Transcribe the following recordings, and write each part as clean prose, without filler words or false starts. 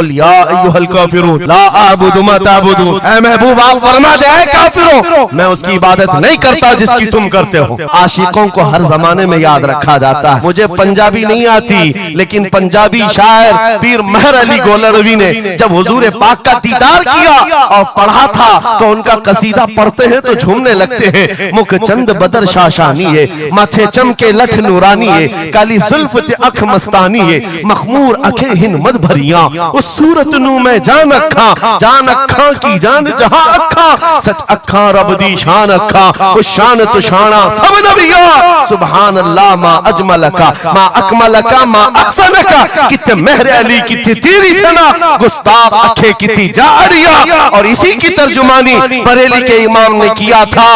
कुल या अय्युहल काफिरून ला अअबुदु मा तअबुदून, ऐ महबूब आप फरमा दे ऐ काफिरों मैं उसकी इबादत नहीं करता जिसकी तुम करते हो। आशिकों को हर जमाने में याद रखा जाता है। मुझे पंजाबी नहीं आती, लेकिन पंजाबी शायर पीर महर अली गोलरवी ने जब हुजूर पाक का दीदार किया और पढ़ा था तो उनका कसीदा पढ़ते हैं तो झूमने लगते हैं। मुख चंद बदर शाशानी है, माथे चमके लठ नूरानी है, काली जुल्फ ते अख मस्तानी है, मखमूर अखे हिन मद भरिया, उस सूरत नू मैं जान अखा की जान जहां अखा, सच अखा रब दी शान अखा, उस शान तो शाना सब नबिया, सुभान अल्लाह मा अजमलका मा अकमलका मा अहसनका, कित्ते महर अली कित्ते तेरी सना, गुस्ताख अखे कित्ती जारिया। और इसी की तर्जुमानी बरेली के इमाम ने किया था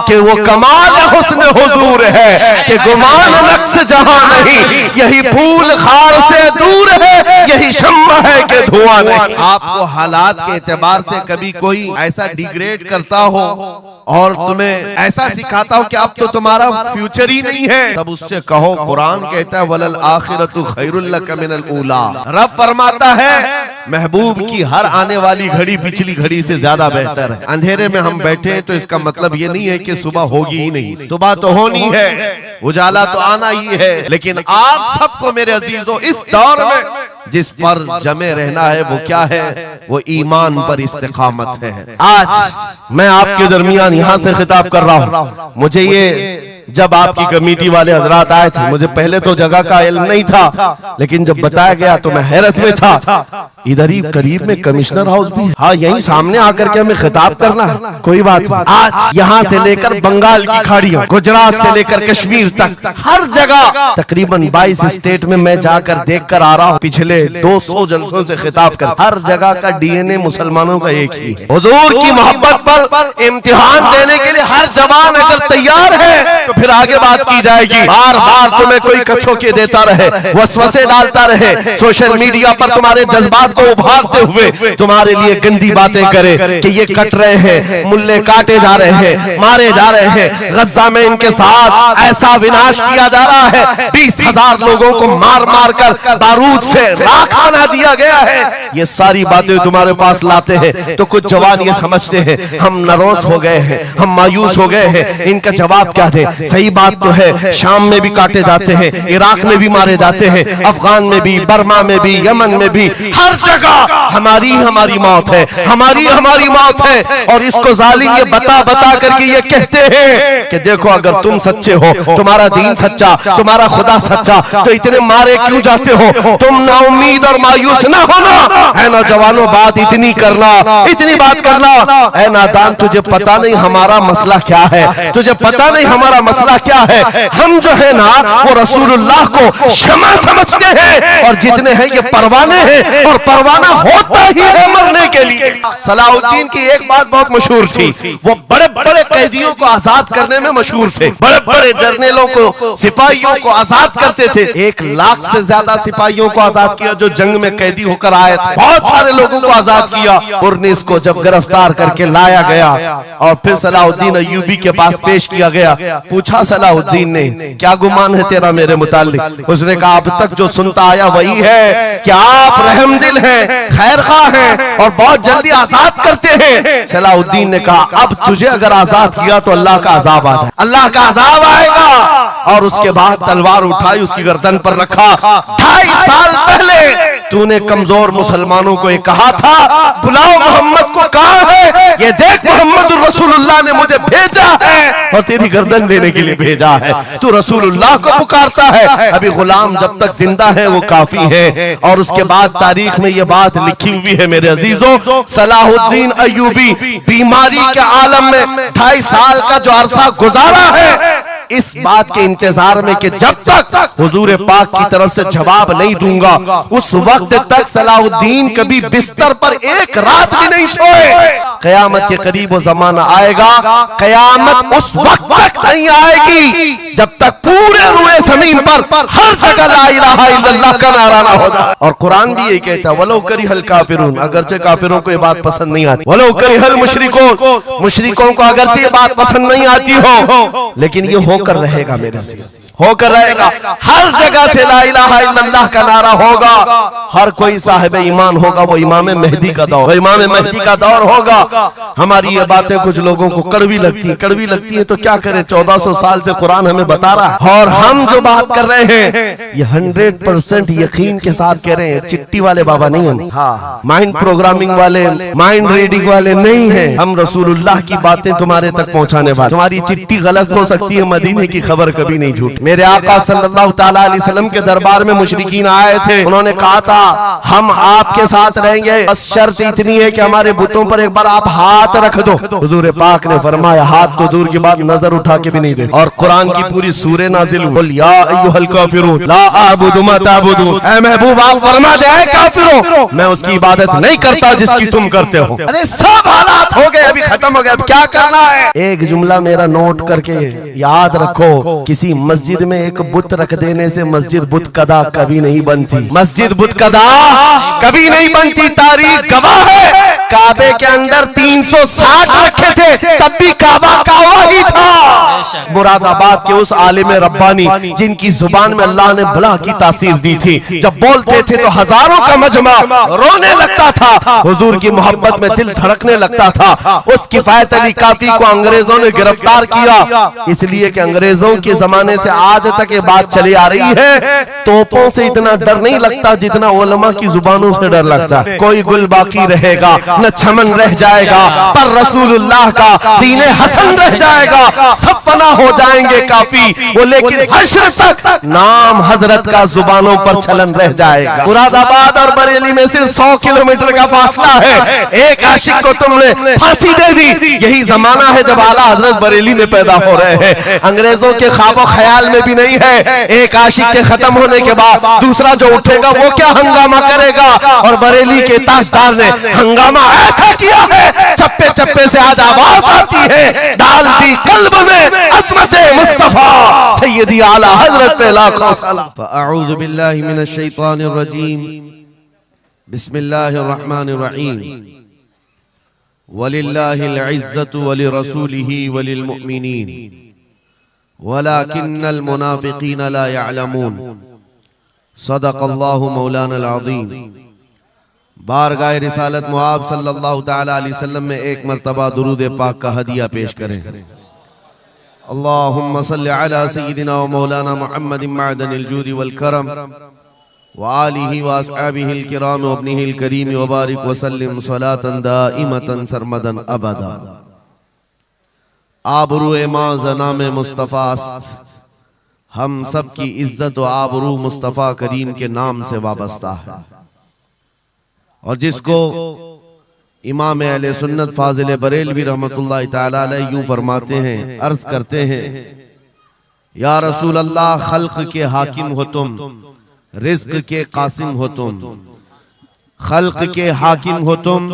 कि वो कमाल हुस्न हुजूर है कि गुमान नक्श जहां नहीं, यही फूल खार से दूर है, यही शम्मा है कि धुआं नहीं। आपको हालात के एतबार से कभी कोई ऐसा डिग्रेड करता हो और तुम्हें ऐसा सिखाता हो कि अब तो तुम्हारा फ्यूचर ही नहीं है, तब उससे कहो कुरान कहता है वलल आखिरतु खैरुल लक मिनल ऊला। रब फरमाता है महबूब की हर आने वाली घड़ी पिछली घड़ी से ज्यादा बेहतर है। अंधेरे में हम बैठे हैं तो इसका मतलब ये नहीं है कि सुबह होगी ही नहीं, सुबह तो होनी है, उजाला तो आना ही है। लेकिन आप सबको मेरे अजीजों इस दौर में जिस पर जमे रहना है वो क्या है? वो ईमान पर इस्तिकामत है। आज मैं आपके दरमियान यहाँ से खिताब कर रहा हूँ। मुझे ये जब आपकी कमेटी वाले हजरात आए थे, मुझे पहले तो जगह का इल्म नहीं था, लेकिन जब बताया गया तो मैं हैरत में था। इधर ही करीब में कमिश्नर हाउस भी है। हाँ, यहीं सामने आकर के हमें खिताब करना है, कोई बात नहीं। आज यहाँ से लेकर बंगाल की खाड़ियों, गुजरात से लेकर कश्मीर तक हर जगह तकरीबन 22 स्टेट में मैं जाकर देख कर आ रहा हूँ। पिछले 200 जलसों से खिताब कर, हर जगह का डीएनए मुसलमानों का एक ही है। हुजूर की मोहब्बत पर इम्तिहान देने के लिए हर जवान अगर तैयार है तो फिर आगे बात की जाएगी। बार बार तुम्हें कोई कछोके देता रहे, वसवसे डालता रहे, सोशल मीडिया पर तुम्हारे जज्बात को उभारते हुए तुम्हारे लिए गंदी बातें करे कि ये कट रहे हैं, मुल्ले काटे जा रहे हैं, मारे जा रहे हैं, गज्जा में इनके साथ ऐसा विनाश किया जा रहा है, 20,000 लोगों को मार मार कर बारूद से राख बना दिया गया है। ये सारी बातें तुम्हारे पास लाते हैं तो कुछ जवान ये समझते हैं हम नरोस हो गए हैं, हम मायूस हो गए हैं, इनका जवाब क्या दे। सही बात तो है, शाम में भी काटे जाते हैं, इराक में भी मारे जाते हैं, अफगान में भी, बर्मा में भी, यमन में भी, हर जगह हमारी मौत है, हमारी मौत है। और इसको जालिम ये बता बता करके ये कहते हैं कि देखो अगर तुम सच्चे हो, तुम्हारा दीन सच्चा, तुम्हारा खुदा सच्चा, तो इतने मारे क्यों जाते हो? तुम ना उम्मीद और मायूस ना होना है ना जवानों, बात इतनी करना, इतनी बात करना। ऐ नादान, तुझे पता नहीं हमारा मसला क्या है, तुझे पता नहीं हमारा मसला क्या है। हम जो है ना वो रसूलुल्लाह को शमा समझते हैं, और जितने हैं ये परवाने हैं, और परवाना होता ही है मरने के लिए। सलाहुद्दीन की एक बात बहुत मशहूर थी, वो बड़े बड़े कैदियों को आजाद करने में मशहूर थे, बड़े बड़े जर्नलों को, सिपाहियों को आजाद करते थे। 1 लाख से ज्यादा सिपाहियों को आजाद किया जो जंग में कैदी होकर आए थे, बहुत सारे लोगों को आजाद किया। पुरनिस को जब गिरफ्तार करके लाया गया और फिर सलाहुद्दीन अय्यूबी के पास पेश किया गया, पूछा सलाहुद्दीन ने क्या गुमान है तेरा मेरे मुताल्लिक? उसने कहा अब तक जो सुनता आया वही है कि आप रहमदिल हैं, खैरख्वाह हैं और बहुत जल्दी आजाद करते हैं। सलाहुद्दीन ने कहा अब तुझे अगर आजाद किया तो अल्लाह का अजाब आ जाए, अल्लाह का अजाब आएगा। और उसके बाद तलवार उठाई, उसकी गर्दन पर रखा। 2.5 साल पहले तूने कमजोर मुसलमानों को ये कहा था बुलाओ मोहम्मद को, कहां है ये देख, मोहम्मद रसूलुल्लाह ने मुझे भेजा है और तेरी गर्दन लेने के लिए भेजा है। तू रसूलुल्लाह को पुकारता है, अभी गुलाम जब तक जिंदा है वो काफी है। और उसके बाद तारीख में ये बात लिखी हुई है मेरे अजीजों, सलाहुद्दीन अय्यूबी बीमारी के आलम में 2.5 साल का जो अरसा गुजारा है, इस बात के इंतजार में कि जब तक हुजूर पाक की तरफ से जवाब नहीं दूंगा उस वक्त तक सलाहुद्दीन कभी बिस्तर पर एक रात भी नहीं सोए। कयामत के करीब वो जमाना आएगा, कयामत उस वक्त तक नहीं आएगी जब तक पूरे रुए जमीन पर हर जगह ला इलाहा इल्लल्लाह का नारा ना हो जाए। और कुरान भी यही कहता है वलो करिहल काफिरून, अगरचे काफिरों को ये बात पसंद नहीं आती, वलो करिहल मुशरिकून, मुशरिकों को अगरचे ये बात पसंद नहीं आती हो, लेकिन ये होकर रहेगा मेरे से। होकर रहेगा। हर जगह से ला इलाहा इल्लल्लाह का नारा होगा। हर कोई साहिब ईमान होगा, वो इमाम मेहदी का दौर, इमाम मेहदी का दौर होगा। हमारी ये बातें कुछ लोगों को कड़वी लगती है तो क्या करें, 1400 साल से कुरान हमें बता रहा है, और हम जो बात कर रहे हैं ये 100% यकीन के साथ कह रहे हैं। चिट्ठी वाले बाबा नहीं है, हाँ, माइंड प्रोग्रामिंग वाले, माइंड रीडिंग वाले नहीं है। हम रसूलुल्लाह की बातें तुम्हारे तक पहुंचाने वाले। तुम्हारी चिट्ठी गलत हो सकती है, मदीने की खबर कभी नहीं झूठ। मेरे आका सल्लल्लाहु ताला अलैहि वसल्लम के दरबार में मुशरिकीन आए थे, उन्होंने कहा था हम आपके साथ रहेंगे, बस शर्त इतनी है कि हमारे बुतों पर एक बार आप हाथ रख दो। हुजूर पाक ने फरमाया हाथ तो दूर की बात, नजर उठा के भी नहीं दे। और कुरान की पूरी सूरह नाजिल हुई, या अय्युहल काफिरून ला अअबुदु मा ताबुदून। ऐ महबूब आप फरमा दे ऐ काफिरों, मैं उसकी इबादत नहीं करता जिसकी तुम करते हो। अरे सब हालात हो गए, अभी खत्म हो गए, अब क्या करना है? एक जुमला मेरा नोट करके याद रखो, किसी मस्जिद में एक बुत रख देने से मस्जिद बुत कदा कभी नहीं बनती। मस्जिद बुत कदा कभी नहीं बनती। तारीख गवाह है, काबे के अंदर 360 रखे थे, तब भी काबा काबा ही था। मुरादाबाद के उस आलिम रब्बानी जिनकी जुबान में अल्लाह ने बला की तासीर दी थी, जब बोलते थे तो हजारों का मजमा रोने लगता था, हुजूर की मोहब्बत में दिल धड़कने लगता था। उस किफायत अली काफी को अंग्रेजों ने गिरफ्तार किया, इसलिए कि अंग्रेजों के जमाने से आज तक ये बात चली आ रही है, तोपों से इतना डर नहीं लगता जितना उलमा की जुबानों से डर लगता है। कोई गुल बाकी रहेगा न चमन रह जाएगा, पर रसूलुल्लाह का दीने हसन रह जाएगा। सब फना हो जाएंगे काफी वो, लेकिन हश्र तक नाम हजरत का जुबानों पर चलन रह जाएगा। मुरादाबाद और बरेली में सिर्फ 100 किलोमीटर का फासला है। एक आशिक को तुमने फांसी दे दी, यही जमाना है जब आला हजरत बरेली में पैदा हो रहे हैं। अंग्रेजों के ख्वाबो ख्याल में भी नहीं है एक आशिक के खत्म होने के बाद दूसरा जो उठेगा वो क्या हंगामा करेगा। और बरेली के ताजदार ने हंगामा ऐसा किया है, चप्पे चप्पे से आज आवाज आती है, डाल दी कल्ब में अज़मत मुस्तफा सैयदी आला हजरत पे लाखों सलाम। फअऊज़ु बिल्लाहि मिनश शैतानिर रजीम, बिस्मिल्लाहिर रहमानिर रहीम। वलिल्लाहिल इज़्ज़तु वलिरसूलिही वलिल मुअमिनीन वलाकिन्नल मुनाफिकीन ला यअलमून। सदक़ल्लाहु मौलाना अज़ीम। बारगाह रिसालत मुआब सल्लल्लाहु ताला अलैहि वसल्लम में एक मर्तबा दुरूद पाक का हदिया पेश करें। अल्लाहुम्मा सल्लि अला सय्यिदिना व मौलाना मुहम्मदिन मअदनिल जूदि वल करम व आलिहि व अस्हाबिहिल किराम व इब्निहिल करीम व बारिक व सल्लिम सलातन दाइमतन सरमदन अबदा। आबरू मां ज़नाम मुस्तफ़ा, हम सब की इज्जत व आबरू मुस्तफ़ा करीम के नाम से वाबस्ता है। और जिसको इमाम अहले सुन्नत फाजिल बरेलवी रहमतुल्लाह ताला अलैह यूं फरमाते हैं, अर्ज करते हैं, या रसूल अल्लाह खल्क के हाकिम हो तुम, रिज़्क के कासिम हो तुम। खल्क के हाकिम हो तुम,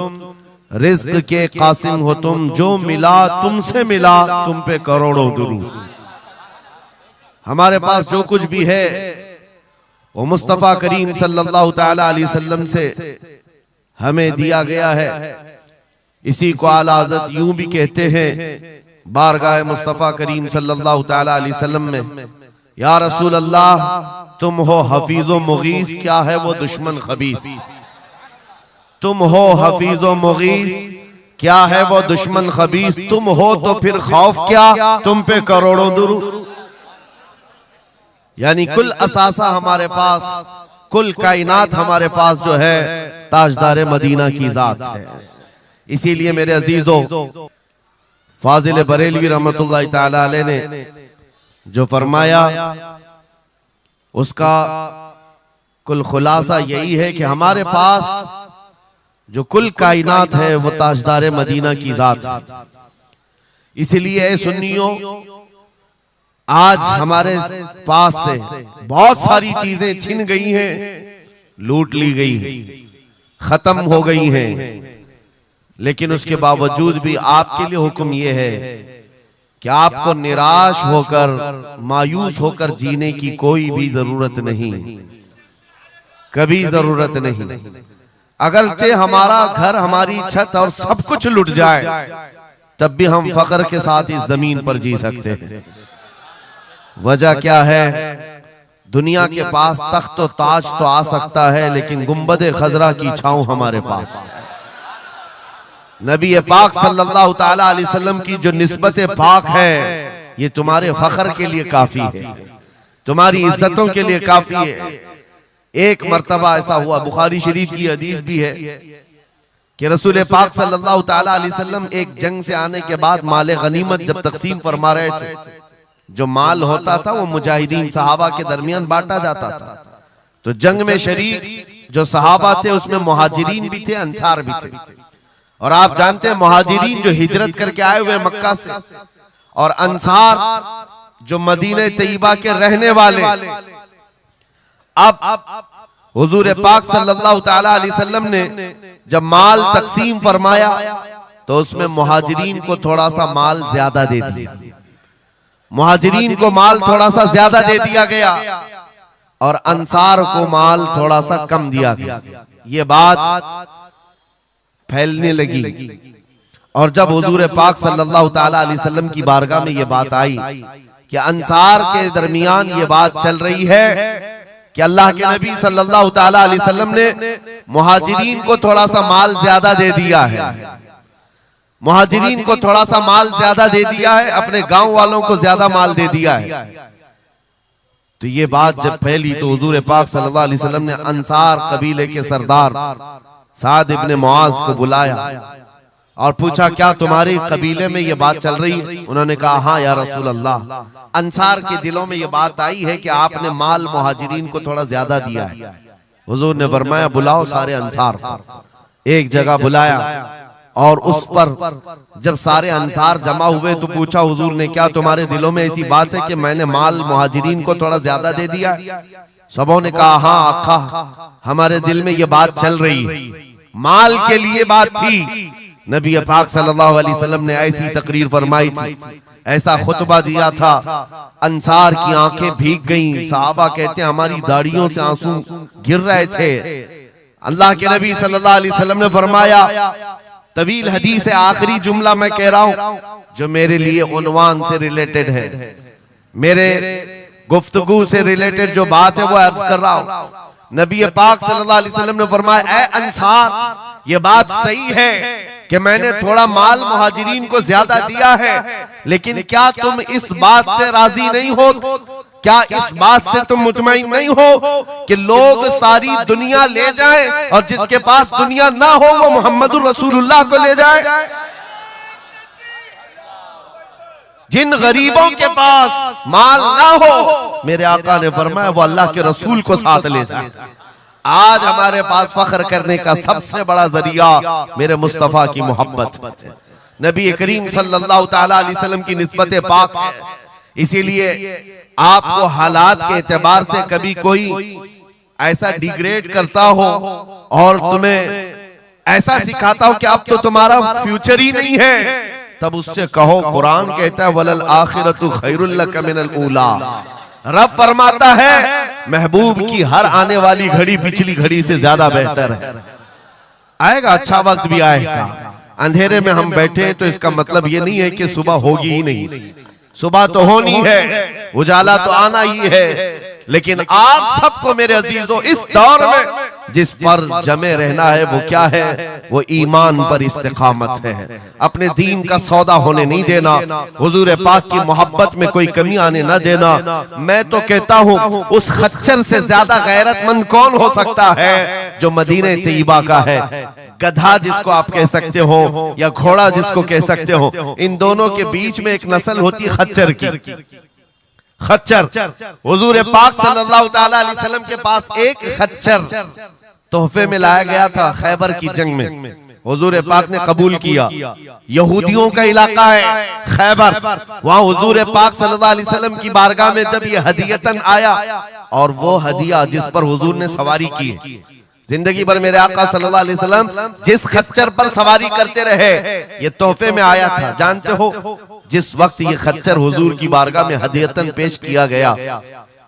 रिज़्क के कासिम हो तुम। जो मिला तुमसे मिला, तुम पे करोड़ों दुरूद। हमारे पास जो कुछ भी है वो मुस्तफ़ा करीम सल्लल्लाहु ताला अलैहि वसल्लम से हमें दिया गया है। इसी को आला हज़रत यूं भी कहते हैं बारगाह मुस्तफ़ा करीम सल्लल्लाहु ताला अलैहि वसल्लम में, या रसूल अल्लाह तुम हो हफीज़ो मुगीस, क्या है वो दुश्मन खबीस। तुम हो हफीज़ो मुगीस, क्या है वो दुश्मन खबीस। तुम हो तो फिर खौफ क्या, तुम पे करोड़ों दुरूद। यानी कुल असासा हमारे पास, कुल कायनात हमारे पास जो है ताजदार मदीना की जात है। इसीलिए मेरे अजीजों, फाजिल बरेलवी रहमतुल्लाह ताला अलैह ने जो फरमाया उसका कुल खुलासा यही है कि हमारे पास जो कुल कायनात है वो ताजदार मदीना की जात है। इसलिए सुन्नियों, आज हमारे पास से बहुत सारी चीजें छिन गई हैं, लूट ली गई हैं, खत्म हो गई हैं, लेकिन उसके बावजूद भी आपके लिए हुक्म यह है कि आपको निराश होकर, मायूस होकर जीने की कोई भी जरूरत नहीं, कभी जरूरत नहीं। अगरचे हमारा घर, हमारी छत और सब कुछ लुट जाए, तब भी हम फख्र के साथ इस जमीन पर जी सकते हैं। वजह क्या है? दुनिया के पास तख्त तो ताज तो आ सकता है, लेकिन गुंबद खजरा की छांव हमारे पास। नबी पाक सल्लल्लाहु ताला अलैहि वसल्लम की जो निस्बत पाक है, ये तुम्हारे फख्र के लिए काफी है, तुम्हारी इज्जतों के लिए काफी है। एक मर्तबा ऐसा हुआ, बुखारी शरीफ की हदीस भी है कि रसूल पाक सल्लल्लाहु ताला अलैहि वसल्लम एक जंग से आने के बाद माल गनीमत जब तकसीम फरमा रहे थे, जो माल होता था वो मुजाहिदीन सहाबा के दरमियान बांटा जाता था। तो जंग में शरीक जो सहाबा थे उसमें मुहाजिरीन भी थे, अंसार भी थे। और आप जानते हैं मुहाजिरीन जो हिजरत करके आए हुए मक्का से, और अंसार जो मदीने तैयबा के रहने वाले। अब हुजूर पाक सल्लल्लाहु ताला अलैहि वसल्लम ने जब माल तकसीम फरमाया तो उसमें मुहाजिरीन को थोड़ा सा माल ज्यादा दे दिया, मुहाजिरीन को माल थोड़ा सा ज्यादा दे दिया गया और अंसार को माल थोड़ा सा कम दिया गया। ये बात फैलने लगी और जब हुजूर पाक सल्लल्लाहु ताला अलैहि वसल्लम की बारगाह में ये बात आई कि अंसार के दरमियान ये बात चल रही है कि अल्लाह के नबी सल्लल्लाहु ताला अलैहि वसल्लम ने मुहाजिरीन को थोड़ा सा माल ज्यादा दे दिया है, मुहाजिरीन को थोड़ा सा माल ज्यादा दे दिया है, अपने गांव वालों को ज्यादा माल दे दिया है। तो ये बात जब फैली तो हुजूर पाक सल्लल्लाहु अलैहि वसल्लम ने अंसार कबीले के सरदार साद इब्ने मुआज को बुलाया और पूछा, क्या तुम्हारे कबीले में ये बात चल रही है? उन्होंने कहा, हाँ या रसूल अल्लाह, अंसार के दिलों में ये बात आई है कि आपने माल मुहाजिरीन को थोड़ा ज्यादा दिया है। हुजूर ने फरमाया, बुलाओ सारे अंसार को। एक जगह बुलाया और उस पर जब सारे अंसार जमा हुए तो पूछा हुजूर ने, क्या तुम्हारे दिलों में ऐसी बात है कि मैंने माल मुहाजिरीन को थोड़ा ज्यादा दे दिया? सबों ने कहा, हाँ आका, हमारे दिल में ये बात चल रही है, माल के लिए बात थी। नबी पाक सल्लल्लाहु अलैहि वसल्लम ने ऐसी तकरीर फरमाई थी, ऐसा खुतबा दिया था, अंसार की आंखें भीग गईं। सहाबा कहते हैं हमारी दाढ़ियों से आंसू गिर रहे थे। अल्लाह के नबी सल्लल्लाहु अलैहि वसल्लम ने फरमाया, तवील हदीस है, आखिरी जुमला मैं कह रहा हूं जो मेरे लिए उन्वान से रिलेटेड है, मेरे गुफ्तगू से रिलेटेड जो बात है वो अर्ज कर रहा हूं। नबी पाक सल्लल्लाहु अलैहि वसल्लम ने फरमाया, ऐ अंसार, ये बात सही है कि मैंने थोड़ा माल मुहाजिरीन को ज्यादा दिया है, लेकिन क्या तुम इस बात से राजी नहीं हो, क्या इस बात से तुम मुतमईन नहीं हो कि लोग सारी दुनिया ले जाएं और जिसके पास दुनिया ना हो वो मोहम्मदुर रसूलुल्लाह को ले जाए? जिन गरीबों के पास माल ना हो, मेरे आका ने फरमाया, वो अल्लाह के रसूल को साथ ले जाए। आज हमारे पास फख्र करने का सबसे बड़ा जरिया मेरे मुस्तफा की मोहब्बत, नबी करीम सल्लल्लाहु ताला अलैहि वसल्लम की निस्बत पाक है। इसीलिए आपको हालात के एतबार से कभी कोई ऐसा डिग्रेड करता हो और तुम्हें ऐसा सिखाता हो कि अब तो तुम्हारा फ्यूचर ही नहीं है, तब उससे कहो, कुरान कहता है, वलल आखिरतु खैरुल लक मिनल ऊला। रब फरमाता है महबूब की हर आने वाली घड़ी पिछली घड़ी से ज्यादा बेहतर है। आएगा, अच्छा वक्त भी आएगा। अंधेरे में हम बैठे तो इसका मतलब ये नहीं है कि सुबह होगी ही नहीं, सुबह तो होनी है, उजाला तो आना ही है। लेकिन आप सबको मेरे अजीजों इस दौर में जिस पर जमे रहना है वो क्या है? वो ईमान पर इस्तिकामत है, अपने दीन का सौदा होने नहीं देना, हुजूर पाक की मोहब्बत में कोई कमी आने न देना। मैं तो कहता हूँ उस खच्चर से ज्यादा गैरतमंद कौन हो सकता है जो मदीने तैयबा का है। गधा जिसको आप कह सकते हो या घोड़ा जिसको कह सकते हो, इन दोनों के बीच में एक नस्ल होती है खच्चर की। खच्चर, हुजूर पाक सल्लल्लाहु ताला अलैहि वसल्लम के पास एक खच्चर तोहफे में लाया गया था खैबर की जंग में, हुजूर पाक ने कबूल किया। यहूदियों का इलाका है खैबर, वहां हुजूर पाक सल्लल्लाहु अलैहि वसल्लम की बारगाह में जब ये हदियतन आया, और वो हदिया जिस पर हुजूर ने सवारी की, जिंदगी भर मेरे आका सल्लल्लाहु अलैहि वसल्लम जिस खच्चर पर सवारी करते रहे, ये तोहफे में आया था। जानते हो जिस वक्त ये खच्चर हुजूर की बारगाह में हदियतन पेश किया गया,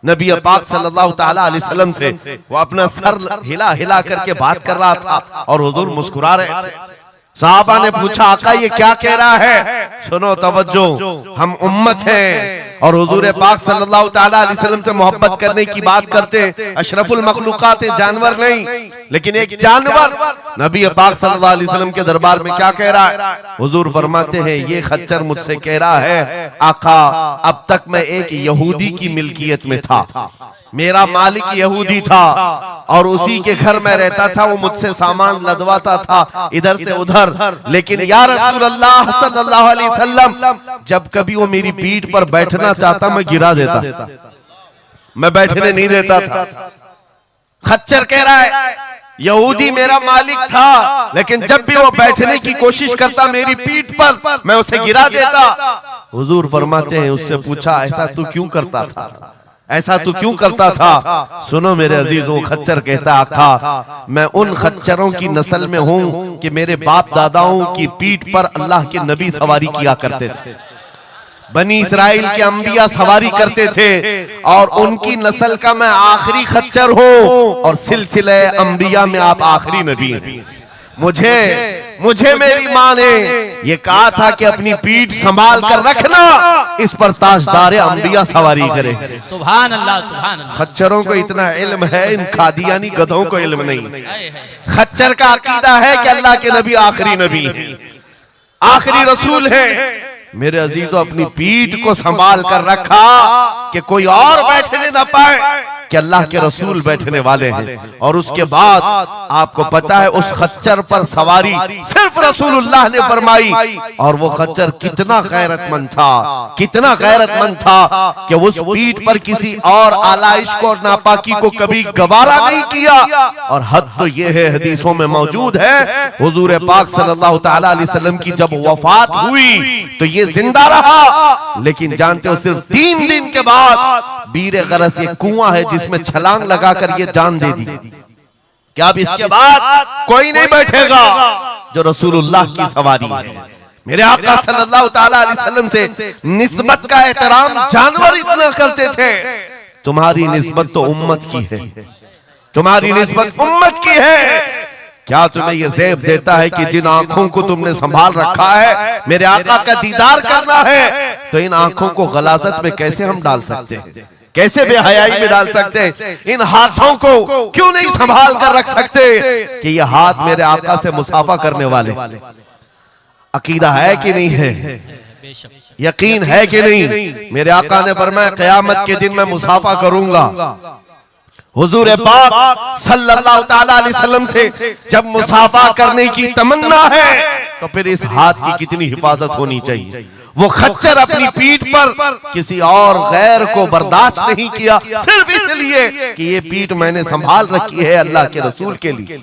नबी पाक सल्लल्लाहु ताला अलैहि वसल्लम से वो अपना सर हिला हिला करके बात कर रहा था और हुजूर मुस्कुरा रहे थे। साहबा ने पूछा आका ये क्या कह रहा है? सुनो तवज्जो, हम उम्मत हैं और हुजूर पाक सल्लल्लाहु ताला अलैहि वसल्लम से मोहब्बत करने की बात करते हैं। अशरफुल मखलूकात है, जानवर नहीं, लेकिन एक जानवर नबी पाक सल्लल्लाहु अलैहि वसल्लम के दरबार में क्या कह रहा है? हुजूर फरमाते हैं ये खच्चर मुझसे कह रहा है आका अब तक मैं एक यहूदी की मिल्कियत में था, मेरा मालिक यहूदी था और उसी के घर में रहता था, वो मुझसे सामान लदवाता था इधर से उधर, लेकिन या रसूल अल्लाह सल्लल्लाहु अलैहि वसल्लम जब कभी वो मेरी पीठ पर बैठना चाहता मैं गिरा देता, मैं बैठने नहीं देता था। खच्चर कह रहा है यहूदी मेरा मालिक था, लेकिन जब भी वो बैठने की कोशिश करता मेरी पीठ पर मैं उसे गिरा देता। हुजूर फरमाते हैं उससे पूछा ऐसा तू क्यों करता था, ऐसा तू क्यों करता था? सुनो मेरे अजीजों, खच्चर कहता आका मैं उन खच्चरों की नस्ल में हूं कि मेरे बाप दादाओं की पीठ पर अल्लाह के नबी सवारी किया करते थे, बनी इस्राइल के अंबिया सवारी करते थे और उनकी नस्ल का मैं आखिरी खच्चर हूं और सिलसिले अंबिया में आप आखिरी नबी हैं। मुझे मेरी माँ ने ये कहा था कि अपनी पीठ संभाल कर रखना, इस पर ताजदार अंबिया सवारी करे। सुभान अल्लाह, सुभान अल्लाह। खच्चरों को इतना इल्म है, इन कादियानी गधों को इल्म नहीं। खच्चर का अकीदा है कि अल्लाह के नबी आखिरी नबी, आखिरी रसूल है। मेरे अजीजों अपनी पीठ को संभाल कर रखा कि कोई और बैठने ना पाए, कि अल्लाह के रसूल बैठने वाले हैं। और उसके बाद आपको पता है उस खच्चर पर सवारी सिर्फ रसूलुल्लाह ने फरमाई, और वो खच्चर कितना गैरतमंद था, कितना गैरतमंद था कि उस पीठ पर किसी और आलाइश को और नापाकी को कभी गवारा नहीं किया। और हद तो ये है, हदीसों में मौजूद है, हुजूर पाक सल्लल्लाहु ताला अलैहि वसल्लम की जब वफात हुई तो ये जिंदा रहा, लेकिन जानते हो सिर्फ 3 दिन के बाद बीर गरस एक कुआं है जिसमें छलांग लगाकर ये जान दे दी कि अब इसके बाद कोई नहीं बैठेगा जो रसूलुल्लाह की सवारी है। मेरे आका सल्लल्लाहु ताला अलैहि वसल्लम से निस्बत का एहतराम जानवर इतना करते थे, तुम्हारी निस्बत तो उम्मत की है, तुम्हारी निस्बत उम्मत की है। क्या तुम्हें यह ज़ेब देता है कि जिन आंखों को तुमने संभाल रखा है मेरे आका का दीदार करना है, तो इन आंखों को गलाजत में कैसे हम डाल सकते हैं, कैसे बेहयाई में डाल सकते हैं? इन हाथों को क्यों नहीं संभाल कर रख सकते कि ये हाथ मेरे आका से मुसाफा करने वाले? अकीदा है कि नहीं है, यकीन है कि नहीं? मेरे आका ने फरमाया क़यामत के दिन मैं मुसाफा करूंगा। हुजूर पाक सल्लल्लाहु ताला अलैहि वसल्लम से जब मुसाफा करने की तमन्ना है तो फिर इस हाथ की कितनी हिफाजत होनी चाहिए। वो खच्चर अपनी पीठ पर किसी और गैर को बर्दाश्त नहीं किया, सिर्फ इसलिए कि ये पीठ मैंने संभाल रखी है अल्लाह के रसूल के लिए।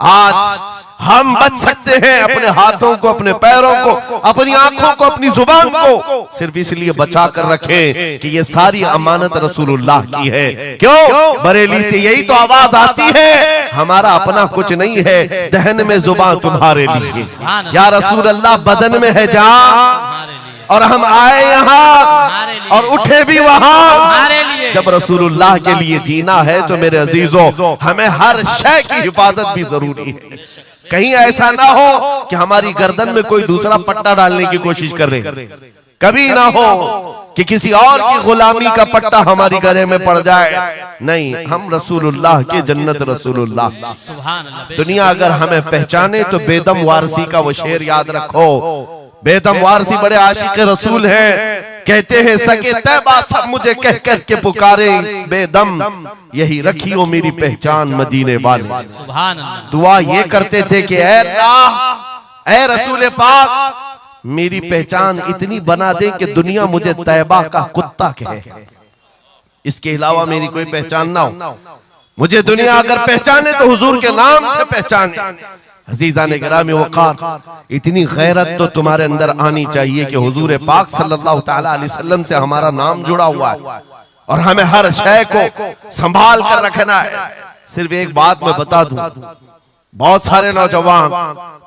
आज हम बच सकते हैं अपने हाथों को, अपने पैरों को, अपनी आंखों को, अपनी जुबान को सिर्फ इसलिए बचा कर रखें कि ये सारी अमानत रसूलुल्लाह की है। क्यों? बरेली से यही तो आवाज आती है, हमारा अपना कुछ नहीं है, दहन में जुबान तुम्हारे लिए। या रसूल अल्लाह बदन में है जान, और हम आए यहाँ और उठे भी वहां। जब रसूलुल्लाह के लिए जीना है तो मेरे अजीजों हमें हर शय की हिफाजत भी जरूरी है। कहीं ऐसा ना हो कि हमारी गर्दन में कोई दूसरा पट्टा डालने की कोशिश कर रहे, कभी ना हो कि किसी और की गुलामी का पट्टा हमारी गले में पड़ जाए। नहीं, हम रसूलुल्लाह के जन्नत रसूलुल्लाह। दुनिया अगर हमें पहचाने तो बेदम वारसी का वो शेर याद रखो। बेदम वारसी बड़े आशिक रसूल हैं, कहते हैं सके तैबा सब मुझे कह कर के पुकारे, बेदम यही रखियो मेरी पहचान मदीने वाले। दुआ ये करते थे कि ऐ अल्लाह, ऐ रसूल पाक मेरी पहचान इतनी बना दे कि दुनिया मुझे तैबा का कुत्ता कहे, इसके अलावा मेरी कोई पहचान ना हो। मुझे दुनिया अगर पहचाने तो हुजूर के नाम से पहचाने। अजीज़ान गिरामी वक़ार, इतनी गैरत तो तुम्हारे अंदर आनी चाहिए कि हुजूर पाक सल्लल्लाहु ताला अलैहि वसल्लम से हमारा नाम जुड़ा हुआ है और हमें हर शय को संभाल कर रखना है। सिर्फ एक बात मैं बता दूं, बहुत सारे नौजवान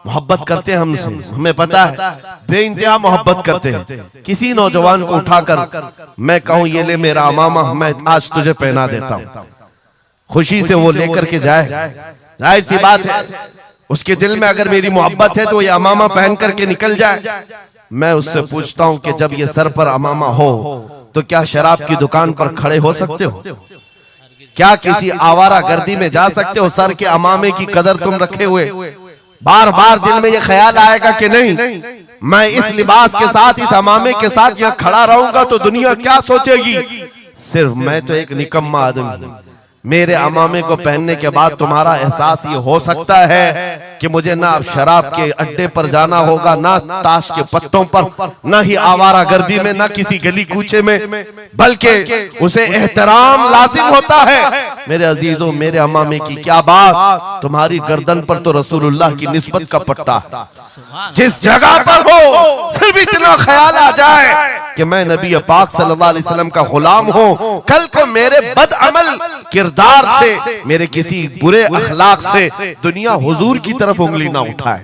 मोहब्बत करते हैं हमसे, हमें पता है, बेइंतहा मोहब्बत करते हैं। किसी नौजवान को उठाकर मैं कहूं ये ले मेरा अमामा, मैं आज तुझे पहना देता हूं, खुशी से वो लेकर के जाए, जाहिर सी बात है उसके दिल में अगर मेरी मोहब्बत है तो ये अमामा पहन करके निकल जाए। मैं उससे पूछता हूं कि जब ये सर पर अमामा हो तो क्या शराब की दुकान पर खड़े हो सकते हो? क्या किसी आवारा गर्दी में जा सकते हो सर के अमामे की कदर तुम रखे हुए? बार बार दिल में ये ख्याल आएगा कि नहीं, मैं इस लिबास के साथ, इस अमामे के साथ यहाँ खड़ा रहूंगा तो दुनिया क्या सोचेगी? सिर्फ मैं तो एक निकम्मा आदमी हूं। मेरे अमामे को पहनने के बाद तुम्हारा एहसास ये हो सकता है कि मुझे ना शराब के अड्डे पर जाना होगा, ना ताश के पत्तों पर, ना ही आवारा गर्दी में, ना किसी गली कूचे में, बल्कि उसे एहतराम लाजिम होता है। मेरे अजीजों, मेरे अमामे की क्या बात, तुम्हारी गर्दन पर तो रसूलुल्लाह की निस्बत का पट्टा है। जिस जगह पर हो सिर्फ इतना ख्याल आ जाए कि मैं नबी पाक सल्लल्लाहु अलैहि वसल्लम का गुलाम हूं, कल को मेरे बदअमल किरदार से, मेरे किसी बुरे अखलाक से दुनिया हुजूर की तरफ उंगली ना उठाए,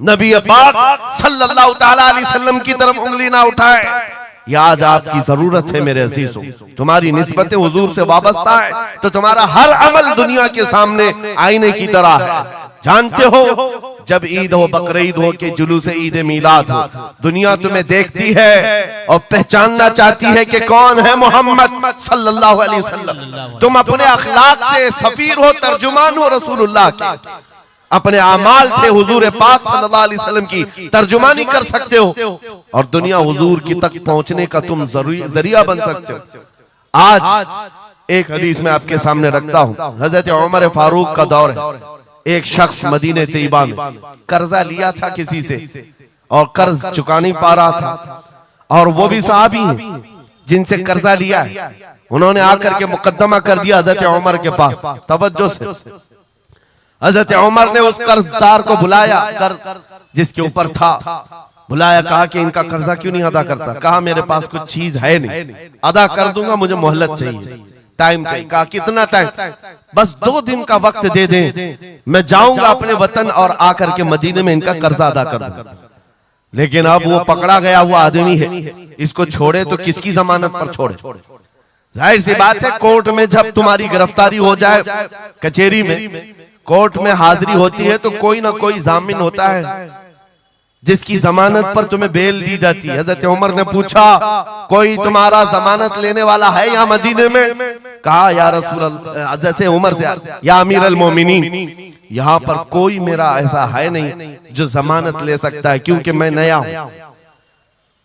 नबी पाक सल्लल्लाहु ताला अलैहि वसल्लम की तरफ उंगली ना उठाए। यह आज आपकी जरूरत है मेरे अजीजों। तुम्हारी निस्बतें हुजूर से वाबस्ता है तो तुम्हारा हर अमल दुनिया के सामने आईने की तरह है। जानते हो, जब ईद हो, बकरीद हो के जुलूस ईद मिलाद हो, दुनिया तुम्हें देखती है और पहचानना चाहती है कि कौन है मोहम्मद सल्लल्लाहु अलैहि वसल्लम। तुम अपने अखलाक से सफीर हो, तर्जुमान हो रसूलुल्लाह के, अपने अमाल से हुजूर पाक सल्लल्लाहु अलैहि वसल्लम की तर्जुमानी कर सकते हो और दुनिया हुजूर की तक पहुंचने का तुम जरिया बन सकते हो। आज एक हदीस में आपके सामने रखता हूं। हजरत उमर फारूक का दौर है। एक शख्स मदीने तैयबा में कर्जा लिया था किसी से और कर्ज चुका नहीं पा रहा था, और वो भी सहाबी हैं जिनसे कर्जा लिया है। उन्होंने आकर के मुकद्दमा कर दिया हजरत उमर के पास। तवज्जो से, हजरत उमर ने उस कर्जदार को बुलाया, कर्ज जिसके ऊपर था, बुलाया, कहा कि इनका कर्जा क्यों नहीं अदा करता? कहा मेरे पास कुछ चीज है नहीं, अदा कर दूंगा, मुझे मोहलत चाहिए, टाइम चाहिए। कहा कितना टाइम? बस 2 दिन का वक्त दे दें, मैं जाऊंगा अपने वतन और आकर के मदीने में इनका कर्जा अदा कर दूंगा। लेकिन अब वो पकड़ा गया हुआ आदमी है, इसको छोड़े तो किसकी जमानत पर छोड़े? जाहिर सी बात है, कोर्ट में जब तुम्हारी गिरफ्तारी हो जाए, कचहरी में, कोर्ट में हाजिरी होती है तो कोई ना कोई जामिन होता है जिसकी जमानत पर तुम्हें बेल दी जाती है। हजरत उमर ने पूछा, कोई तुम्हारा जमानत लेने वाला है यहाँ मदीने में? कहा या रसूल अल्लाह, हजरत उमर से, या अमीर अल मोमिनीन, यहाँ पर कोई मेरा ऐसा है नहीं जो जमानत ले सकता है, क्योंकि मैं नया हूं,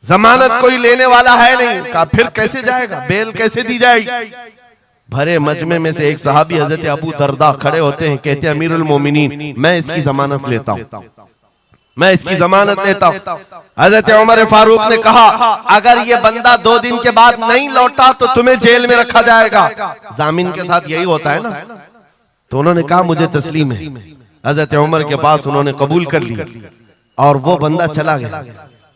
जमानत कोई लेने वाला है नहीं। कहा फिर कैसे जाएगा, बेल कैसे दी जाएगी? भरे मजमे में से एक सहाबी हजरत अबू दरदा खड़े होते हैं, कहते हैं अमीरुल मोमिनीन, मैं इसकी जमानत लेता हूं, मैं इसकी जमानत लेता हूं। हजरत उमर फारूक ने कहा, अगर ये बंदा 2 दिन के बाद नहीं लौटा तो तुम्हें जेल में रखा जाएगा। जामिन के साथ यही होता है ना। तो उन्होंने कहा मुझे तस्लीम है। हजरत उमर के पास उन्होंने कबूल कर लिया और वो बंदा चला गया।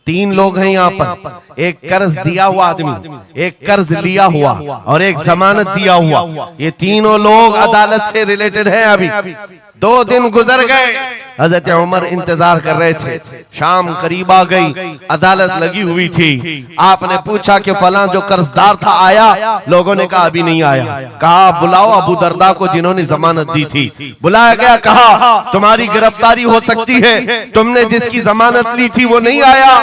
3 लोग हैं यहाँ पर, एक कर्ज दिया हुआ आदमी, एक कर्ज लिया हुआ और एक जमानत दिया हुआ। ये तीनों लोग अदालत से रिलेटेड हैं। अभी 2 दिन गुजर गए, हजरत उमर इंतजार कर रहे थे। शाम करीब आ गई, अदालत लगी हुई थी। आपने पूछा कि फलां जो कर्जदार था आया? लोगों ने कहा अभी नहीं आया। कहा बुलाओ अबू दरदा को जिन्होंने जमानत दी थी। बुलाया गया, कहा तुम्हारी गिरफ्तारी हो सकती है, तुमने जिसकी जमानत ली थी वो नहीं आया।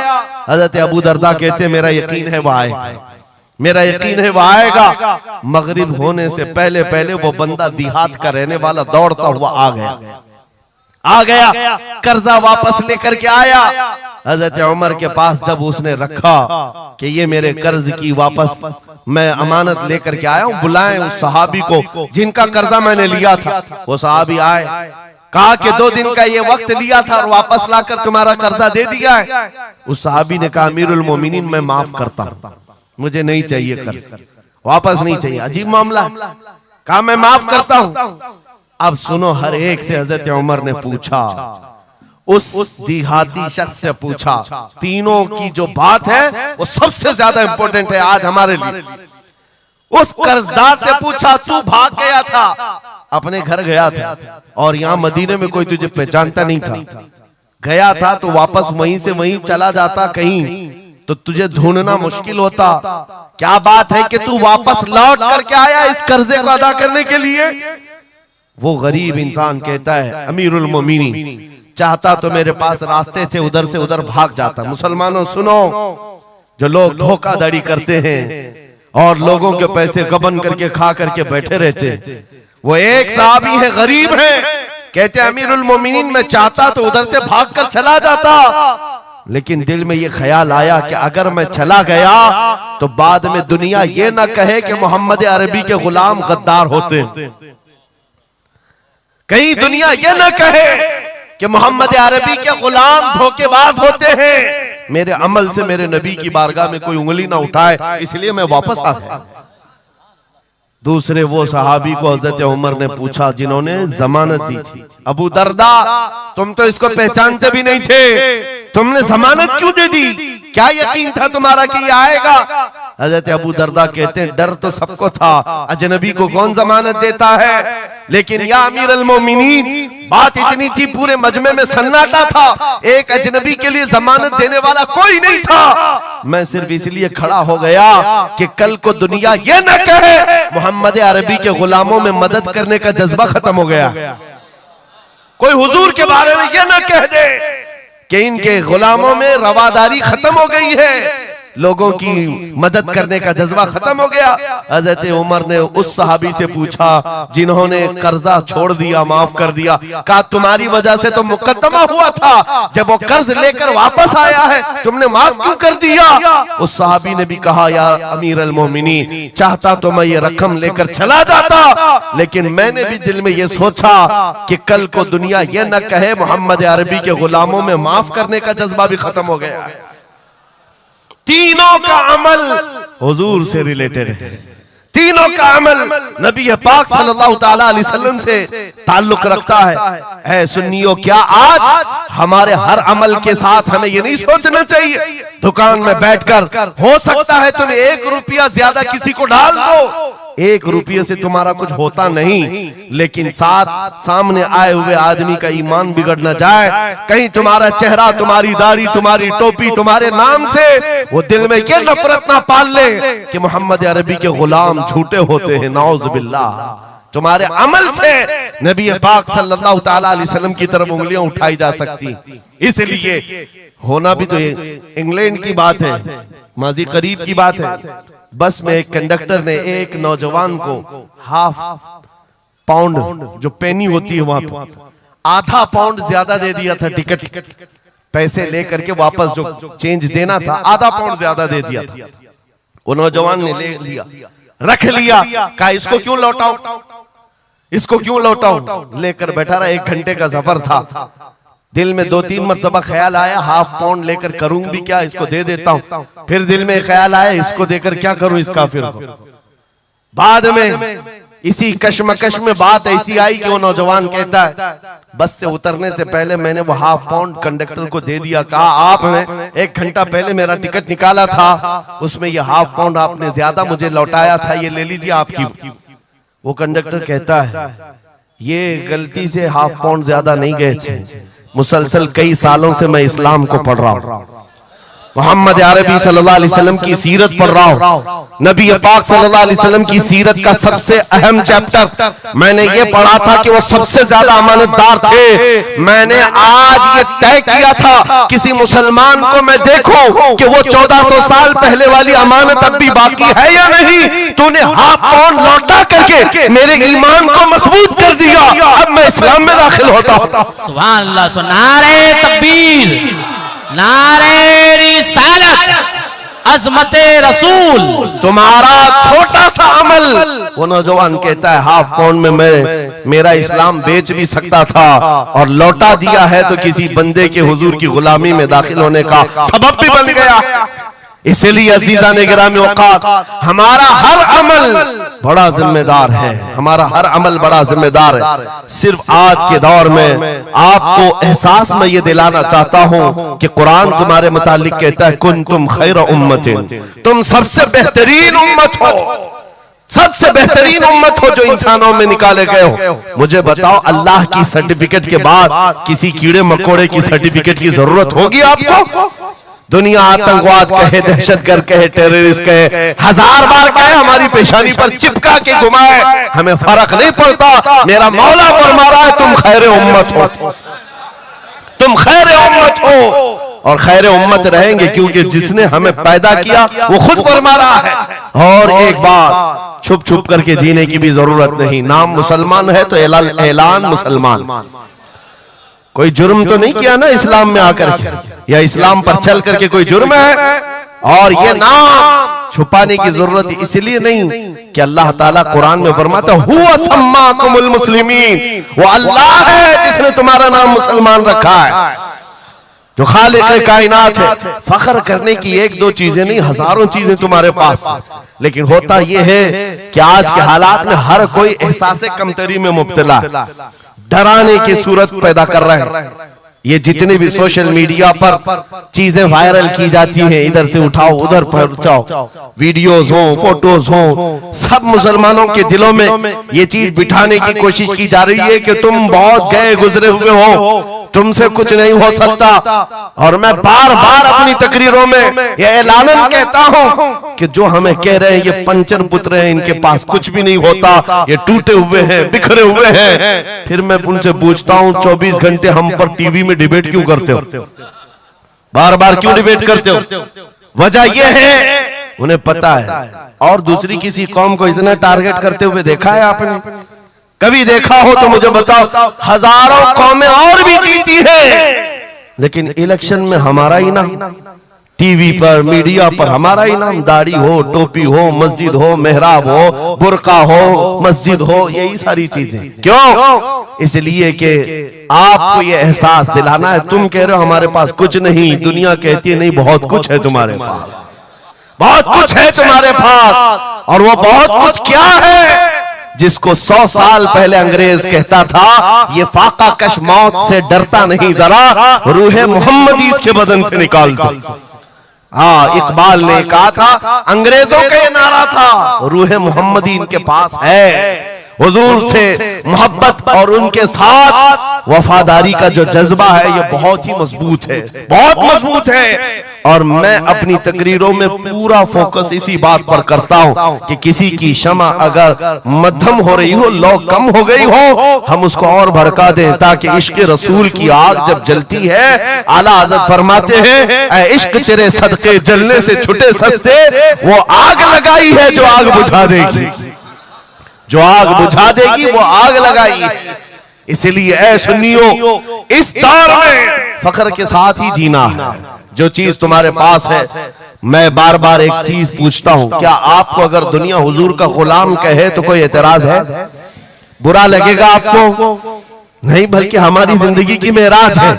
हजरत अबू दरदा कहते मेरा यकीन है वो आएगा, मेरा यकीन है वो आएगा। मगरिब होने से पहले पहले वो बंदा देहात का रहने वाला दौड़ता हुआ आ गया, कर्जा वापस लेकर के आया। हजरत उमर के पास जब उसने रखा कि ये मेरे कर्ज की वापस मैं अमानत लेकर के आया हूं, बुलाएं उस सहाबी को जिनका कर्जा मैंने लिया था। वो सहाबी आए, कहा कि 2 दिन का ये वक्त लिया था और वापस लाकर तुम्हारा कर्जा दे दिया है। उस सहाबी ने कहा अमीरुल मोमिनीन, मैं माफ करता हूं, मुझे नहीं चाहिए कर्ज, वापस नहीं चाहिए। अजीब मामला। कहा मैं माफ करता हूं। अब सुनो, हर एक से हजरत उमर ने पूछा, उस देहाती शख्स से पूछा। तीनों की जो बात है वो सबसे ज्यादा इंपॉर्टेंट है आज हमारे लिए। उस कर्जदार से पूछा, तू भाग गया था, अपने घर गया था और यहाँ मदीने में कोई तुझे पहचानता नहीं था, गया था तो वापस वहीं से वहीं चला जाता कहीं तो तुझे ढूंढना मुश्किल होता। क्या बात है कि तू वापस लौट करके आया इस कर्जे को अदा करने के लिए? वो गरीब इंसान कहता है अमीरुल मोमिनीन, चाहता तो मेरे पास रास्ते थे, उधर से उधर भाग जाता। मुसलमानों सुनो, जो लोग धोखाधड़ी करते हैं और लोगों के पैसे गबन करके खा करके बैठे रहते, वो एक सहाबी है, गरीब है, कहते अमीरुल मोमिनीन मैं चाहता तो उधर से भागकर चला जाता, लेकिन दिल में ये ख्याल आया कि अगर मैं चला गया तो बाद में दुनिया ये ना कहे कि मोहम्मद अरबी के गुलाम गद्दार होते, कहीं दुनिया ये ना कहे कि मोहम्मद अरबी के गुलाम धोखेबाज होते हैं। मेरे अमल से मेरे नबी की बारगाह में कोई उंगली ना उठाए, इसलिए मैं वापस आ गया। दूसरे वो सहाबी को हजरत उमर ने पूछा जिन्होंने जमानत दी थी, अबू दरदा तुम तो इसको पहचानते भी नहीं थे, तुमने जमानत क्यों दे दी? क्या यकीन था तुम्हारा कि ये आएगा? हजरत अबू दरदा कहते हैं डर तो सबको था, अजनबी को कौन जमानत देता है, लेकिन या अमीरुल मोमिनीन बात इतनी थी पूरे मजमे में सन्नाटा था, एक अजनबी के लिए जमानत देने वाला कोई नहीं था। मैं सिर्फ इसलिए खड़ा हो गया कि कल को दुनिया ये न कहे मोहम्मद अरबी के गुलामों में मदद करने का जज्बा खत्म हो गया, कोई हुजूर के बारे में ये न कह दे कि इनके गुलामों में रवादारी खत्म हो गई है, लोगों की मदद करने का जज्बा खत्म हो गया। हजरत उमर ने उस सहाबी से पूछा जिन्होंने कर्जा छोड़ दिया, माफ कर दिया, कहा तुम्हारी वजह से तो मुकदमा हुआ था, जब वो कर्ज लेकर वापस आया है तुमने माफ क्यों कर दिया? उस सहाबी ने भी कहा यार अमीरुल मोमिनीन चाहता तो मैं ये रकम लेकर चला जाता, लेकिन मैंने भी दिल में ये सोचा कि कल को दुनिया ये न कहे मोहम्मद अरबी के गुलामों में माफ करने का जज्बा भी खत्म हो गया है। तीनों का अमल हुजूर से रिलेटेड है, तीनों का अमल नबी पाक सल्लल्लाहु ताला अलैहि वसल्लम से ताल्लुक रखता है। ऐ सुन्नियों, क्या आज हमारे हर अमल के साथ हमें ये नहीं सोचना चाहिए दुकान में बैठकर हो सकता है तुम 1 रुपया ज्यादा किसी को डाल दो, 1 रुपये से तुम्हारा कुछ होता नहीं, लेकिन साथ सामने आए हुए आदमी का ईमान बिगड़ न जाए, कहीं तुम्हारा चेहरा, तुम्हारी दाढ़ी, तुम्हारी टोपी, तुम्हारे नाम से वो दिल में ये नफरत ना पाल ले कि मोहम्मद अरबी के गुलाम झूठे होते हैं, नाउज़ बिल्लाह। तुम्हारे अमल से नबी पाक सल्लल्लाहु ताला अलैहि वसल्लम की तरफ उंगलियां उठाई जा सकती। इसलिए होना भी तो इंग्लैंड की बात है, माजी करीब की बात है, बस में एक कंडक्टर ने एक नौजवान को ½ पाउंड जो पेनी होती है वहां पर ½ पाउंड ज्यादा दे दिया था, टिकट पैसे लेकर के वापस जो चेंज देना था ½ पाउंड ज्यादा दे दिया था। वो नौजवान ने ले लिया, रख लिया, कहा इसको क्यों लौटाऊं, इसको क्यों लौटाऊं, लेकर बैठा रहा। 1 घंटे का सफर था, दिल में 2-3 मरतबा ख्याल आया ½ पाउंड लेकर करूं भी क्या, इसको दे देता हूं, फिर दिल में ख्याल आया इसको देकर क्या करूं इस काफिर को। बाद में इसी कश्मकश में बात ऐसी आई कि वो नौजवान कहता है बस से उतरने से पहले मैंने वो ½ पाउंड कंडक्टर को दे दिया, कहा आपने 1 घंटा पहले मेरा टिकट निकाला था, उसमें ये ½ पाउंड आपने ज्यादा मुझे लौटाया था, ये ले लीजिए आपकी। वो कंडक्टर कहता है ये गलती से ½ पाउंड ज्यादा नहीं गए थे, मुसलसल कई सालों से मैं इस्लाम को पढ़ रहा हूं, मोहम्मद अरबी सल्लल्लाहु अलैहि वसल्लम की सीरत पढ़ रहा हूं, नबी पाक सल्लल्लाहु अलैहि वसल्लम की सीरत का सबसे अहम चैप्टर मैंने ये पढ़ा था कि वो सबसे ज्यादा अमानतदार थे। मैंने आज ये तय किया था किसी मुसलमान को मैं देखूं कि वो 1400 साल पहले वाली अमानत अब भी बाकी है या नहीं, तूने ½ पाउंड लौटा करके मेरे ईमान को मजबूत कर दिया, अब मैं इस्लाम में दाखिल होता हूं। सुभान अल्लाह। सो नारे तकबीर, नारे रिसालत, अज़मते रसूल। तुम्हारा छोटा सा अमल, वो नौजवान कहता है ½ पाउंड में मैं मेरा इस्लाम बेच भी सकता था और लौटा दिया है तो किसी बंदे के हुजूर की गुलामी में दाखिल होने का सबब भी बन गया। इसलिए अजीजा ने गिरामी औकात, हमारा हर अमल बड़ा जिम्मेदार है, हमारा हर अमल बड़ा जिम्मेदार है। सिर्फ आज के दौर में आपको एहसास में ये दिलाना चाहता हूं कि कुरान तुम्हारे मुतालिक कहता है कुंतुम खैर उम्मतिन, तुम सबसे बेहतरीन उम्मत हो, सबसे बेहतरीन उम्मत हो जो इंसानों में निकाले गए हो। मुझे बताओ अल्लाह की सर्टिफिकेट के बाद किसी कीड़े मकोड़े की सर्टिफिकेट की जरूरत होगी आपको? दुनिया आतंकवाद कहे, दहशतगर्द कहे, टेररिस्ट कहे, 1000 बार कहे, हमारी पेशानी पर चिपका के घुमाए, हमें फर्क नहीं पड़ता। मेरा मौला फरमा रहा है तुम खैर उम्मत हो, तुम खैर उम्मत हो और खैर उम्मत रहेंगे, क्योंकि जिसने हमें पैदा किया वो खुद फरमा रहा है। और एक बात, छुप छुप करके जीने की भी जरूरत नहीं। नाम मुसलमान है तो ऐलान मुसलमान। कोई जुर्म तो नहीं किया ना इस्लाम में आकर के, या इस्लाम पर चल करके कोई जुर्म है। और ये नाम छुपाने की जरूरत इसलिए नहीं कि अल्लाह ताला कुरान में फरमाता हुवा सम्माकुमुल मुस्लिमीन, वो अल्लाह है जिसने तुम्हारा नाम मुसलमान रखा है, जो खालिक कायनात है। फख्र करने की 1-2 चीजें नहीं, हजारों चीजें तुम्हारे पास। लेकिन होता यह है कि आज के हालात में हर कोई एहसास कमतरी में मुब्तला, डराने की सूरत पैदा कर रहे हैं। ये जितने भी सोशल मीडिया पर चीजें वायरल की जाती हैं, इधर से उठाओ उधर पहुंचाओ, वीडियोस हो, फोटोज हो, सब मुसलमानों के दिलों में ये चीज बिठाने की कोशिश की जा रही है कि तुम बहुत गए गुजरे हुए हो, तुमसे कुछ नहीं हो सकता। और मैं बार बार अपनी तकरीरों में ये ऐलानन कहता हूं कि जो हमें कह रहे हैं ये पंचर पुत्र हैं, इनके पास कुछ भी नहीं होता, ये टूटे हुए हैं, बिखरे हुए हैं, फिर मैं उनसे पूछता हूं 24 घंटे हम पर टीवी में डिबेट क्यों करते हो, बार बार क्यों डिबेट करते हो? वजह यह है उन्हें पता है। और दूसरी किसी कौम को इतना टारगेट करते हुए देखा है आपने? कभी देखा हो तो मुझे बताओ। हजारों कौमें और भी जीती हैं, लेकिन इलेक्शन में हमारा ही नाम, टीवी पर मीडिया पर हमारा ही नाम, दाढ़ी हो, टोपी हो, मस्जिद हो, मेहराब हो, बुर्का हो, मस्जिद हो, यही सारी चीजें। क्यों? इसलिए कि आपको ये एहसास दिलाना है। तुम कह रहे हो हमारे पास कुछ नहीं, दुनिया कहती है नहीं बहुत कुछ है तुम्हारे पास, बहुत कुछ है तुम्हारे पास। और वो बहुत कुछ क्या है जिसको 100 साल पहले अंग्रेज कहता था ये फाका कश मौत से डरता नहीं, जरा रूहे मोहम्मदी इसके बदन से निकाल दो। हाँ, इकबाल ने कहा था, अंग्रेजों का ये नारा था, रूहे मोहम्मदी इनके पास है। हुजूर से मोहब्बत और उनके साथ वफादारी का जो जज्बा है ये बहुत ही मजबूत है, बहुत मजबूत है। और मैं अपनी तकरीरों में पूरा फोकस इसी बात पर करता हूं कि किसी की शमा अगर मध्यम हो रही हो, लौ कम हो गई हो, हम उसको और भड़का दें, ताकि इश्क रसूल की आग जब जलती है, आला हज़रत फरमाते हैं ऐ इश्क तेरे सदके जलने से छुटे सस्ते, वो आग लगाई है जो आग बुझा देगी, जो आग बुझा देगी वो आग लगाई। इसलिए ऐ सुन्नियों, इस दौर में फख्र के साथ ही जीना है। जो चीज तुम्हारे पास है, मैं बार बार एक चीज पूछता हूं, क्या आपको अगर दुनिया हुजूर का गुलाम कहे तो कोई एतराज है? बुरा लगेगा आपको? नहीं, बल्कि हमारी जिंदगी की मेराज है।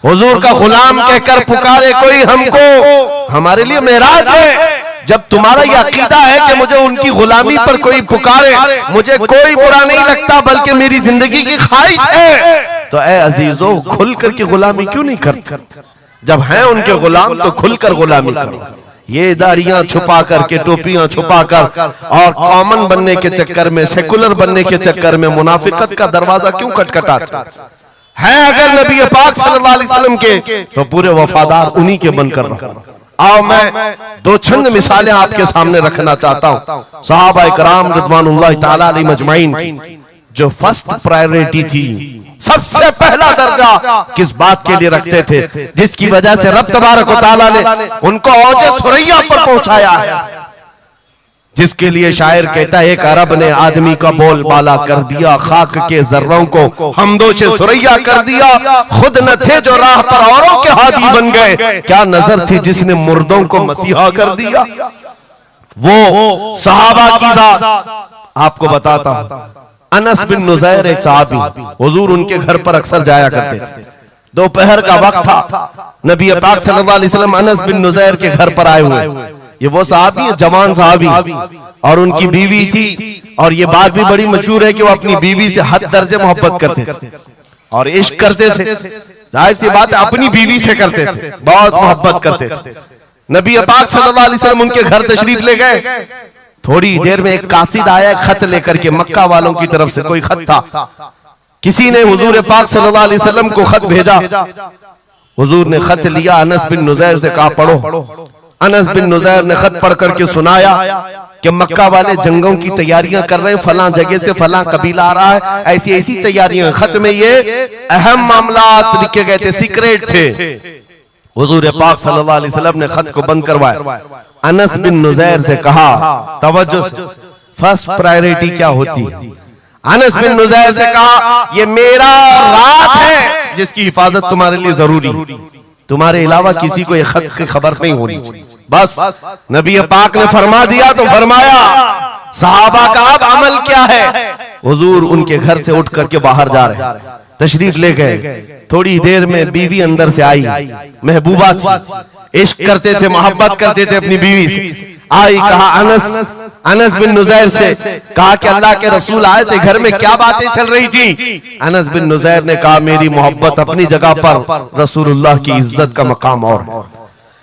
हुजूर का गुलाम कहकर पुकारे कोई हमको, हमारे लिए मेराज है। जब तुम्हारा यह अकीदा है कि मुझे उनकी गुलामी पर कोई पुकारे, मुझे कोई बुरा नहीं लगता, बल्कि मेरी जिंदगी की ख्वाहिश है, तो ऐ अजीजों खुल करके गुलामी क्यों नहीं करते? जब हैं उनके गुलाम तो खुलकर गुलामी करो। ये दाढ़ियां छुपा करके, टोपियां छुपा कर और कॉमन बनने के चक्कर में, सेकुलर बनने के चक्कर में मुनाफिकत का दरवाजा क्यों खटखटाते हैं? अगर नबी पाक सल्लल्लाहु अलैहि वसल्लम के तो पूरे वफादार उन्हीं के बनकर रहो। आओ मैं 2 चंद मिसालें आपके सामने रखना चाहता हूं। सहाबा किराम रिज़वानुल्लाह ताला अलैहिम अजमाइन की जो फर्स्ट प्रायोरिटी थी, सबसे पहला दर्जा किस बात के लिए रखते थे, जिसकी वजह से रब तबारक व तआला ने उनको औजे सुरैया पर पहुंचाया है, जिसके लिए शायर कहता है एक अरब ने आदमी का बोल बाला कर दिया, खाक के जर्रों को हमदोशे सुरैया कर दिया, खुद न थे जो राह पर औरों के हादी बन गए, क्या नजर थी जिसने मुर्दों को मसीहा कर दिया। वो सहाबा की जात आपको बताता हूं। अनस बिन नुज़ैर एक सहाबी, हुजूर उनके घर पर अक्सर जाया करते थे। दोपहर का वक्त था, नबी पाक सल्लल्लाहु अलैहि वसल्लम अनस बिन नुज़ैर के घर पर आए हुए। ये वो सहाबी है, जवान सहाबी, और उनकी बीवी थी। और ये बात भी बड़ी मशहूर है कि वो अपनी बीवी से हद दर्जे मोहब्बत करते थे और इश्क करते थे। जाहिर सी बात है अपनी बीवी से करते थे, बहुत मोहब्बत करते थे। नबी पाक सल्लल्लाहु अलैहि वसल्लम उनके घर तशरीफ ले गए। थोड़ी देर में एक कासिद आया खत लेकर के, मक्का वालों की तरफ से कोई खत था। किसी ने हुजूर पाक सल्लल्लाहु अलैहि वसल्लम को खत भेजा हुजूर ने खत लिया, अनस बिन नुज़ैर से कहा पढ़ो। अनस बिन नुज़ैर ने खत पढ़ करके सुनाया कि मक्का वाले जंगों की तैयारियां कर रहे हैं, फलां जगह से फलां कबीला आ रहा है, ऐसी ऐसी तैयारियां। खत में ये अहम मामलात लिखे गए थे, सीक्रेट थे। हुजूर पाक सल्लल्लाहु अलैहि वसल्लम ने खत को बंद करवाया। अनस बिन नुज़ैर से कहा, तवज्जो, फर्स्ट प्रायोरिटी क्या होती है? अनस बिन नुज़ैर से कहा, ये मेरा राज है जिसकी हिफाजत तुम्हारे लिए जरूरी है, तुम्हारे अलावा किसी को ये खत की खबर नहीं होनी चाहिए। बस नबी पाक ने फरमा दिया तो फरमाया। सहाबा का अब अमल क्या है? हुजूर उनके घर से उठ करके बाहर जा रहे, तशरीफ ले गए। थोड़ी देर में बीवी अंदर से आई, महबूबा थी, इश्क करते थे, मोहब्बत करते थे अपनी बीवी से। आई, कहा अनस बिन नुज़ैर से कहा कि अल्लाह के रसूल आए थे, घर में क्या बातें चल रही थी? अनस बिन नुज़ैर ने कहा, मेरी मोहब्बत अपनी जगह पर, रसूलुल्लाह की इज्जत का मकाम और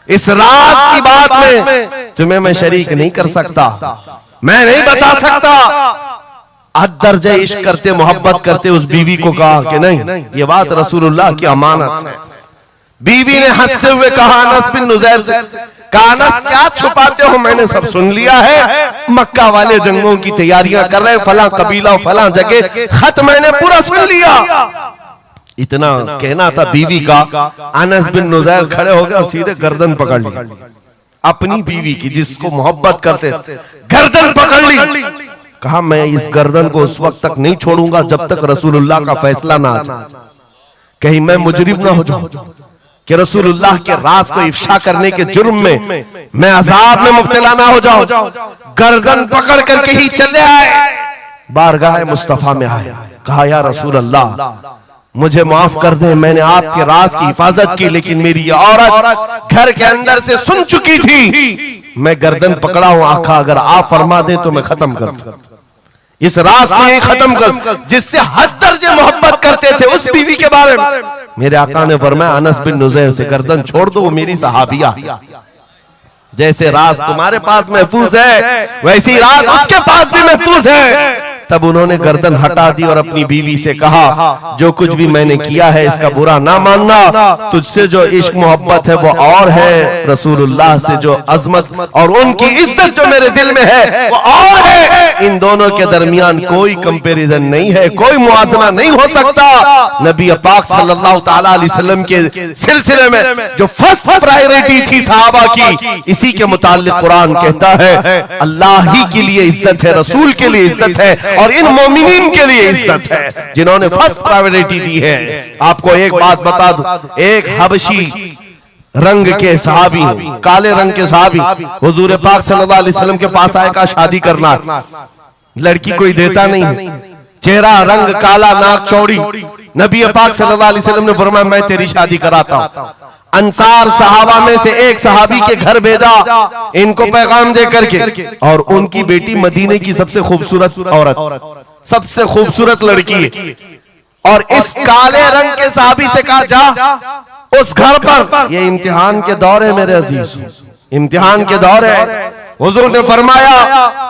इस राज की बात में तुम्हें मैं शरीक नहीं कर सकता, मैं नहीं बता सकता। हद दर्जे इश्क करते, मोहब्बत करते उस बीवी को कहा कि नहीं, ये बात रसूलुल्लाह की अमानत है। बीवी ने हंसते हुए कहा अनस बिन नुज़ैर से, कहा अनस क्या छुपाते हो, मैंने सब सुन लिया है, मक्का वाले जंगों की तैयारियां कर रहे, फलां कबीला फलां जगह, खत मैंने पूरा सुन लिया। इतना कहना था बीवी का, अनस बिन नुज़ैर खड़े हो गए और सीधे गर्दन पकड़ ली, अपनी बीवी की जिसको मोहब्बत करते, गर्दन पकड़ ली। कहा मैं इस गर्दन को उस वक्त तक नहीं छोड़ूंगा जब तक रसूलुल्लाह का फैसला ना आ जाए, कहीं मैं मुजरिम ना हो जाऊं कि रसूलुल्लाह के राज को इफ्शा करने के जुर्म में मैं अजाब में मुब्तला ना हो जाऊं। गर्दन पकड़ करके ही चले आए, बारगाह मुस्तफा में आए, कहा या रसूल अल्लाह मुझे माफ कर दे, मैंने आपके राज की हिफाजत की, लेकिन मेरी ये औरत घर के अंदर से सुन चुकी थी, मैं गर्दन पकड़ा हूं, आका अगर आप फरमा दें तो मैं खत्म कर दूं, इस राज को ही खत्म कर, जिससे हद दर्जे मोहब्बत करते थे उस बीवी के बारे में। मेरे आका ने फरमाया अनस बिन नुज़ैर से गर्दन छोड़ दो, वो मेरी सहाबिया, जैसे राज तुम्हारे पास महफूज है वैसे ही राज उसके पास भी महफूज है। तब उन्होंने गर्दन हटा दी और अपनी बीवी से कहा, जो कुछ भी मैंने किया है इसका बुरा ना मानना, तुझसे जो इश्क मोहब्बत है वो और है, रसूलुल्लाह से जो अजमत और उनकी इज्जत जो मेरे दिल में है वो और है। इन दोनों के दरमियान कोई कंपैरिजन नहीं है, कोई मुआजना नहीं हो सकता। नबी पाक सल्लल्लाहु तआला अलैहि वसल्लम के सिलसिले में जो फर्स्ट प्रायोरिटी थी सहाबा की, इसी के मुताल्लिक कुरान कहता है अल्लाह ही के लिए इज्जत है, रसूल के लिए इज्जत है और इन मोमिनीन के लिए इज्जत है जिन्होंने फर्स्ट प्रायोरिटी दी है। आपको एक बात बता दूं, एक हबशी रंग के सहाबी, काले रंग के सहाबी हुजूर पाक सल्लल्लाहु अलैहि वसल्लम के पास आए, कहा शादी करना, लड़की कोई देता नहीं, चेहरा रंग काला, नाक चौड़ी। नबी पाक सल्लल्लाहु अलैहि वसल्लम ने फरमाया मैं तेरी शादी कराता हूं। अंसार सहाबा में से एक सहाबी के घर भेजा इनको पैगाम दे करके, और उनकी बेटी मदीने की सबसे खूबसूरत औरत, सबसे खूबसूरत लड़की है, और इस काले रंग के सहाबी से कहा जा उस घर पर, ये इम्तिहान के दौर है मेरे अजीज, इम्तिहान के दौर है। हुजूर ने फरमाया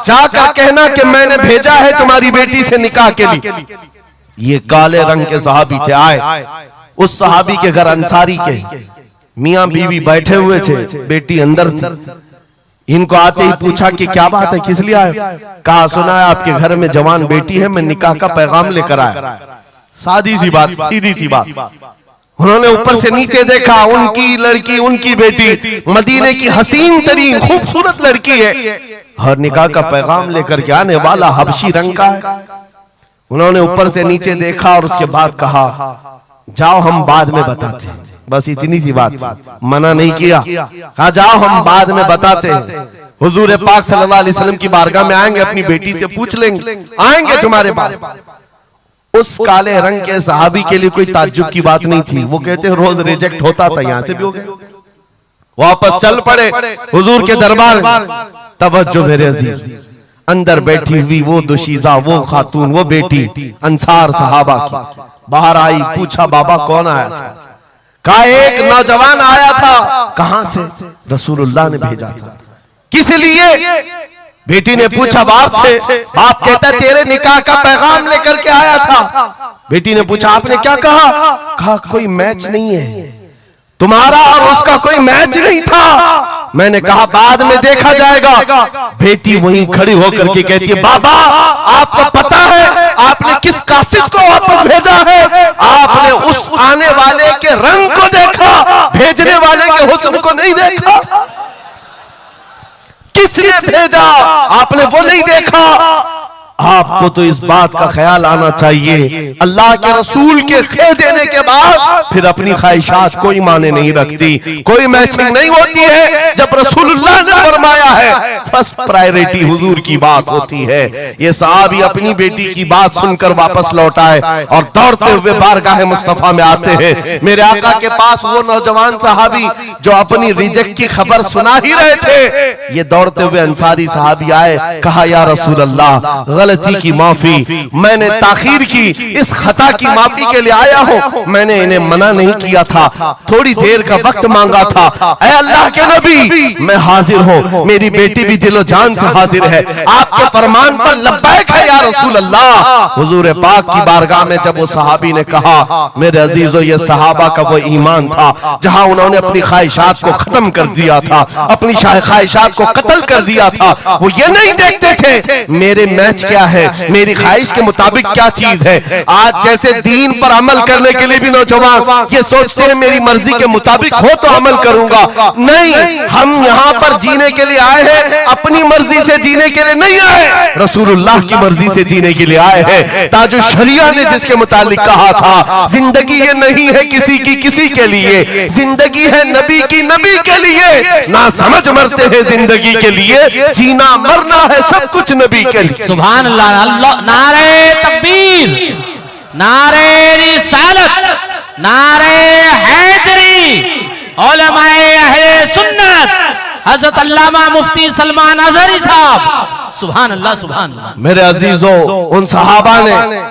जाकर कहना कि मैंने भेजा है तुम्हारी बेटी से निकाह के लिए। ये काले रंग के सहाबी थे, आए उस सहाबी के घर, अंसारी के मियां बीवी बैठे हुए थे, बेटी अंदर थी। इनको आते ही पूछा कि क्या बात है, किस लिए आए? कहा सुना है आपके घर में जवान बेटी है, मैं निकाह का पैगाम लेकर आया। सादी सी बात, सीधी सी बात। उन्होंने ऊपर से नीचे देखा, उनकी लड़की, उनकी बेटी मदीने की हसीन तरीन खूबसूरत लड़की है और निकाह का पैगाम लेकर के आने वाला हबशी रंग का है। उन्होंने ऊपर से नीचे देखा और उसके बाद कहा जाओ हम बाद में बताते हैं, बस इतनी सी बात, मना नहीं किया, कहा जाओ हम बाद में बताते हैं। हुजूर पाक सल्लल्लाहु अलैहि वसल्लम की बारगाह में आएंगे, अपनी बेटी से पूछ लेंगे, आएंगे तुम्हारे पास। उस काले रंग के सहाबी के लिए कोई ताज्जुब की बात नहीं थी, वो कहते हैं रोज रिजेक्ट होता था, यहां से भी हो गए, वापस चल पड़े हुजूर के दरबार में। तवज्जो मेरे अजीज, अंदर बैठी हुई वो दुशीजा, वो खातून, वो बेटी अंसार सहाबा की बाहर आई, पूछा बाबा कौन आया था? कहा एक नौजवान आया था। कहां से? रसूलुल्लाह ने भेजा था। किस लिए? बेटी ने पूछा बाप से। बाप कहता तेरे निकाह का पैगाम लेकर के आया था। बेटी ने पूछा आपने क्या कहा? कहा कोई मैच नहीं है, तुम्हारा और उसका कोई मैच नहीं था। मैंने कहा बाद में देखा जाएगा। बेटी वहीं खड़ी होकर के कहती है, बाबा आपको पता है आपने किस कासिद को वापस भेजा है? आपने उस आने वाले के रंग को देखा, भेजने वाले के हुस्न को नहीं देखा। किसने भेजा आपने वो नहीं देखा। आपको तो इस बात का ख्याल आना चाहिए, अल्लाह के रसूल के कह देने के बाद फिर अपनी ख्वाहिशात कोई माने नहीं रखती, कोई मैचिंग नहीं होती है। जब रसूलुल्लाह ने फरमाया है फर्स्ट प्रायोरिटी हुजूर की बात होती है। ये सहाबी अपनी बेटी की बात सुनकर वापस लौट आए और दौड़ते हुए बारगाह मुस्तफा में आते हैं। मेरे आका के पास वो नौजवान सहाबी जो अपनी रिजेक्ट की खबर सुना ही रहे थे, ये दौड़ते हुए अंसारी सहाबी आए, कहा या रसूल अल्लाह गलती की माफी, मैंने ताखीर की, इस खता की माफी के लिए आया हूं। मैंने इन्हें मना नहीं किया था, थोड़ी देर का वक्त मांगा था। ऐ अल्लाह के नबी मैं हाजिर हूं, मेरी बेटी भी दिलो जान से हाजिर है, आपके फरमान पर लब्बैक है या रसूल अल्लाह। हुजूर पाक की बारगाह में जब वो सहाबी ने कहा, मेरे अजीजों ये सहाबा का वो ईमान था जहां उन्होंने अपनी ख्वाहिशात को खत्म कर दिया था, अपनी ख्वाहिशात को कत्ल कर दिया था। वो ये नहीं देखते थे मेरे मैच क्या है, मेरी ख्वाहिश के मुताबिक क्या चीज है। आज जैसे दीन पर अमल करने के लिए भी नौजवान ये सोचते हैं मेरी मर्जी के मुताबिक हो तो अमल करूंगा। नहीं, हम यहाँ पर जीने के लिए आए हैं, अपनी मर्जी से जीने के लिए नहीं आए, रसूलुल्लाह की मर्जी से जीने के लिए आए हैं। ताजो शरिया ने जिसके मुतालिक कहा था, जिंदगी ये नहीं है किसी की किसी के लिए, जिंदगी है नबी की नबी के लिए। ना समझ मरते हैं जिंदगी के लिए, जीना मरना है सब कुछ नबी के लिए। सुभान अल्लाह, अल्लाह, नारे तकबीर, नारे रिसालत, नारे हैदरी, उलमाए अहले सुन्नत, हजरत अल्लामा मुफ्ती सलमान अजहरी साहब। सुभान अल्लाह, सुभान अल्लाह। मेरे अजीजों, उन सहाबा ने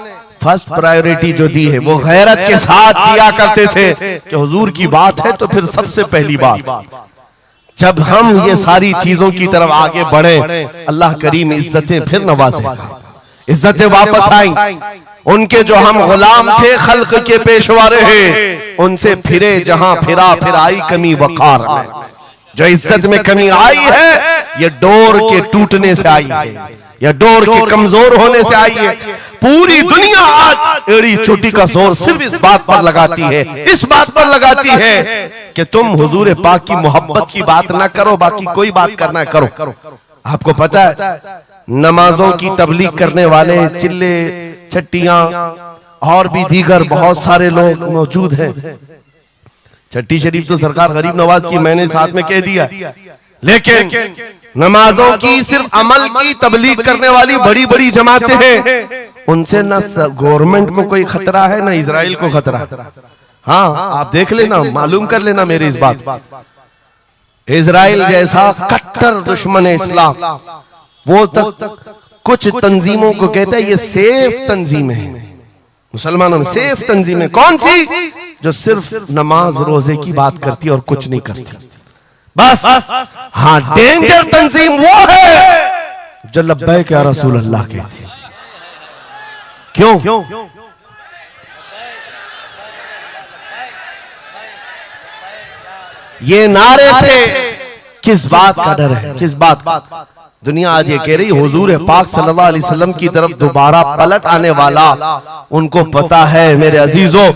फर्स्ट प्रायोरिटी जो दी है वो गैरत के साथ जिया करते थे कि हुजूर की बात है तो फिर सबसे पहली बात। जब हम ये सारी चीजों की तरफ आगे बढ़े, अल्लाह करीम इज्जतें फिर नवाजेगा, इज्जतें वापस आई। उनके जो हम गुलाम थे खल्क के पेशवा रहे, उनसे फिरे जहां फिरा फिर आई कमी वकार में। जो इज्जत में कमी आई है ये डोर के टूटने से आई है, या डोर के कमजोर होने से आई है। पूरी दुनिया आज एड़ी चोटी का जोर सिर्फ इस बात पर लगाती है, इस बात पर लगाती है कि तुम हुजूर पाक की मोहब्बत की बात ना करो, बाकी कोई बात करना करो। आपको पता है नमाजों की तबलीग करने वाले चिल्ले छट्टियां और भी दीगर बहुत सारे लोग मौजूद हैं। छट्टी शरीफ तो सरकार गरीब नवाज की मैंने साथ में कह दिया, लेकिन नमाजों की सिर्फ अमल की तबलीग करने वाली बड़ी बड़ी जमातें हैं, उनसे ना गवर्नमेंट को कोई खतरा है ना इजराइल को खतरा है। हाँ, आप देख लेना, मालूम कर लेना मेरी इस बात। इजराइल जैसा कट्टर दुश्मन इस्लाम, वो तक कुछ तंजीमों को कहता है ये सेफ तंजीम है, मुसलमानों में सेफ तंजीम है। कौन सी? जो सिर्फ नमाज रोजे की बात करती है और कुछ नहीं करती, बस। हाँ, डेंजर तंजीम वो है जो लब्बैक या रसूल अल्लाह कहती है। क्यों? ये नारे से किस बात का डर है, किस बात का? दुनिया आज ये कह रही हुजूर पाक सल्लल्लाहु अलैहि वसल्लम की तरफ दोबारा पलट आने वाला उनको पता है। मेरे अजीजों,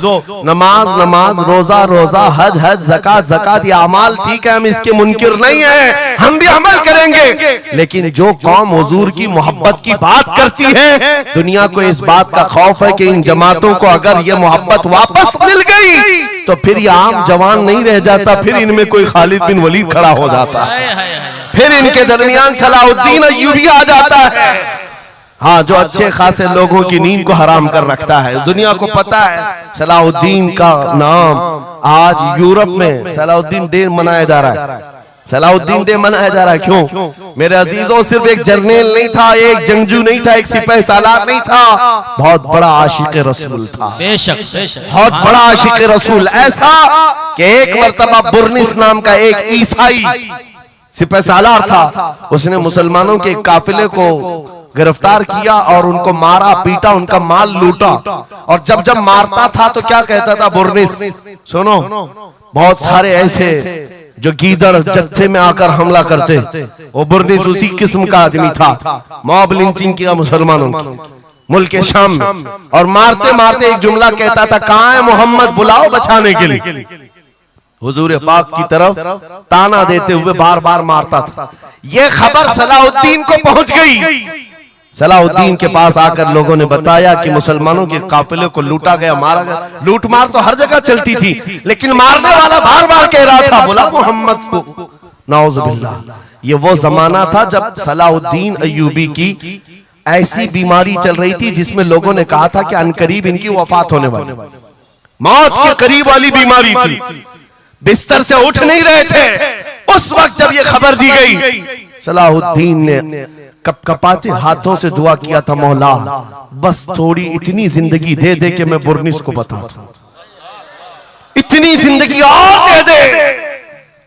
नमाज नमाज, रोजा रोजा, हज हज, ज़कात ज़कात, ये अमाल ठीक है, हम इसके मुनकिर नहीं है, हम भी अमल करेंगे। लेकिन जो कौम हुजूर की मोहब्बत की बात करती है, दुनिया को इस बात का खौफ है कि इन जमातों को अगर ये मोहब्बत वापस मिल गई तो फिर ये आम जवान नहीं रह जाता, फिर इनमें कोई खालिद बिन वलीद खड़ा हो जाता है, फिर इनके दरमियान सलाहुद्दीन अय्यूबी आ जाता है। हाँ, जो अच्छे खासे लोगों की नींद को हराम कर रखता है। दुनिया को पता है सलाहुद्दीन का नाम आज यूरोप में सलाहुद्दीन डे मनाया जा रहा है, सलाहुद्दीन डे मनाया जा रहा है। क्यों? मेरे अजीजों, सिर्फ एक जर्नल नहीं था, एक जंगजू नहीं था, एक सिपाही सालार नहीं था, बहुत बड़ा आशिक रसूल था। बेशक बेशक, बहुत बड़ा आशिक रसूल, ऐसा कि एक मर्तबा बुर्निस नाम का एक ईसाई सिपाही सालार था, उसने मुसलमानों के काफिले को गिरफ्तार किया और उनको मारा पीटा, उनका माल लूटा। और जब जब मारता था तो क्या कहता था? बुर्निस। सुनो, बहुत सारे ऐसे जो गीदड़ जत्थे में आकर हमला करते, वो बुर्निस उसी किस्म का आदमी था। मॉब लिंचिंग किया मुसलमानों की मुल्क के शाम में, और मारते मारते एक जुमला कहता था, कहां है मोहम्मद, बुलाओ बचाने के लिए। हुजूर पाक की तरफ ताना देते हुए बार बार मारता था। यह खबर सलाहुद्दीन को पहुंच गई। सलाहुद्दीन के पास आकर लोगों ने बताया कि मुसलमानों के काफिले को लूटा गया, मारा गया। लूट मार तो हर जगह चलती थी, लेकिन मारने वाला बार बार कह रहा था, बुला मोहम्मद को। नाउजुबिल्लाह। ये वो जमाना था जब सलाहुद्दीन अय्यूबी की ऐसी बीमारी चल रही थी जिसमें लोगों ने कहा था कि अनकरीब इनकी वफात होने वाली, मौत के करीब वाली बीमारी थी, बिस्तर से उठ नहीं रहे थे। उस वक्त जब ये खबर दी गई, सलाहुद्दीन ने कपकपाते हाथों से दुआ किया था, मौला बस थोड़ी इतनी जिंदगी दे दे कि मैं बुर्निस को बता दूं, इतनी जिंदगी और दे दे।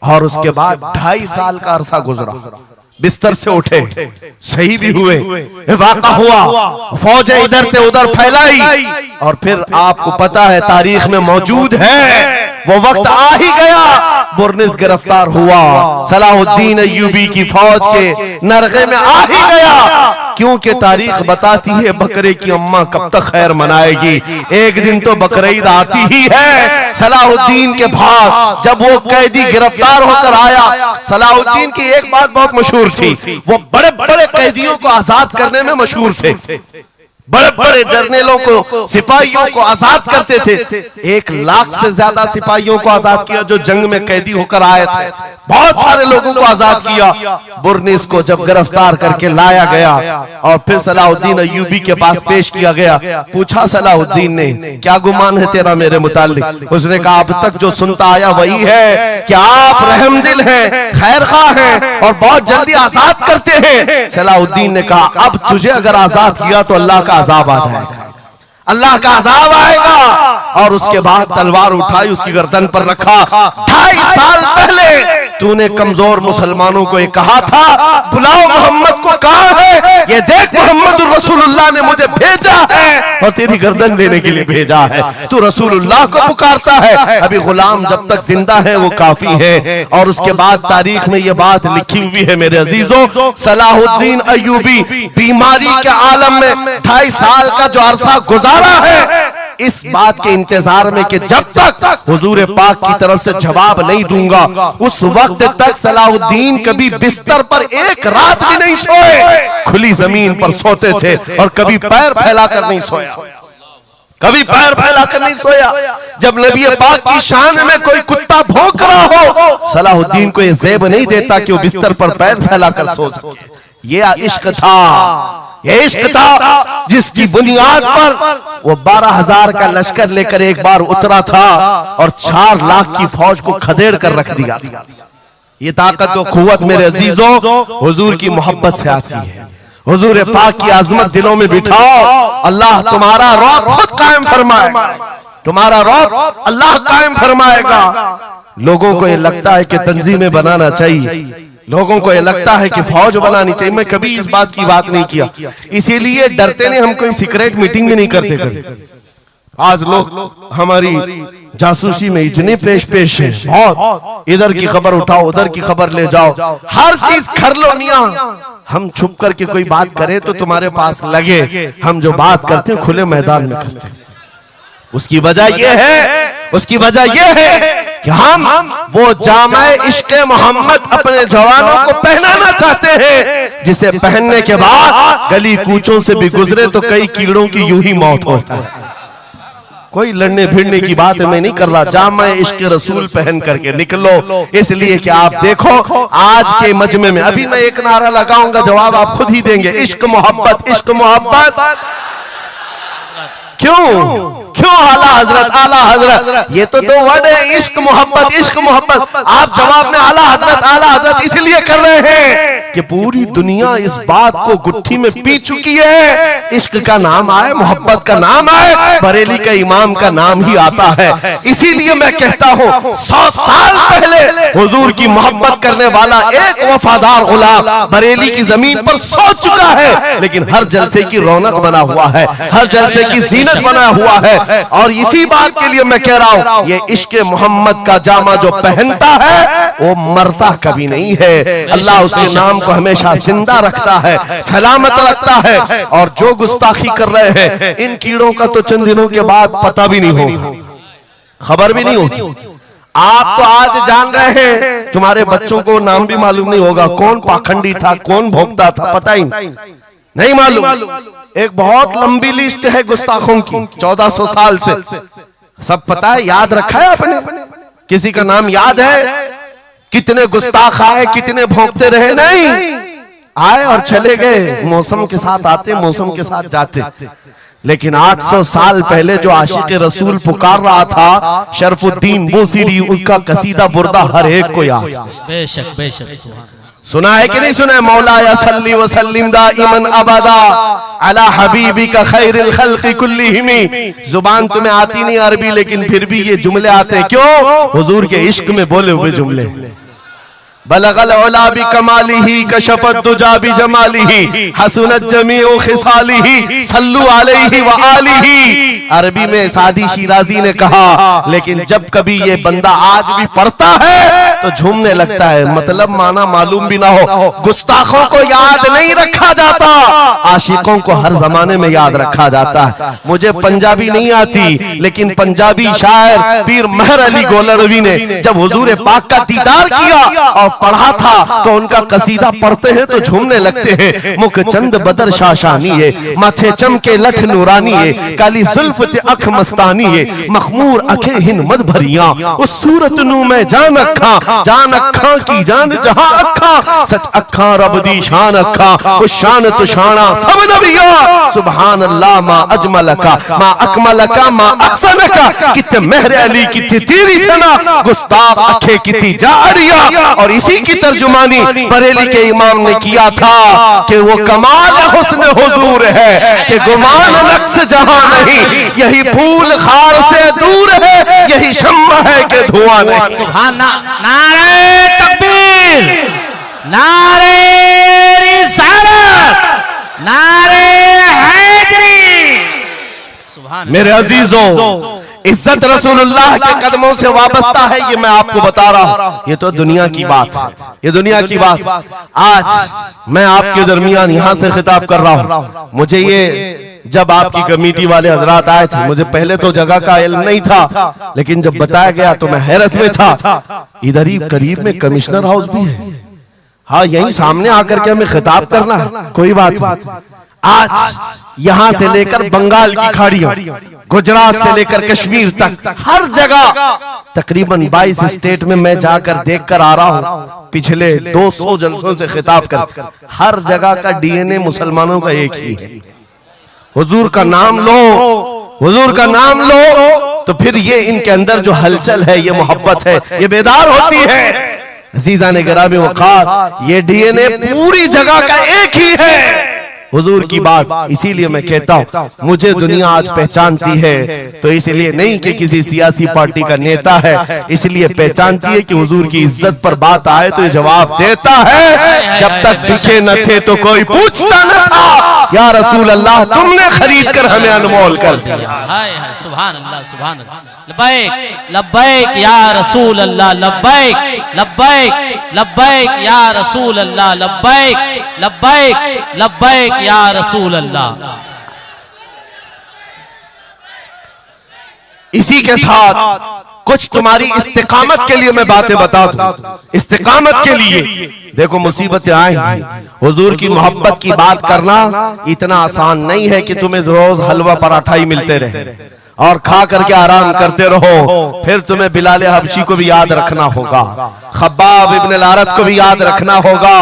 और उसके बाद 2.5 साल का अरसा गुजरा, बिस्तर से उठे, सही भी हुए, वाक़ा हुआ, फौजें इधर से उधर फैलाई, और फिर आपको पता है तारीख में मौजूद है, वो वक्त आ ही गया, बुर्निस गिरफ्तार हुआ, सलाहुद्दीन अय्यूबी की फौज के नरगे में आ ही गया। क्योंकि तारीख बताती है बकरे की अम्मा कब तक खैर मनाएगी, एक दिन तो बकरीद आती ही है। सलाहुद्दीन के बाद जब वो कैदी गिरफ्तार होकर आया, सलाहुद्दीन की एक बात बहुत मशहूर थी, वो बड़े बड़े कैदियों को आजाद करने में मशहूर थे, बड़े बड़े जर्नलों को, सिपाहियों को आजाद करते थे। 1 लाख से ज्यादा सिपाहियों को आजाद किया जो जंग में कैदी होकर आए थे, बहुत सारे लोगों को आजाद किया। बुर्निस को जब गिरफ्तार करके लाया गया और फिर सलाहुद्दीन अय्यूबी के पास पेश किया गया, पूछा सलाहुद्दीन ने, क्या गुमान है तेरा मेरे मुताल्लिक? उसने कहा, अब तक जो सुनता आया वही है कि आप रहमदिल हैं, खैरख्वाह हैं और बहुत जल्दी आजाद करते हैं। सलाहुद्दीन ने कहा, अब तुझे अगर आजाद किया तो अल्लाह का अजाब आ जाएगा, अल्लाह का अजाब आएगा। और उसके बाद तलवार उठाई, उसकी गर्दन पर रखा। 2.5 साल पहले तूने कमजोर मुसलमानों को एक कहा था, बुलाओ मोहम्मद को, कहां है ये देख, मोहम्मद रसूलुल्लाह ने मुझे भेजा है और तेरी गर्दन लेने के लिए भेजा है। तू रसूलुल्लाह को पुकारता है, अभी गुलाम जब तक जिंदा है वो काफी है। और उसके बाद तारीख में ये बात लिखी हुई है मेरे अजीजों, सलाहुद्दीन अय्यूबी बीमारी के आलम में 2.5 साल का जो अरसा गुजारा है, इस बात के इंतजार में कि जब तक हुजूर पाक की तरफ से जवाब नहीं दूंगा, उस वक्त तक सलाहुद्दीन कभी बिस्तर पर एक रात भी नहीं सोए, खुली जमीन पर सोते थे और कभी पैर फैलाकर नहीं सोया, कभी पैर फैलाकर नहीं सोया। जब नबी पाक की शान में कोई कुत्ता भौंक रहा हो, सलाहुद्दीन को यह ज़ेब नहीं देता कि वो बिस्तर पर पैर फैलाकर सो सके। ये इश्क था, ये इश्क था जिसकी बुनियाद पर वो 12,000 का लश्कर लेकर एक बार उतरा था और 4 लाख की फौज को खदेड़ कर रख दिया था। ये ताकत और कुव्वत मेरे अजीजों हुजूर की मोहब्बत से आती है। हुजूर पाक की आजमत दिलों में बिठाओ, अल्लाह तुम्हारा रौब खुद कायम फरमाएगा, तुम्हारा रौब अल्लाह कायम फरमाएगा। लोगों को ये लगता है कि तंजीमें बनाना चाहिए, लोगों को ये लगता है कि फौज बनानी चाहिए। मैं कभी इस बात की बात नहीं किया, इसीलिए डरते नहीं, हम कोई सीक्रेट मीटिंग भी नहीं करते कभी। आज लोग हमारी जासूसी में इतने पेश हैं, बहुत इधर की खबर उठाओ, उधर की खबर ले जाओ, हर चीज कर लो मियां। हम छुप करके कोई बात करें तो तुम्हारे पास लगे हम जो बात करते हैं खुले मैदान में करते हैं। उसकी वजह यह है, उसकी वजह यह है कि हम वो जामे इश्क़े मोहम्मद अपने जवानों को पहनाना चाहते हैं, जिसे पहनने के बाद गली कूचों से भी गुजरे तो कई कीड़ों की यूं ही मौत होता है। कोई लड़ने भिड़ने की बात मैं नहीं कर रहा, जामे इश्क़े रसूल पहन करके निकलो। इसलिए कि आप देखो आज के मजमे में, अभी मैं एक नारा लगाऊंगा, जवाब आप खुद ही देंगे, इश्क मोहब्बत, इश्क मोहब्बत। क्यों आला हजरत, आला हजरत, ये तो 2 वर्ड है, इश्क मोहब्बत, इश्क मोहब्बत। आप जवाब में आला हजरत इसलिए कर रहे हैं कि पूरी दुनिया इस बात को गुत्थी में पी चुकी है, इश्क का नाम आए, मोहब्बत का नाम आए, बरेली का इमाम का नाम ही आता है। इसीलिए मैं कहता हूं 100 साल पहले हुजूर की मोहब्बत करने वाला एक वफादार गुलाम बरेली की जमीन पर सो चुका है, लेकिन हर जलसे की रौनक बना हुआ है, हर जलसे की जीनत बना हुआ है। और इसी बात के लिए मैं कह रहा हूं, ये इश्क मोहम्मद का जामा जो पहनता है वो मरता कभी नहीं है। अल्लाह उसके नाम को हमेशा जिंदा रखता है, सलामत रखता है। और जो गुस्ताखी कर रहे हैं, इन कीड़ों का तो चंद दिनों के बाद पता भी नहीं होगा, खबर भी नहीं होगी। आप तो आज जान रहे हैं, तुम्हारे बच्चों को नाम भी मालूम नहीं होगा, कौन पाखंडी था, कौन भोगता था, पता ही नहीं मालूम। एक बहुत लंबी लिस्ट है गुस्ताखों की, 1400 साल से, सब पता है, याद रखा है आपने? किसी का नाम याद है? कितने गुस्ताख आए, कितने भोंकते रहे? नहीं, आए और चले गए, मौसम के साथ आते, मौसम के साथ जाते। लेकिन 800 साल पहले जो आशिक रसूल पुकार रहा था, शरफुद्दीन बूसीरी, उनका कसीदा बुर्दा हर एक को याद। बेशक बेशक, सुना है कि नहीं सुना है? मौलाया सल्ली व सल्लिम दाइमन अबदा अला हबीबिका खैरिल खल्क़ि कुल्लिहिम। जुबान तुम्हें आती नहीं अरबी, लेकिन फिर भी ये जुमले आते हैं। क्यों? हुजूर के इश्क में बोले हुए जुमले। बलगल उला बि कमालिही कशफत दुजा बि जमालिही हसनत जमीउ खिसालिही सल्लु अलैहि व आलिही। अरबी में सादी शिराजी ने कहा, लेकिन जब कभी ये बंदा आज भी पढ़ता है तो झूमने लगता है, मतलब माना मालूम भी ना हो। गुस्ताखों को याद नहीं रखा जाता, आशिकों को हर जमाने में याद रखा जाता है। मुझे पंजाबी नहीं आती, लेकिन पंजाबी शायर पीर महर अली गोलरवी ने जब हुजूर पाक का दीदार किया और पढ़ा था, तो उनका कसीदा पढ़ते हैं तो झूमने लगते हैं। मुख चंद बदर शाशानी है, माथे चमके लठ नूरानी है, काली जुल्फ ते अख मस्तानी है, मखमूर अखे हिन मद भरिया, उस सूरत नू मैं जान अखा, जान अखा की जान जहां अखा, सच अखा रब दी शान अखा, उस शान तो शाना सब नबिया। सुभान अल्लाह मा अजमलका मा अकमलका मा अहसनका, कितने महर अली कितनी तेरी सना, गुस्ताख अखे कितनी जारिया। और इसी की तर्जुमानी बरेली के इमाम ने किया था कि वो कमाल हुस्न हुजूर है कि गुमान नक्श जहां नहीं, यही फूल खार से दूर है, यही शम्मा है कि धुआं नहीं। सुभान। नारे तकबीर, नारे रिसालत, नारे हैदरी। सुभान। मेरे अजीजों, इज्जत रसूलुल्लाह के कदमों से वाबस्ता है, ये मैं आपको बता रहा हूं। ये तो दुनिया की बात है, ये दुनिया की बात। आज मैं आपके दरमियान यहां से खिताब कर रहा हूं। मुझे ये जब आपकी कमेटी वाले हजरात आए थे, मुझे पहले तो जगह का इल्म नहीं था, लेकिन जब बताया गया तो मैं हैरत में था। इधर ही करीब में कमिश्नर हाउस भी है, हाँ यही सामने आकर के हमें खिताब करना है, कोई बात नहीं। आज यहां से लेकर बंगाल की खाड़ियों, गुजरात से लेकर कश्मीर तक, हर जगह तकरीबन 22 स्टेट में मैं जाकर देख कर आ रहा हूं, पिछले 200 जलसों से खिताब कर। हर जगह का डीएनए मुसलमानों का एक ही है। हुजूर का नाम लो, हुजूर का नाम लो, तो फिर ये इनके अंदर जो हलचल है, ये मोहब्बत है, ये बेदार होती है। अजीज़ान गिरामी वक़ार, ये डीएनए पूरी जगह का एक ही है, हुजूर की बात। इसीलिए मैं कहता हूं, मुझे दुनिया आज पहचानती है तो इसलिए नहीं कि किसी सियासी पार्टी का नेता है, इसलिए पहचानती है कि हुजूर की इज्जत पर बात आए तो ये जवाब देता है। जब तक दिखे न थे तो कोई पूछता न था, या रसूल अल्लाह तुमने खरीद कर हमें अनमोल कर दिया। सुभान अल्लाह, सुभान अल्लाह। लब्बैक लब्बैक या रसूल अल्लाह, लब्बैक लब्बैक लब्बैक या रसूल अल्लाह, लब्बैक लब्बैक लब्बैक या रसूल अल्लाह। इसी के साथ कुछ तुम्हारी इस्तिकामत के लिए मैं बातें बता दूं। इस्तिकामत के लिए देखो, मुसीबतें आएंगी, हुजूर की मोहब्बत की बात करना इतना आसान नहीं है कि तुम्हें रोज हलवा पराठा ही मिलते रहे और खा करके आराम करते रहो। फिर तुम्हें बिलाल हबशी को भी याद रखना होगा, खब्बाब इब्न अल-अरत को भी याद रखना होगा,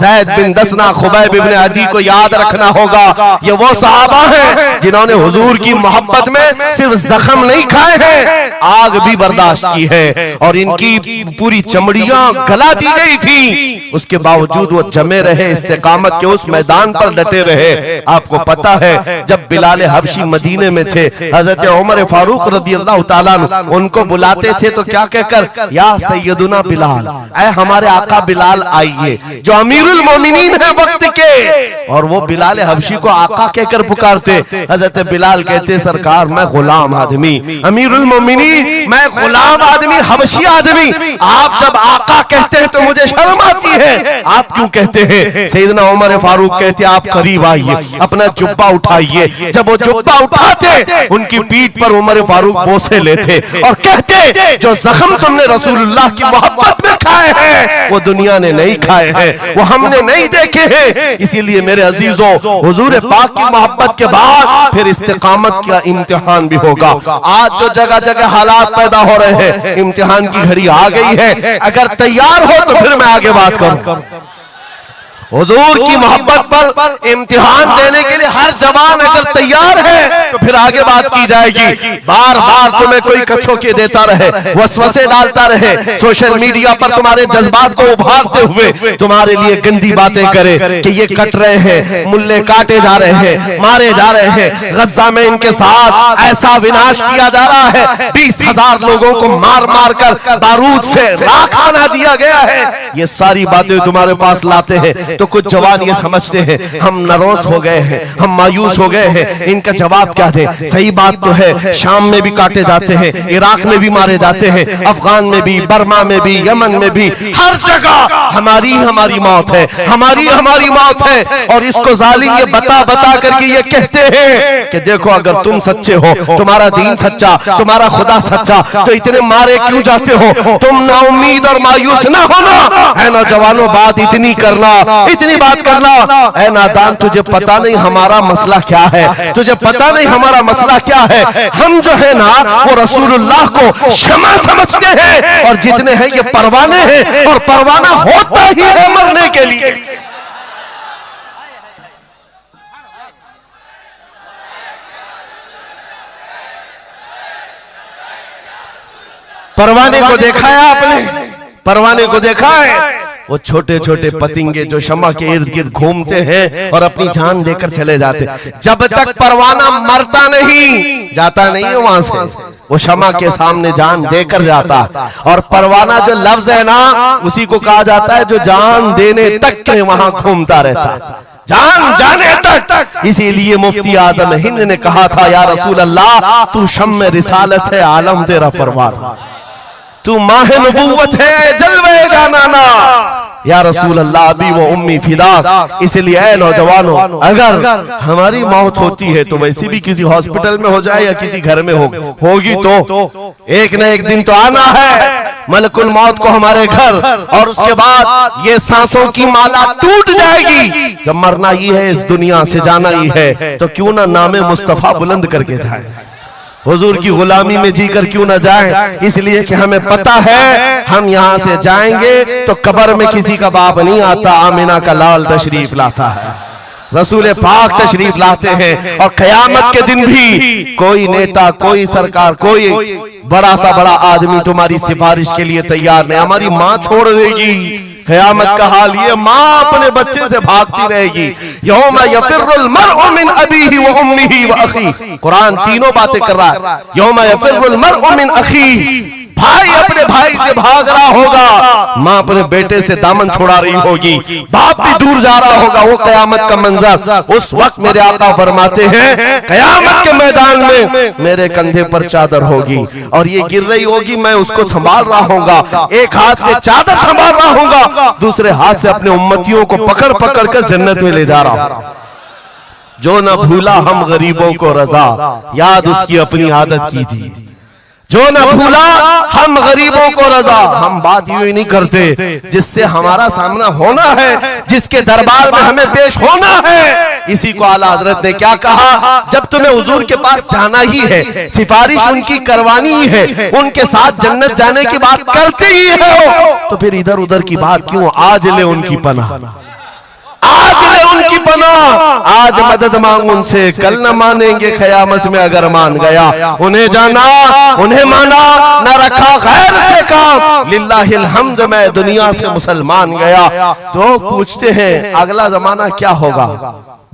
ज़ैद बिन दसना, खुबैब इब्न अदी को याद रखना होगा। ये वो सहाबा हैं जिन्होंने हुजूर की मोहब्बत में सिर्फ जख्म नहीं खाए हैं, आग भी बर्दाश्त की है और इनकी पूरी चमड़ियां गला दी गई थी, उसके बावजूद वो जमे रहे, इस्तिकामत के उस मैदान पर डटे रहे। आपको पता है जब बिलाल हबशी मदीने में थे, हजरत उमर फारूक रज़ियल्लाहु ताला अन्हु उनको बुलाते थे तो क्या कहकर, या सैयदुना बिलाल, ऐ हमारे आका बिलाल आइए, जो अमीरुल मोमिनीन है वक्त के। और वो बिलाल हबशी को आका कहकर पुकारते। हजरत बिलाल कहते, सरकार मैं गुलाम आदमी, अमीरुल मोमिनीन मैं गुलाम आदमी, हबशी आदमी, आप जब आका कहते हैं तो मुझे शर्म आती है, आप क्यों कहते हैं? सैयदना उमर फारूक कहते, आप करीब आइए, अपना जुब्बा उठाइए। जब वो जुब्बा उठाते उनकी पीठ पर उमर फारूक बोसे लेते और कहते, जो जख्म तुमने रसूलुल्लाह की मोहब्बत में खाए हैं वो दुनिया ने नहीं खाए हैं, वो हमने नहीं देखे हैं। इसीलिए मेरे अजीजों, हुजूर पाक की मोहब्बत के बाद फिर इस्तिकामत का इम्तिहान भी होगा। आज जो जगह जगह हालात पैदा हो रहे हैं, इम्तिहान की घड़ी आ गई है। अगर तैयार हो तो फिर मैं आगे बात करूं। हुजूर की मोहब्बत पर इम्तिहान देने के लिए हर जवान अगर तैयार है तो फिर आगे बात की जाएगी। बार बार तुम्हें कोई कछोके देता रहे, वसवसे डालता रहे, सोशल मीडिया पर तुम्हारे जज्बात को उभारते हुए तुम्हारे लिए गंदी बातें करे कि ये कट रहे हैं, मुल्ले काटे जा रहे हैं, मारे जा रहे हैं, गज्जा में इनके साथ ऐसा विनाश किया जा रहा है, 20,000 लोगों को मार मार कर बारूद से राख बना दिया गया है। ये सारी बातें तुम्हारे पास लाते हैं तो कुछ जवान ये समझते हैं हम नरोस हो गए हैं, हम मायूस हो गए हैं, इनका जवाब क्या दे। सही बात तो है, शाम में भी काटे जाते हैं, इराक में भी मारे जाते हैं, अफगान में भी, बर्मा में भी, यमन में भी, हर जगह हमारी मौत है, हमारी मौत है। और इसको जालिम ये बता बता करके ये कहते हैं कि देखो अगर तुम सच्चे हो, तुम्हारा दीन सच्चा, तुम्हारा खुदा सच्चा, तो इतने मारे क्यों जाते हो? तुम ना उम्मीद और मायूस ना होना है ना जवानों, बात इतनी करना, इतनी बात करना। ऐ नादान, तुझे पता नहीं हमारा मसला क्या है, तुझे पता नहीं हमारा मसला क्या है। हम जो है ना वो रसूलुल्लाह को शमा समझते हैं और जितने हैं ये परवाने हैं, और परवाना होता ही है मरने के लिए। परवाने को देखा है आपने? परवाने को देखा है? वो छोटे छोटे पतिंगे जो शमा के इर्द गिर्द घूमते हैं और अपनी जान देकर चले जाते। जब तक परवाना मरता नहीं, जाता नहीं है वहां से, वो शमा के सामने जान देकर जाता। और परवाना जो लफ्ज है ना, उसी को कहा जाता है जो जान देने तक के वहां घूमता रहता, जान जाने तक। इसीलिए मुफ्ती आजम हिंद ने कहा था, या रसूल अल्लाह तू शम्म रिसालत है, आलम तेरा परवाना, तू माह नबूवत है, जलवे जानाना। या रसूल अल्लाह अभी वो उम्मी फिदा। इसलिए ऐ नौजवानों, अगर हमारी मौत होती है तो वैसे भी किसी हॉस्पिटल में हो जाए या किसी घर में होगी तो एक न एक दिन तो आना है मलकुल मौत को हमारे घर, और उसके बाद ये सांसों की माला टूट जाएगी। जब मरना ही है, इस दुनिया से जाना ही है, तो क्यों ना नामे मुस्तफा बुलंद करके जाए, हुजूर की गुलामी में जीकर क्यों ना जाएं। इसलिए कि हमें पता है हम यहाँ से जाएंगे तो कब्र में किसी का बाप नहीं आता, आमिना का लाल तशरीफ लाता है, रसूल पाक तशरीफ लाते हैं। और कयामत के दिन भी कोई नेता, कोई सरकार, कोई बड़ा सा बड़ा आदमी तुम्हारी सिफारिश के लिए तैयार नहीं। हमारी माँ छोड़ देगी, कयामत का हाल ये, माँ अपने बच्चे से भागती रहेगी। यौमा यफिर्रुल मर्उ मिन अबीही व उम्मिही व अखी, कुरान तीनों बातें कर रहा है। यौमा यफिर्रुल मर्उ मिन अखी, भाई अपने भाई से भाग रहा होगा, माँ अपने बेटे से दामन छुड़ा रही होगी, बाप भी दूर जा रहा होगा। वो कयामत का मंजर, उस वक्त मेरे आका फरमाते हैं कयामत के मैदान में मेरे कंधे पर चादर होगी और ये गिर रही होगी, मैं उसको संभाल रहा होगा, एक हाथ से चादर संभाल रहा होगा, दूसरे हाथ से अपने उम्मतियों को पकड़ पकड़ कर जन्नत में ले जा रहा हूं। जो न भूला हम गरीबों को रजा, याद उसकी अपनी आदत कीजिए। जो न भूला हम गरीबों को रजा। हम बात यूं ही नहीं करते, जिससे हमारा सामना होना है, जिसके दरबार में हमें पेश होना है। इसी को आला हजरत ने क्या कहा, जब तुम्हें हुजूर के पास जाना ही है, सिफारिश उनकी करवानी ही है, उनके साथ जन्नत जाने की बात करते ही हो, तो फिर इधर उधर की बात क्यों। आज ले उनकी पनाह, आज ले उनकी पनाह, आज मदद मांग उनसे, कल न मानेंगे क़यामत में अगर मान गया। उन्हें जाना, उन्हें माना, न रखा गैर से काम, लिल्लाहिल हम्द मैं दुनिया से मुसलमान गया। तो पूछते हैं अगला जमाना क्या होगा।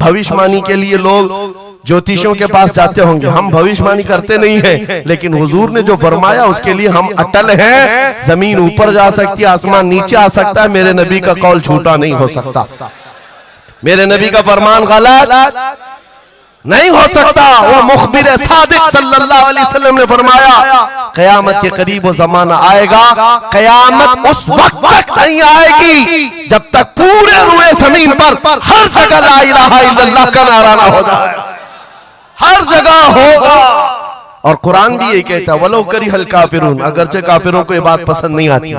भविष्यवाणी के लिए लोग ज्योतिषियों के पास जाते होंगे, हम भविष्यवाणी करते नहीं हैं, लेकिन हुजूर ने जो फरमाया उसके लिए हम अटल हैं। जमीन ऊपर जा सकती है, आसमान नीचे आ सकता है, मेरे नबी का कौल झूठा नहीं हो सकता, मेरे नबी का फरमान गलत नहीं हो सकता। वो मुखबिर सादिक सल्लल्लाहु अलैहि वसल्लम ने फरमाया क़यामत के करीब वो जमाना आएगा, क़यामत उस वक्त तक नहीं आएगी जब तक पूरे रुए जमीन पर हर जगह ला इलाहा इल्लल्लाह का नारा ना हो जाए, हर जगह होगा। और कुरान भी यही कहता है, वलो करिहल काफिरून, अगरचे काफिरों को ये बात पसंद नहीं आती,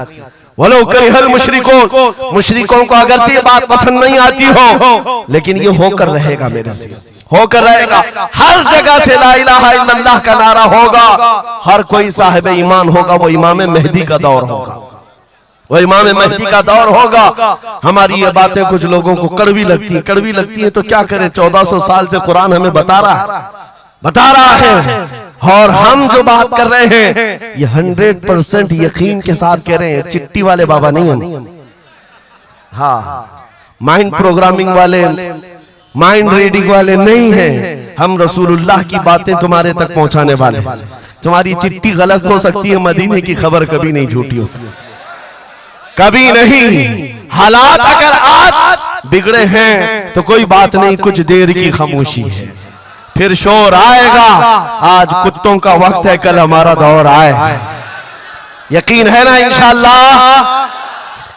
वलो करिहल मुशरिकून, मुशरिकों को अगरचे ये बात पसंद नहीं आती हो, लेकिन ये होकर रहेगा, मेरे से होकर रहेगा। हर जगह से ला इलाहा इल्लल्लाह का नारा होगा, हर कोई साहिब ईमान होगा, वो इमाम मेहदी का दौर होगा, वो इमाम मेहदी का दौर होगा। हमारी ये बातें कुछ लोगों को कड़वी लगती है, तो क्या करें, 1400 साल से कुरान हमें बता रहा है। और हम जो बात कर रहे हैं ये 100% यकीन के साथ कह रहे हैं, चिट्ठी वाले बाबा नहीं हैं, हाँ माइंड प्रोग्रामिंग वाले, माइंड रीडिंग वाले नहीं हैं। हम रसूलुल्लाह की बातें तुम्हारे तक पहुंचाने वाले। तुम्हारी चिट्ठी गलत हो सकती है, मदीने की खबर कभी नहीं झूठी हो सकती, कभी नहीं। हालात अगर आज बिगड़े हैं तो कोई बात नहीं, कुछ देर की खामोशी है, फिर शोर आएगा। आज कुत्तों का वक्त है, कल हमारा दौर आए। यकीन है ना इंशाअल्लाह,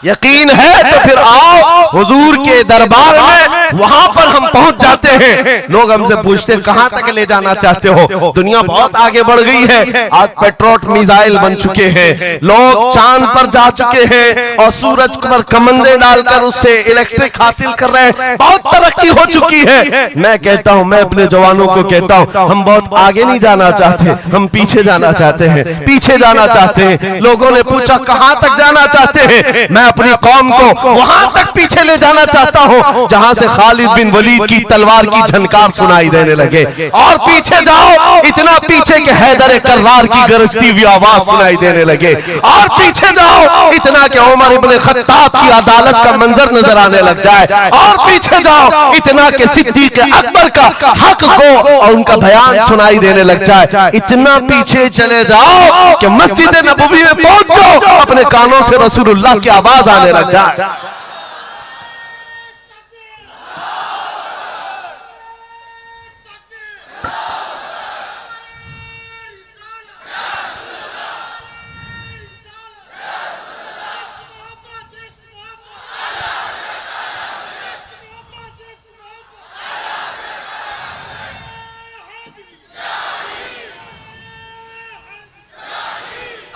यकीन है तो फिर आओ हुजूर के दरबार में, वहां पर हम पहुंच जाते हैं। लोग हमसे पूछते हैं कहां तक ले जाना चाहते हो। दुनिया बहुत आगे बढ़ गई है, आज पेट्रोट मिसाइल बन चुके हैं, लोग चांद पर जा चुके हैं और सूरज पर कमंदे डालकर उससे इलेक्ट्रिक हासिल कर रहे हैं, बहुत तरक्की हो चुकी है। मैं कहता हूं, मैं अपने जवानों को कहता हूं, हम बहुत आगे नहीं जाना चाहते, हम पीछे जाना चाहते हैं, पीछे जाना चाहते हैं। लोगों ने पूछा कहां तक जाना चाहते हैं, मैं अपनी कौम को वहां तक पीछे ले जाना चाहता हूं जहां से खालिद बिन वलीद की तलवार की झनकार सुनाई देने लगे। और पीछे जाओ, इतना पीछे के हैदर कर्रार की गरजती हुई आवाज सुनाई देने लगे। और पीछे जाओ, इतना कि उमर इब्ने खत्ताब की अदालत का मंजर नजर आने लग जाए। और पीछे जाओ, इतना कि सिद्दीक अकबर का हक को और उनका बयान सुनाई देने लग जाए। इतना पीछे चले जाओ कि मस्जिद नबवी में पहुंचो, अपने कानों से रसूलुल्लाह की आवाज आने लग जाए।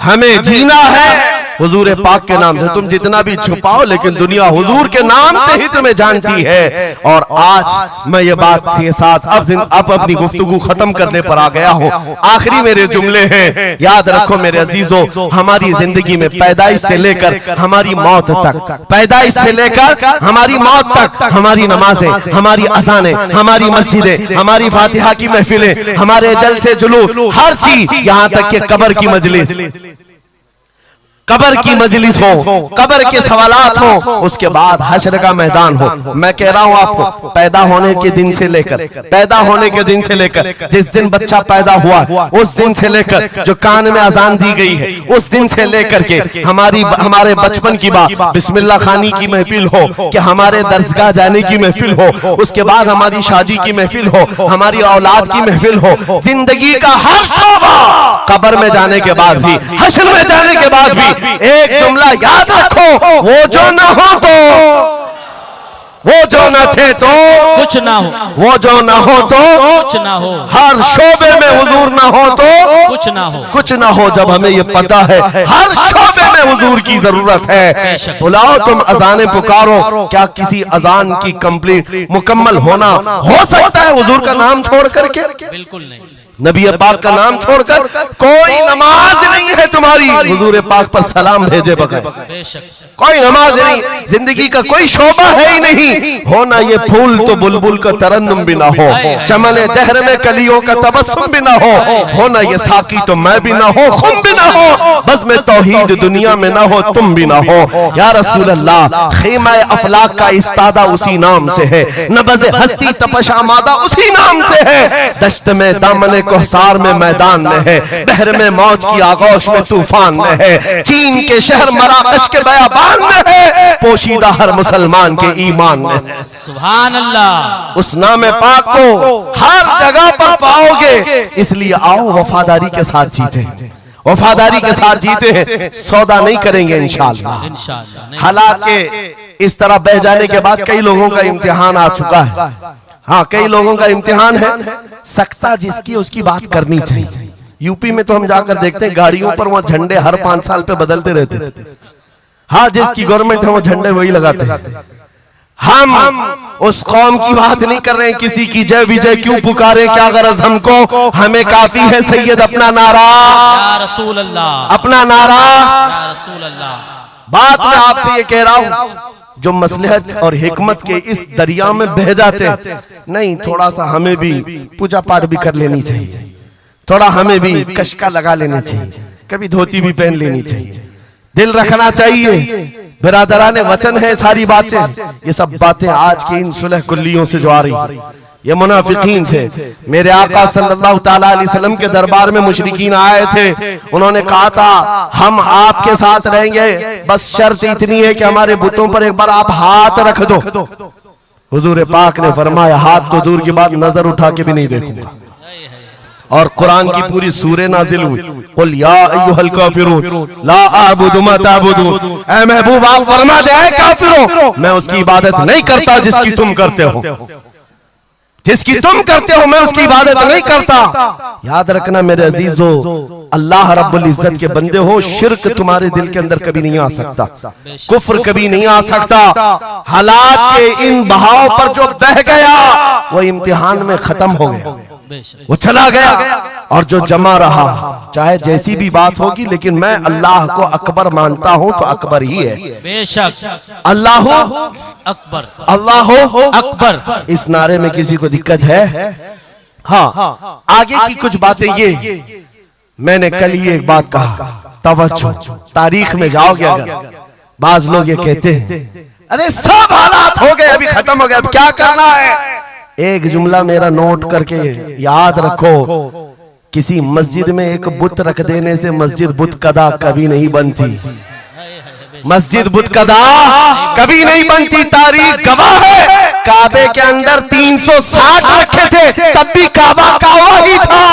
हमें जीना है हुजूर पाक के नाम से। तुम जितना भी छुपाओ, लेकिन दुनिया हुजूर के नाम से ही तुम्हें जानती है। और आज मैं ये बात के साथ अब अपनी गुफ्तगू खत्म करने पर आ गया हूँ। आखिरी मेरे जुमले हैं, याद रखो मेरे अजीजों, हमारी जिंदगी में पैदाइश से लेकर हमारी मौत तक, पैदाइश से लेकर हमारी मौत तक, हमारी नमाजें, हमारी अज़ानें, हमारी मस्जिदें, हमारी फातिहा की महफिलें, हमारे जलसे जुलूस, हर चीज, यहाँ तक कि कब्र की मजलिस, कब्र की मजलिस हो, कब्र के सवालात हो, उसके बाद हश्र का मैदान हो। मैं कह रहा हूं आपको, पैदा होने के दिन से लेकर, पैदा होने के दिन से लेकर, जिस दिन बच्चा पैदा हुआ उस दिन से लेकर, जो कान में अजान दी गई है उस दिन से लेकर के हमारे बचपन की बात, बिस्मिल्लाह खानी की महफिल हो, कि हमारे दरसगाह जाने की महफिल हो, उसके बाद हमारी शादी की महफिल हो, हमारी औलाद की महफिल हो, जिंदगी का हर शोबा, कब्र में जाने के बाद भी, हश्र में जाने के बाद भी एक जुमला याद रखो, वो जो न हो तो वो जो न थे तो कुछ ना हो, वो जो न हो तो कुछ ना हो, हर शोबे में हुजूर ना हो तो कुछ ना हो, कुछ ना हो। जब हमें ये पता है हर शोबे में हुजूर की जरूरत है, बुलाओ तुम अजाने पुकारो। क्या किसी अजान की कंप्लीट मुकम्मल होना हो सकता है हुजूर का नाम छोड़ करके? बिल्कुल नहीं। नबी पाक का नाम छोड़कर कोई नमाज नहीं है तुम्हारी हुजूर पाक पर सलाम भेजे बगैर। कोई नमाज नहीं, जिंदगी का कोई शोबा है ही नहीं। होना ये फूल तो बुलबुल का तरन्नुम भी ना हो, चमने दहर में कलियों का तबस्सुम भी ना हो। होना ये साकी तो मैं भी ना हो, खुम भी ना हो, बस में तौहीद दुनिया में ना हो, तुम भी ना हो। या रसूल अल्लाह, खीमा अफलाक का इस्तादा उसी नाम से है, नबज़ हस्ती तपश आमादा उसी नाम से है। दश्त में दामन कोहसार में मैदान में है, बहर में मौज की आगोश में तूफान में है, चीन के शहर मराकश के बयाबान में है, पोशीदा हर मुसलमान के ईमान में है। सुभान अल्लाह। उस नाम पाक को हर जगह पर पाओगे, इसलिए आओ वफादारी के साथ जीते, वफादारी के साथ जीते हैं, सौदा नहीं करेंगे इंशाअल्लाह। हालात के इस तरह बह जाने के बाद कई लोगों का इम्तिहान आ चुका है। हाँ, कई लोगों का इम्तिहान है, सख्ता जिसकी उसकी बात करनी चाहिए। यूपी में तो हम जाकर देखते हैं गाड़ियों पर वहां झंडे हर 5 साल पे बदलते रहते थे। हाँ, जिसकी गवर्नमेंट है वो झंडे वही लगाते हैं। हम उस कौम की बात नहीं कर रहे हैं, किसी की जय विजय क्यों पुकारे, क्या गरज हमको, हमें काफी है सैयद अपना नारा, या रसूल अल्लाह, अपना नारा, या रसूल अल्लाह। बात मैं आपसे ये कह रहा हूं, जो मसलहत और हिकमत के इस दरिया में बह जाते नहीं, थोड़ा सा हमें भी पूजा पाठ भी कर लेनी चाहिए, थोड़ा हमें भी कशका लगा लेना चाहिए, कभी धोती भी पहन लेनी चाहिए, दिल रखना चाहिए। बिरादराने वतन है सारी बातें, ये सब बातें आज की इन सुलह कुल्लियों से जो आ रही, ये मुनाफिकीन से। मेरे आका सल्लल्लाहु ताला अलैहि वसल्लम के दरबार में मुशरिकीन आए थे, उन्होंने कहा था हम आपके साथ रहेंगे, बस शर्त इतनी है कि हमारे बुतों पर एक बार आप हाथ रख दो। हुजूर पाक ने फरमाया हाथ तो दूर की बात, नजर उठा के भी नहीं देखूंगा। और कुरान की पूरी सूरह नाजिल हुई, कुल या अय्युहल काफिरून ला अअबुदु मा ताबुदून। ऐ महबूब आप फरमा दे, ऐ काफिरों मैं उसकी इबादत नहीं करता जिसकी तुम करते हो, जिसकी तुम करते हो मैं उसकी इबादत नहीं करता। याद रखना मेरे अजीजों, अल्लाह रब्बुल इज्जत के बंदे हो, शिर्क तुम्हारे दिल के अंदर कभी नहीं आ सकता, कुफ्र कभी नहीं आ सकता। हालात के इन बहाव पर जो बह गया वो इम्तिहान में खत्म हो गया, वो चला गया, और जो जमा रहा चाहे जैसी भी बात होगी, लेकिन मैं अल्लाह को अकबर मानता हूं तो अकबर ही है। बेशक अल्लाह अकबर, अल्लाह अकबर। इस नारे में किसी को दिक्कत है? हाँ, आगे की कुछ बातें ये, मैंने कल ही एक बात कहा, तवज्जो, तारीख में जाओगे अगर, बाज लोग ये कहते हैं अरे सब हालात हो गए, अभी खत्म हो गया, अब क्या करना है। एक जुमला मेरा नोट करके याद रखो, किसी मस्जिद में एक बुत रख देने से मस्जिद बुत कदा कभी नहीं बनती, मस्जिद बुत कदा कभी नहीं बनती। तारीख गवाह है, काबे के अंदर 360 रखे थे, तब भी काबा काबा ही था।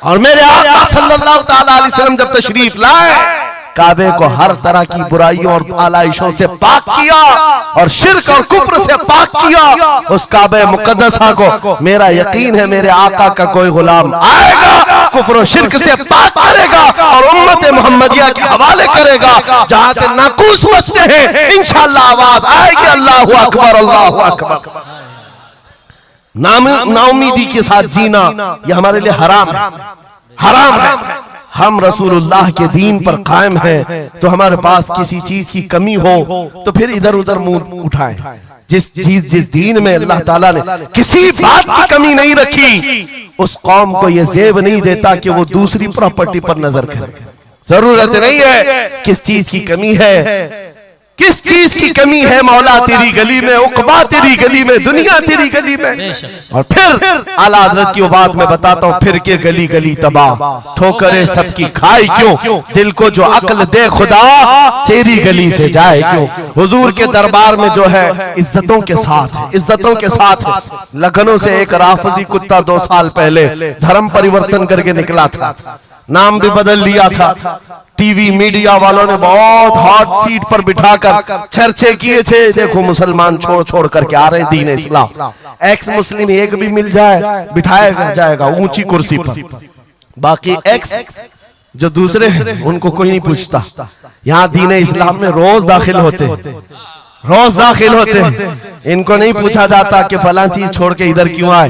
और मेरे आका सल्लल्लाहु ताला अलैहि वसल्लम जब तशरीफ लाए, काबे को हर तरह की बुराइयों और आलाइशों से पाक किया और शिर्क और कुफ्र से पाक किया। उस काबे मुकद्दसा को मेरा यकीन है मेरे आका का कोई गुलाम आएगा, कुफ्र और शिर्क से पाक करेगा और उम्मत मोहम्मदिया के हवाले करेगा। जहां से नाकूस मचते हैं इंशाअल्लाह आवाज आएगी अल्लाहु अकबर, अल्लाहु अकबर। नाउमीदी के साथ जीना यह हमारे लिए हराम है, हराम है। हम रसूलुल्लाह के दीन पर कायम हैं, तो हमारे पास किसी चीज की कमी हो तो फिर इधर उधर मुंह उठाएं। जिस दीन में अल्लाह ताला ने किसी बात की कमी नहीं रखी, उस कौम को यह जेब नहीं देता कि वो दूसरी प्रॉपर्टी पर नजर करे। जरूरत नहीं है किस चीज की कमी है, किस चीज की कमी है, मौला तेरी गली में, उकबा तेरी गली में, दुनिया तेरी गली में। और फिर आला हज़रत की वो बात मैं बताता हूँ, फिर के गली गली तबाह, ठोकरे सबकी खाई क्यों, दिल को जो अक्ल दे खुदा तेरी गली से जाए क्यों। हुजूर के दरबार में जो है इज्जतों के साथ, इज्जतों के साथ। लखनऊ से एक राफजी कुत्ता 2 साल पहले धर्म परिवर्तन करके निकला था, नाम भी बदल लिया था। टीवी मीडिया वालों ने बहुत हॉट सीट पर बिठाकर चर्चे किए थे, देखो मुसलमान छोड़ छोड़ करके आ रहे हैं दीन इस्लाम, एक्स मुस्लिम एक भी मिल जाए बिठाया जाएगा ऊंची कुर्सी पर, बाकी एक्स जो दूसरे हैं उनको कोई नहीं पूछता। यहाँ दीन इस्लाम में रोज दाखिल होते हैं, इनको नहीं पूछा जाता कि फलां चीज छोड़ के इधर क्यों आए,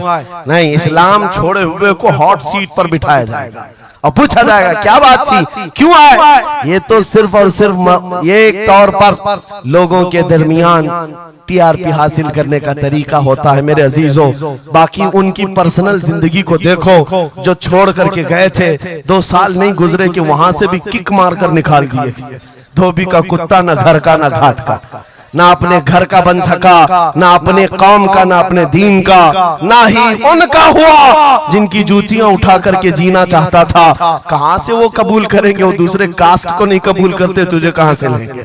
नहीं, इस्लाम छोड़े हुए को हॉट सीट पर बिठाया जाएगा और पूछा जाएगा क्या बात थी, क्यों आए। ये तो सिर्फ और सिर्फ ये एक तौर पर लोगों के दरमियान टीआरपी हासिल करने का तरीका होता है मेरे अजीजों। बाकी उनकी पर्सनल जिंदगी को देखो, जो छोड़ करके गए थे 2 साल नहीं गुजरे कि वहां से भी किक मार कर निकाल दिए। धोबी का कुत्ता, न घर का न घाट का, ना अपने घर का बन सका, ना अपने कौम का, ना अपने दीन का, ना ही उनका हुआ जिनकी जूतियां उठा करके जीना चाहता था। कहां से वो कबूल करेंगे, वो दूसरे कास्ट को नहीं कबूल करते, तुझे कहां से लेंगे,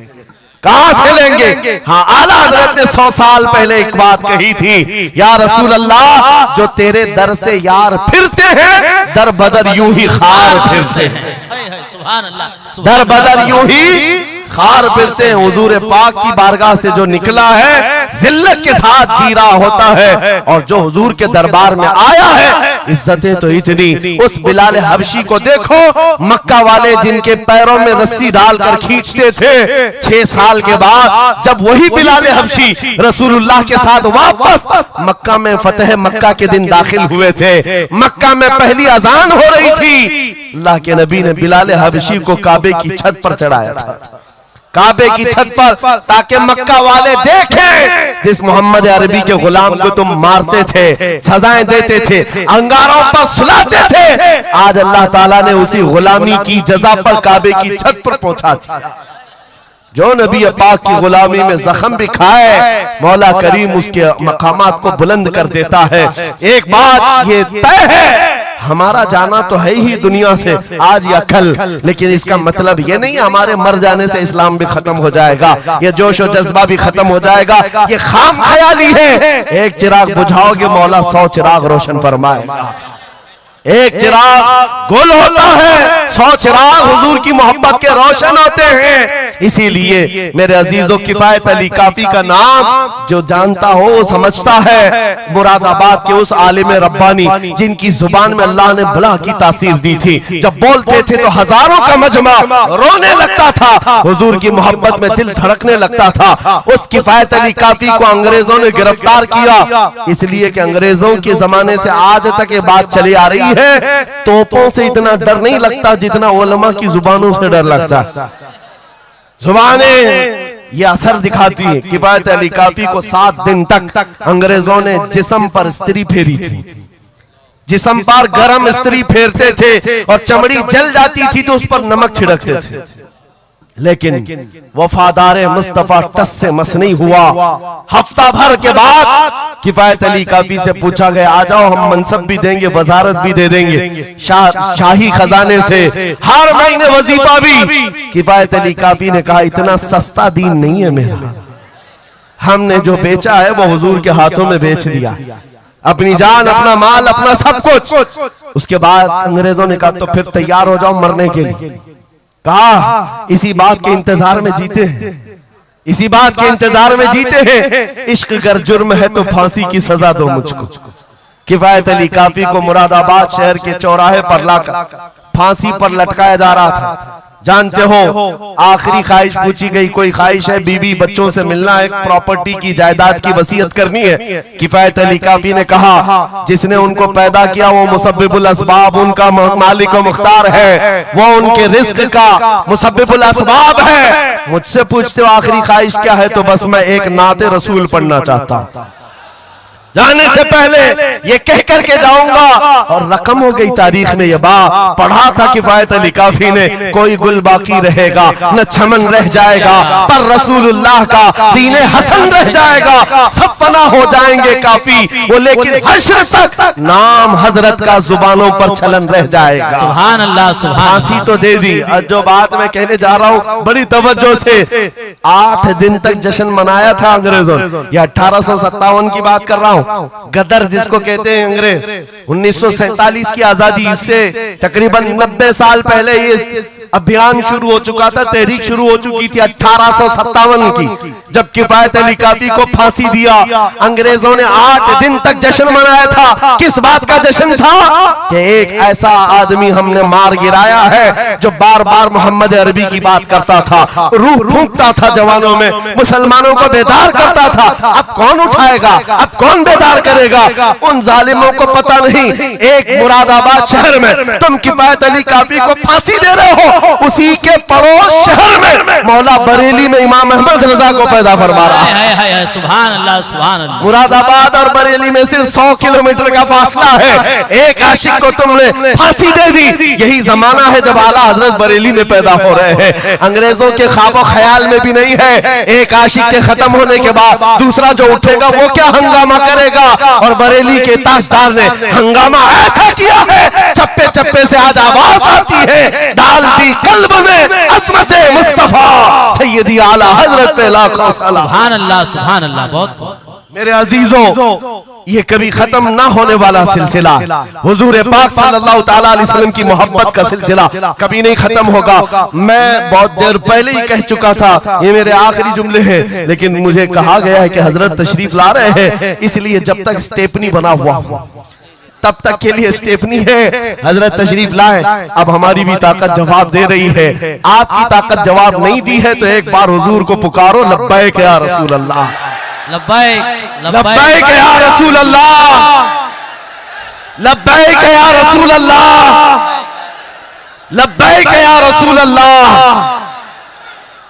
कहां से लेंगे। हाँ, आला हजरत ने 100 साल पहले एक बात कही थी, या रसूल अल्लाह, जो तेरे दर से यार फिरते हैं दर बदर यूं ही खार फिरते हैं, सुभान अल्लाह, दर बदर यूं ही खार फिरते हैं। हुजूर पाक की बारगाह से जो निकला है जिल्लत के साथ जी रहा होता है, और जो हुजूर के दरबार में आया है इज्जतें तो इतनी। उस बिलाल हबशी को देखो, मक्का वाले जिनके पैरों में रस्सी डालकर खींचते थे, 6 साल के बाद जब वही बिलाल हबशी रसूलुल्लाह के साथ वापस मक्का में फतेह मक्का के दिन दाखिल हुए थे, मक्का में पहली अजान हो रही थी, अल्लाह के नबी ने बिलाल हबशी को काबे की छत पर चढ़ाया था, काबे की छत पर, ताकि मक्का वाले देखें जिस मोहम्मद अरबी के गुलाम को तुम मारते थे, सजाएं देते थे, अंगारों पर सुलाते थे, आज अल्लाह ताला ने उसी गुलामी की जजा पर काबे की छत पर पहुंचा दिया। जो नबी पाक की गुलामी में जख्म भी खाए, मौला करीम उसके मकामात को बुलंद कर देता है। एक बात ये तय है, हमारा जाना तो है ही दुनिया से आज या कल, लेकिन इसका मतलब ये नहीं हमारे मर जाने से इस्लाम भी खत्म हो जाएगा, ये जोश और जज्बा भी खत्म हो जाएगा। ये खाम ख्याली है। एक चिराग बुझाओगे मौला 100 चिराग रोशन फरमाएगा। एक चिराग गुल होता है, 100 चिराग हुजूर की मोहब्बत के रोशन होते हैं। इसीलिए मेरे अजीजों, किफायत अली काफी का नाम जो जानता हो वो समझता है। मुरादाबाद के उस आलिम रब्बानी जिनकी जुबान में अल्लाह ने भला की तासीर दी थी, जब बोलते थे तो हजारों का मजमा रोने लगता था, हुजूर की मोहब्बत में दिल धड़कने लगता था। उस किफायत अली काफी को अंग्रेजों ने गिरफ्तार किया, इसलिए कि अंग्रेजों के जमाने से आज तक ये बात चली आ रही है, तोपों से इतना डर नहीं लगता जितना उलमा की जुबानों से डर लगता। जुबानें ये असर दिखाती है। किफायत अली काफी को 7 दिन तक अंग्रेजों ने जिस्म पर स्त्री फेरी थी, जिस्म पर गरम स्त्री फेरते थे और चमड़ी जल जाती थी तो उस पर नमक छिड़कते थे, लेकिन वफादार मुस्तफा टस से मस नहीं हुआ। हफ्ता भर के बाद किफायत अली काफी से पूछा गया, आ जाओ हम मनसब भी देंगे, वजारत भी दे देंगे, शाही खजाने से हर महीने वजीफा भी। किफायत अली काफी ने कहा, इतना सस्ता दीन नहीं है मेरा, हमने जो बेचा है वो हुजूर के हाथों में बेच दिया, अपनी जान, अपना माल, अपना सब कुछ। उसके बाद अंग्रेजों ने कहा तो फिर तैयार हो जाओ मरने के लिए। कहा इसी बात के इंतजार में जीते हैं, इसी बात के इंतजार में जीते हैं, इश्क अगर जुर्म है तो फांसी की सजा दो मुझको। किफायत अली काफी को मुरादाबाद शहर के चौराहे पर लाकर फांसी पर लटकाया जा रहा था। जानते हो आखिरी ख्वाहिश पूछी गई, कोई ख्वाहिश है? बीवी बच्चों से मिलना, एक प्रॉपर्टी की जायदाद की वसीयत करनी है। किफायत अली काफी ने कहा, जिसने उनको पैदा किया वो मुसब्बिबुल असबाब, उनका मालिक व मुख्तार है, वो उनके रिस्क का मुसब्बिबुल असबाब है। मुझसे पूछते हो आखिरी ख्वाहिश क्या है, तो बस मैं एक नाते रसूल पढ़ना चाहता हूं, जाने से पहले ये कह करके जाऊंगा। और रकम हो गई तारीख में, ये बात पढ़ा था किफायत अली काफी ने, कोई गुल बाकी रहेगा न चमन रह जाएगा, पर रसूलुल्लाह का दीने हसन रह जाएगा। सब फना हो जाएंगे काफी वो, लेकिन हश्र तक नाम हजरत का जुबानों पर चलन रह जाएगा। सुभान अल्लाह, सुभान। फांसी तो दे दी। जो बात मैं कहने जा रहा हूँ बड़ी तवज्जो से, 8 दिन तक जश्न मनाया था अंग्रेजों ने, यह 1857 की बात कर रहा हूँ। हूं। गदर जिसको कहते हैं अंग्रेज, 1947 की आजादी से तकरीबन 90 साल पहले ये अभियान शुरू हो चुका था, तहरीक शुरू हो चुकी थी 1857 की, जब किफायत अली काफी को फांसी दिया। अंग्रेजों ने 8 दिन तक जश्न मनाया था। किस बात का जश्न था? कि एक ऐसा आदमी हमने मार गिराया है जो बार बार मोहम्मद अरबी की बात करता था, रूह फूंकता था जवानों में, मुसलमानों को बेदार करता था। अब कौन उठाएगा, अब कौन बेदार करेगा? उन जालिमों को पता नहीं, एक मुरादाबाद शहर में तुम किफायत अली काफी को फांसी दे रहे हो, उसी के पड़ोस शहर में मौला बरेली में इमाम अहमद रजा को पैदा फरमा रहा है। सुभान अल्लाह, सुभान अल्लाह। मुरादाबाद और बरेली में सिर्फ 100 किलोमीटर का फासला है। एक आशिक को तुमने फांसी दे दी। यही जमाना है जब आला हजरत बरेली में पैदा हो रहे हैं। अंग्रेजों के ख्वाबो ख्याल में भी नहीं है एक आशिक के खत्म होने के बाद दूसरा जो उठेगा वो क्या हंगामा करेगा। और बरेली के ताजदार ने हंगामा ऐसा किया है, चप्पे चप्पे से आज आवाज आती है, डाल दी कल्ब में अज़मत मुस्तफा सैयदी आला हजरत पे लाखों सलाम। सुभान अल्लाह, सुभान अल्लाह। बहुत मेरे अजीजों, ये कभी खत्म ना होने वाला सिलसिला, हुजूर पाक सल्लल्लाहु तआला अलैहि वसल्लम की मोहब्बत का सिलसिला कभी नहीं खत्म होगा। मैं बहुत देर पहले ही कह चुका था, ये मेरे आखिरी जुमले हैं, लेकिन मुझे कहा गया है कि हजरत तशरीफ ला रहे हैं, इसलिए जब तक स्टेपनी बना हुआ तब तक के लिए स्टेपनी है। हजरत तशरीफ लाए, अब हमारी भी ताकत जवाब दे रही है। आपकी ताकत जवाब नहीं दी है तो एक बार हुजूर को पुकारो, लब्बैक या रसूल अल्लाह, लब्बैक लब्बैक या रसूल अल्लाह, लब्बैक या रसूल अल्लाह, लब्बैक या रसूल अल्लाह।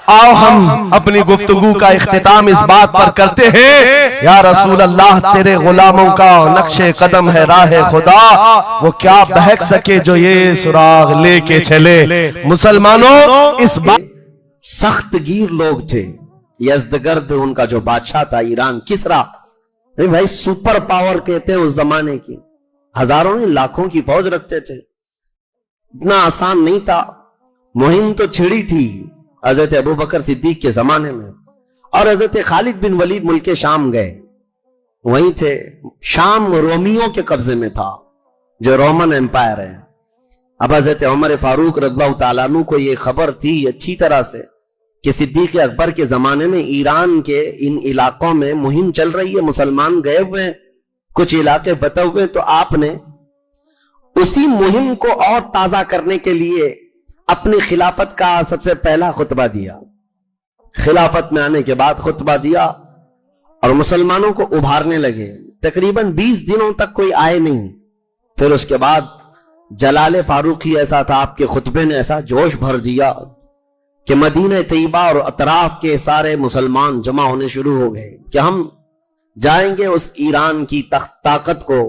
आओ हम अपनी गुफ्तगू का इख्तिताम इस बात पर करते हैं, या रसूल अल्लाह तेरे गुलामों का नक्शे कदम है राह खुदा, वो क्या बहक सके जो ये सुराग लेके चले। मुसलमानों, इस बात सख्त गिर लोग थे। यज़दगर्द उनका जो बादशाह था ईरान, किसरा, भाई सुपर पावर कहते हैं उस जमाने की, हजारों नहीं लाखों की फौज रखते थे। इतना आसान नहीं था, मुहिम तो छिड़ी थी हजरत अबू बकर सिद्दीक के जमाने में। और हजरत खालिद बिन वलीद मुल्क शाम गए, वहीं थे। शाम रोमियों के कब्जे में था, जो रोमन एम्पायर है। अब हजरत उमर फारूक रज़ियल्लाहु तआला अन्हु को यह खबर थी अच्छी तरह से कि सिद्दीक अकबर के जमाने में ईरान के इन इलाकों में मुहिम चल रही है, मुसलमान गए हुए हैं, कुछ इलाके बते हुए। तो आपने उसी मुहिम को और ताजा करने के लिए अपनी खिलाफत का सबसे पहला खुतबा दिया। खिलाफत में आने के बाद खुतबा दिया और मुसलमानों को उभारने लगे। तकरीबन 20 दिनों तक कोई आए नहीं। फिर उसके बाद जलाले फारूकी ऐसा था, आपके खुतबे ने ऐसा जोश भर दिया कि मदीना तैयबा और अतराफ के सारे मुसलमान जमा होने शुरू हो गए कि हम जाएंगे उस ईरान की ताकत को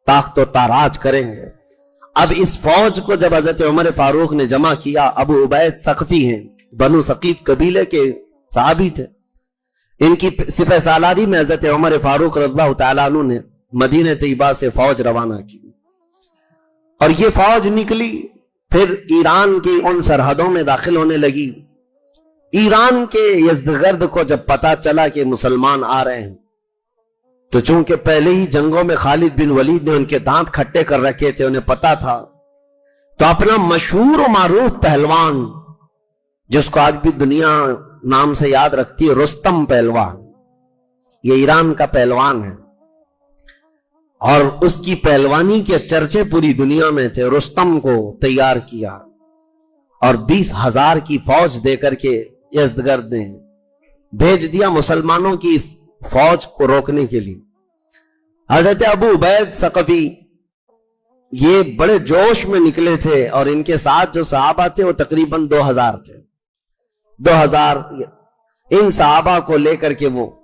ताख्त व ताराज करेंगे। अब इस फौज को जब हजरत उमर फारूक ने जमा किया, अबू उबैद सक़फी हैं, बनु सकीफ कबीले के सहाबी थे, इनकी सिपह सालारी में हजरत उमर फारूक रज़ियल्लाहु तआला अन्हु ने मदीना तैयबा से फौज रवाना की। और ये फौज निकली, फिर ईरान की उन सरहदों में दाखिल होने लगी। ईरान के यज़दगर्द को जब पता चला कि मुसलमान आ रहे हैं, तो चूंकि पहले ही जंगों में खालिद बिन वलीद ने उनके दांत खट्टे कर रखे थे, उन्हें पता था, तो अपना मशहूर और मारूफ पहलवान, जिसको आज भी दुनिया नाम से याद रखती है, रुस्तम पहलवान, ये ईरान का पहलवान है और उसकी पहलवानी के चर्चे पूरी दुनिया में थे। रुस्तम को तैयार किया और 20,000 की फौज देकर के यज़दगर्द ने भेज दिया मुसलमानों की इस फौज को रोकने के लिए। हजरत अबू उबैद सक़फी ये बड़े जोश में निकले थे और इनके साथ जो सहाबा थे वो तकरीबन 2000 थे। 2000 इन सहाबा को लेकर के वो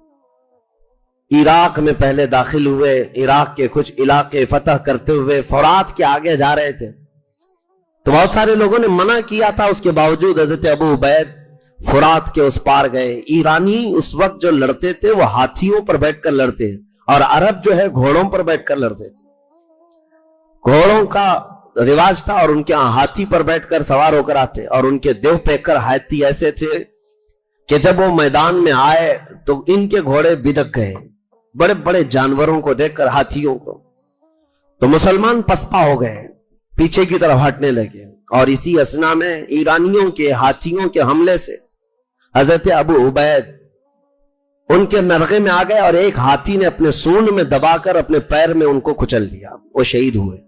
इराक में पहले दाखिल हुए। इराक के कुछ इलाके फतह करते हुए फुरात के आगे जा रहे थे, तो बहुत सारे लोगों ने मना किया था, उसके बावजूद हजरत अबू उबैद फुरात के उस पार गए। ईरानी उस वक्त जो लड़ते थे वो हाथियों पर बैठकर लड़ते और अरब जो है घोड़ों पर बैठकर लड़ते थे। घोड़ों का रिवाज था और उनके यहां हाथी पर बैठकर सवार होकर आते, और उनके देव पेकर हाथी ऐसे थे कि जब वो मैदान में आए तो इनके घोड़े बिदक गए, बड़े बड़े जानवरों को देखकर, हाथियों को, तो मुसलमान पसपा हो गए, पीछे की तरफ हटने लगे। और इसी असना में ईरानियों के हाथियों के हमले से हजरत अबू उबैद उनके नरगे में आ गए और एक हाथी ने अपने सूंड में दबाकर अपने पैर में उनको कुचल दिया, वो शहीद हुए।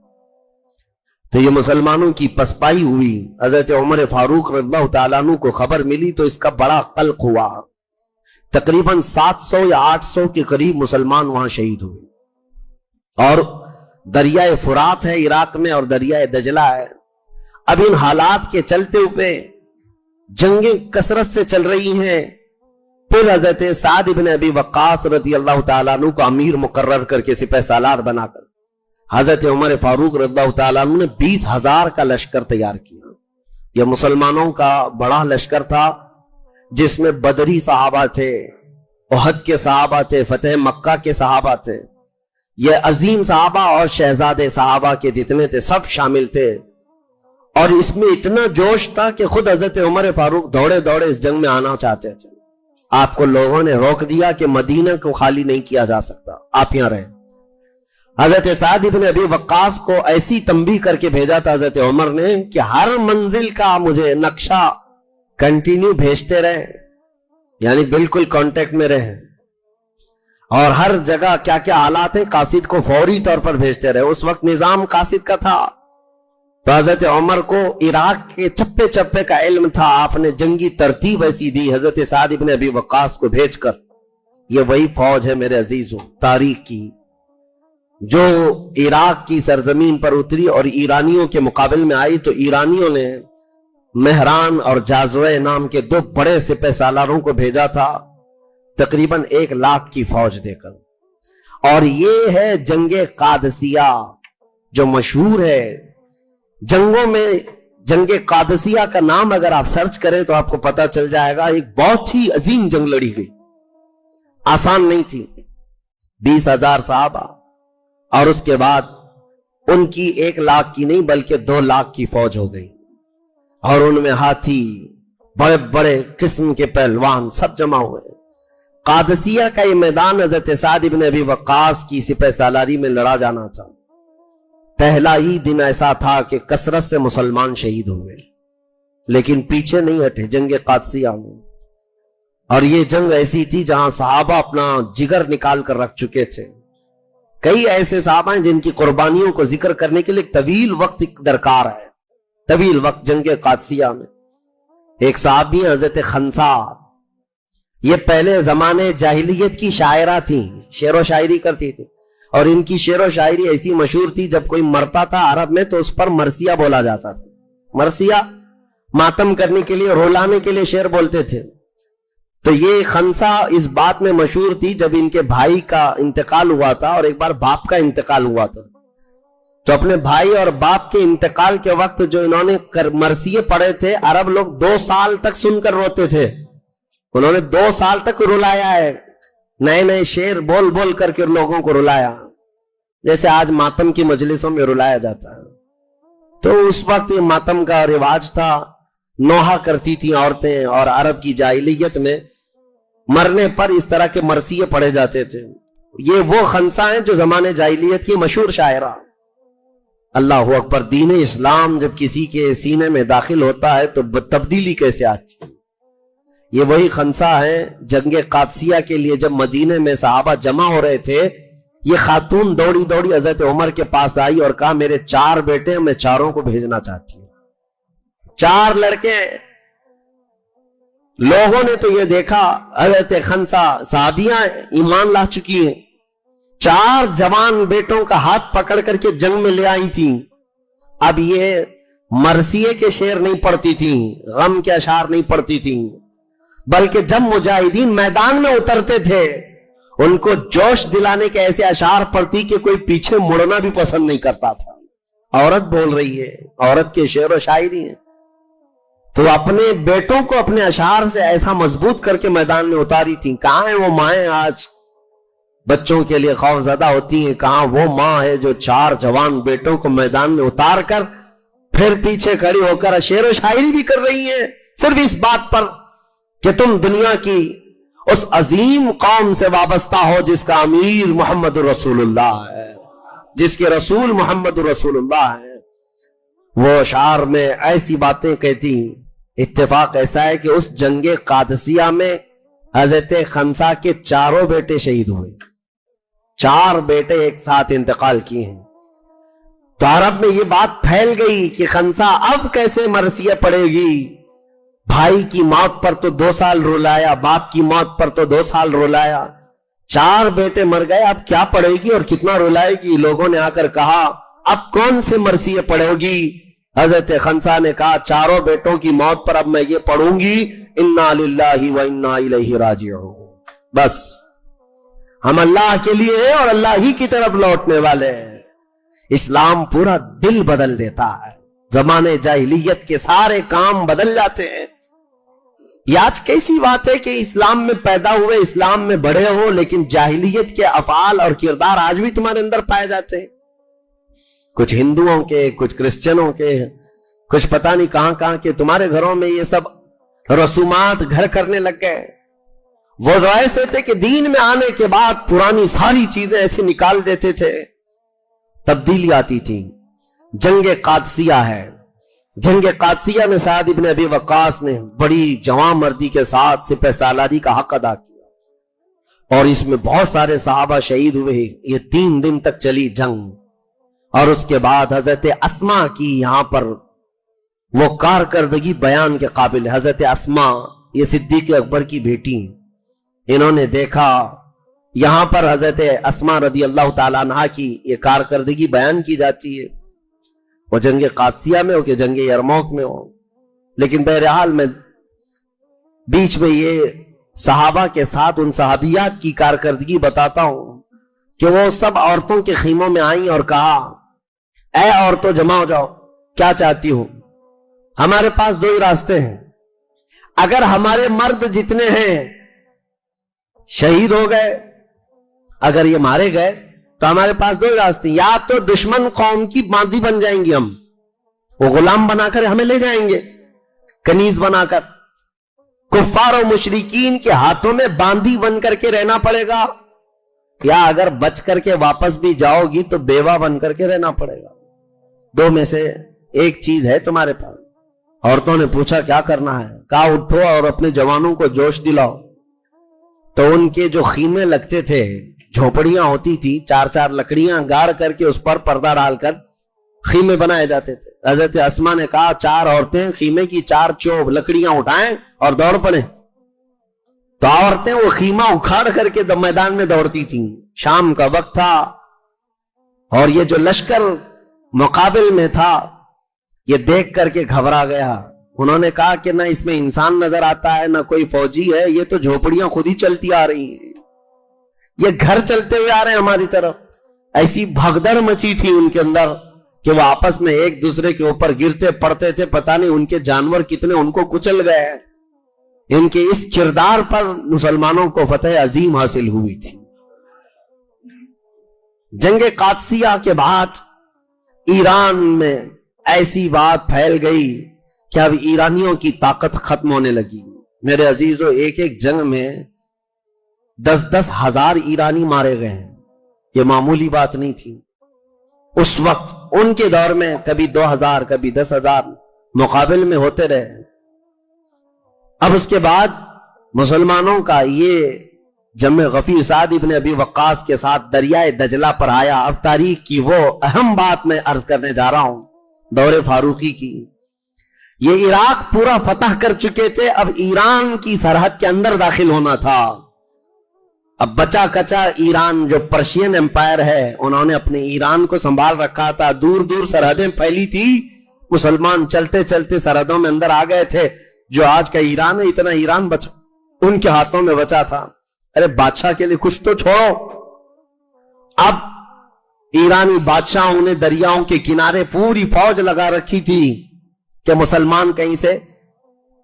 तो ये मुसलमानों की पसपाई हुई। हजरत उमर फारूक रज़ियल्लाहु तआला अन्हु को खबर मिली तो इसका बड़ा कल्क हुआ। तकरीबन 700 या 800 के करीब मुसलमान वहां शहीद हुए। और दरियाए फुरात है इराक में और दरियाए दजला है। अब इन हालात के चलते हुए जंगें कसरत से चल रही हैं। फिर हजरत साद इब्न अबी वक्कास रज़ियल्लाहु तआला अन्हु को अमीर मुकर्रर करके सिपह सालार बनाकर हजरत उमर फारूक रज़ियल्लाहु तआला अन्हु ने 20,000 का लश्कर तैयार किया। यह मुसलमानों का बड़ा लश्कर था जिसमें बदरी सहाबा थे, उहद के सहाबा थे, फतेह मक्का के सहाबा थे। यह अजीम सहाबा और शहजादे सहाबा के जितने थे सब शामिल थे। और इसमें इतना जोश था कि खुद हजरत उमर फारूक दौड़े दौड़े इस जंग में आना चाहते थे। आपको लोगों ने रोक दिया कि मदीना को खाली नहीं किया जा सकता, आप यहां रहे। हजरत साद इब्न अबी वक्कास को ऐसी तंबीह करके भेजा था हजरत उमर ने कि हर मंजिल का मुझे नक्शा कंटिन्यू भेजते रहे, यानी बिल्कुल कांटेक्ट में रहे, और हर जगह क्या क्या हालात है कासिद को फौरी तौर पर भेजते रहे। उस वक्त निजाम कासिद का था। तो हजरत उमर को इराक के चप्पे चप्पे का इल्म था। आपने जंगी तरतीब ऐसी दी हजरत साद इब्न अबी वक्कास को भेजकर, ये वही फौज है मेरे अजीजों तारीख की जो इराक की सरजमीन पर उतरी और ईरानियों के मुकाबले में आई। तो ईरानियों ने मेहरान और जाज़वे नाम के 2 बड़े सिपह सालारों को भेजा था, तकरीबन 1 लाख की फौज देकर। और ये है जंगे कादसिया जो मशहूर है। जंगों में जंगे कादसिया का नाम अगर आप सर्च करें तो आपको पता चल जाएगा। एक बहुत ही अजीम जंग लड़ी गई, आसान नहीं थी। 20,000 साहबा और उसके बाद उनकी 1 लाख की नहीं बल्कि 2 लाख की फौज हो गई। और उनमें हाथी, बड़े बड़े किस्म के पहलवान सब जमा हुए। कादसिया का ये मैदान हजरत साद इब्न अबी वक्कास की सिपह सालारी में लड़ा जाना था। पहला ही दिन ऐसा था कि कसरत से मुसलमान शहीद हुए, लेकिन पीछे नहीं हटे जंगे कादसिया में। और ये जंग ऐसी थी जहां सहाबा अपना जिगर निकाल कर रख चुके थे। कई ऐसे सहाबा हैं जिनकी कुर्बानियों को जिक्र करने के लिए तवील वक्त दरकार है, तवील वक्त। जंगे कादसिया में एक सहाबी हजरत खंसा, ये पहले जमाने जाहिलियत की शायरा थी, शेर व शायरी करती थी। और इनकी शेर व शायरी ऐसी मशहूर थी, जब कोई मरता था अरब में तो उस पर मरसिया बोला जाता था। मरसिया मातम करने के लिए, रुलाने के लिए शेर बोलते थे। तो ये खंसा इस बात में मशहूर थी, जब इनके भाई का इंतकाल हुआ था और एक बार बाप का इंतकाल हुआ था, तो अपने भाई और बाप के इंतकाल के वक्त जो इन्होंने मरसिये पढ़े थे, अरब लोग 2 साल तक सुनकर रोते थे। उन्होंने 2 साल तक रुलाया है, नए नए शेर बोल बोल करके लोगों को रुलाया, जैसे आज मातम की मजलिसों में रुलाया जाता है। तो उस वक्त ये मातम का रिवाज था, नोहा करती थी औरतें, और अरब की जाहिलियत में मरने पर इस तरह के मरसिये पढ़े जाते थे। ये वो खंसा है जो जमाने जाहिलियत की मशहूर शायरा। अल्लाह अकबर, दीन इस्लाम जब किसी के सीने में दाखिल होता है तो तब्दीली कैसे आती है। ये वही खंसा है। जंगे कादसिया के लिए जब मदीने में सहाबा जमा हो रहे थे, ये खातून दौड़ी दौड़ी हजरत उमर के पास आई और कहा, मेरे 4 बेटे, मैं चारों को भेजना चाहती हूं। 4 लड़के। लोगों ने तो ये देखा हजरत खंसा साहबियां ईमान ला चुकी हैं, 4 जवान बेटों का हाथ पकड़ करके जंग में ले आई थी। अब ये मरसिये के शेर नहीं पढ़ती थी, गम के अशार नहीं पढ़ती थी, बल्कि जब मुजाहिदीन मैदान में उतरते थे उनको जोश दिलाने के ऐसे अशार पढ़ती कि कोई पीछे मुड़ना भी पसंद नहीं करता था। औरत बोल रही है, औरत के शेर व शायरी है। तो अपने बेटों को अपने अशार से ऐसा मजबूत करके मैदान में उतारी थी। कहां है वो माएं आज बच्चों के लिए खौफजदा होती हैं? कहां वो मां है जो 4 जवान बेटों को मैदान में उतार कर फिर पीछे खड़ी होकर शेर व शायरी भी कर रही है, सिर्फ इस बात पर कि तुम दुनिया की उस अजीम कौम से वाबस्ता हो जिसका अमीर मोहम्मद रसूलुल्लाह है, जिसके रसूल मोहम्मद रसूलुल्लाह है। वो शार में ऐसी बातें कहती। इत्तेफाक ऐसा है कि उस जंगे कादसिया में हजरत खंसा के चारों बेटे शहीद हुए। 4 बेटे एक साथ इंतकाल किए हैं। तो अरब में ये बात फैल गई कि खंसा अब कैसे मरसिया पड़ेगी। भाई की मौत पर तो 2 साल रुलाया, बाप की मौत पर तो 2 साल रुलाया, 4 बेटे मर गए, अब क्या पड़ेगी और कितना रुलाएगी। लोगों ने आकर कहा अब कौन से मरसिया पड़ेगी। हजरत खंसा ने कहा 4 बेटों की मौत पर अब मैं ये पढ़ूंगी, इन्ना लिल्लाहि व इन्ना इलैहि राजिऊन। बस हम अल्लाह के लिए हैं और अल्लाह ही की तरफ लौटने वाले हैं। इस्लाम पूरा दिल बदल देता है। जमाने जाहिलियत के सारे काम बदल जाते हैं। ये आज कैसी बात है कि इस्लाम में पैदा हुए, इस्लाम में बड़े हो, लेकिन जाहिलियत के अफआल और किरदार आज भी तुम्हारे अंदर पाए जाते हैं। कुछ हिंदुओं के, कुछ क्रिश्चियनों के, कुछ पता नहीं कहां के तुम्हारे घरों में ये सब रसूमात घर करने लग गए। वो ऐसे थे कि दीन में आने के बाद पुरानी सारी चीजें ऐसे निकाल देते थे, तब्दीली आती थी। जंगे कादसिया है। जंगे कादसिया में साद इब्न अबी वक्कास ने बड़ी जवां मर्दी के साथ सिपह सालारी का हक अदा किया और इसमें बहुत सारे सहाबा शहीद हुए। ये 3 दिन तक चली जंग और उसके बाद हजरत अस्मा की यहां पर वो कारकर्दगी बयान के काबिल। हजरत अस्मा ये सिद्दीक अकबर की बेटी, इन्होंने देखा यहां पर हजरत अस्मा रदी अल्लाह ताला अन्हा की ये कारकर्दगी बयान की जाती है। वो जंगे कादसिया में हो कि जंगे यरमौक में हो, लेकिन बहरहाल मैं बीच में ये सहाबा के साथ उन सहाबियात की कारकर्दगी बताता हूं कि वो सब औरतों के खीमों में आई और कहा, ऐ औरतों जमा हो जाओ, क्या चाहती हो? हमारे पास 2 ही रास्ते हैं। अगर हमारे मर्द जितने हैं शहीद हो गए, अगर ये मारे गए, तो हमारे पास 2 ही रास्ते, या तो दुश्मन कौम की बांदी बन जाएंगी हम, वो गुलाम बनाकर हमें ले जाएंगे कनीज बनाकर, कुफ्फार और मुशरिकीन के हाथों में बांदी बन करके रहना पड़ेगा, या अगर बच करके वापस भी जाओगी तो बेवा बन करके रहना पड़ेगा। 2 में से एक चीज है तुम्हारे पास। औरतों ने पूछा क्या करना है? कहा उठो और अपने जवानों को जोश दिलाओ। तो उनके जो खीमे लगते थे, झोपड़ियां होती थी, 4-4 लकड़ियां गाड़ करके उस पर पर्दा डालकर खीमे बनाए जाते थे। हजरत अस्मा ने कहा 4 औरतें खीमे की 4 चोब लकड़ियां उठाएं और दौड़ पड़े। तो औरतें वो खीमा उखाड़ करके मैदान में दौड़ती थी। शाम का वक्त था और ये जो लश्कर मुकाबिल में था ये देख करके घबरा गया। उन्होंने कहा कि ना इसमें इंसान नजर आता है, ना कोई फौजी है, ये तो झोपड़ियां खुद ही चलती आ रही हैं, ये घर चलते हुए आ रहे हैं हमारी तरफ। ऐसी भगदड़ मची थी उनके अंदर कि वो आपस में एक दूसरे के ऊपर गिरते पड़ते थे। पता नहीं उनके जानवर कितने उनको कुचल गए। इनके इस किरदार पर मुसलमानों को फतेह अजीम हासिल हुई थी। जंगे कादसिया के बाद ईरान में ऐसी बात फैल गई कि अब ईरानियों की ताकत खत्म होने लगी। मेरे अजीजों, एक जंग में 10-10 हजार ईरानी मारे गए हैं। ये मामूली बात नहीं थी उस वक्त। उनके दौर में कभी 2000 कभी 10,000 मुकाबले में होते रहे। अब उसके बाद मुसलमानों का ये जब गफीर साद इब्न अबी वक्कास के साथ दरियाए दजला पर आया। अब तारीख की वो अहम बात मैं अर्ज करने जा रहा हूं, दौरे फारूकी की। ये इराक पूरा फतह कर चुके थे, अब ईरान की सरहद के अंदर दाखिल होना था। अब बचा कचा ईरान जो पर्शियन एम्पायर है, उन्होंने अपने ईरान को संभाल रखा था। दूर दूर सरहदें फैली थी, मुसलमान चलते चलते सरहदों में अंदर आ गए थे। जो आज का ईरान है, इतना ईरान बचा उनके हाथों में बचा था। अरे बादशाह के लिए कुछ तो छोड़ो। अब ईरानी बादशाहों ने दरियाओं के किनारे पूरी फौज लगा रखी थी कि मुसलमान कहीं से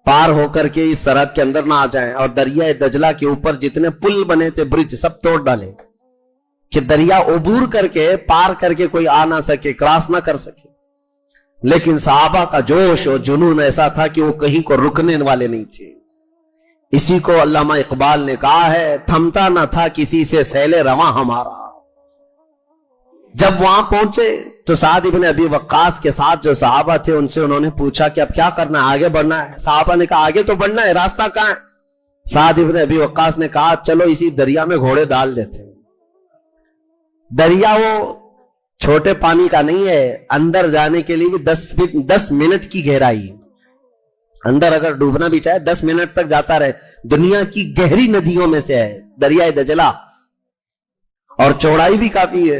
पार होकर के इस सरहद के अंदर ना आ जाएं, और दरिया दजला के ऊपर जितने पुल बने थे, ब्रिज, सब तोड़ डाले कि दरिया उबूर करके पार करके कोई आ ना सके, क्रॉस ना कर सके। लेकिन सहाबा का जोश और जुनून ऐसा था कि वो कहीं को रुकने वाले नहीं थे। इसी को अल्लामा इकबाल ने कहा है, थमता न था किसी से सैले रवां हमारा। जब वहां पहुंचे तो साद इब्न अबी वक्कास के साथ जो सहाबा थे उनसे उन्होंने पूछा कि अब क्या करना है, आगे बढ़ना है? सहाबा ने कहा आगे तो बढ़ना है, रास्ता कहां है? साद इब्न अबी वक्कास ने कहा चलो इसी दरिया में घोड़े डाल देते हैं। दरिया वो छोटे पानी का नहीं है, अंदर जाने के लिए भी 10 मिनट की गहराई है। अंदर अगर डूबना भी चाहे 10 मिनट तक जाता रहे। दुनिया की गहरी नदियों में से है दरिया दजला, और चौड़ाई भी काफी है।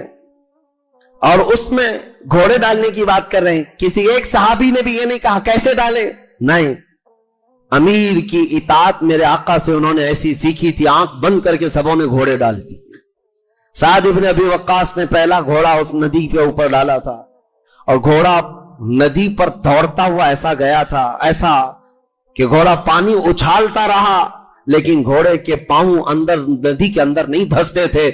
और उसमें घोड़े डालने की बात कर रहे हैं। किसी एक सहाबी ने भी ये नहीं कहा कैसे डाले, नहीं, अमीर की इताअत मेरे आका से उन्होंने ऐसी सीखी थी, आंख बंद करके सबों ने घोड़े डाल दिए। साद इब्न अबी वक्कास ने पहला घोड़ा उस नदी के ऊपर डाला था, और घोड़ा नदी पर दौड़ता हुआ ऐसा गया था, ऐसा कि घोड़ा पानी उछालता रहा, लेकिन घोड़े के पांव अंदर नदी के अंदर नहीं धंसते थे।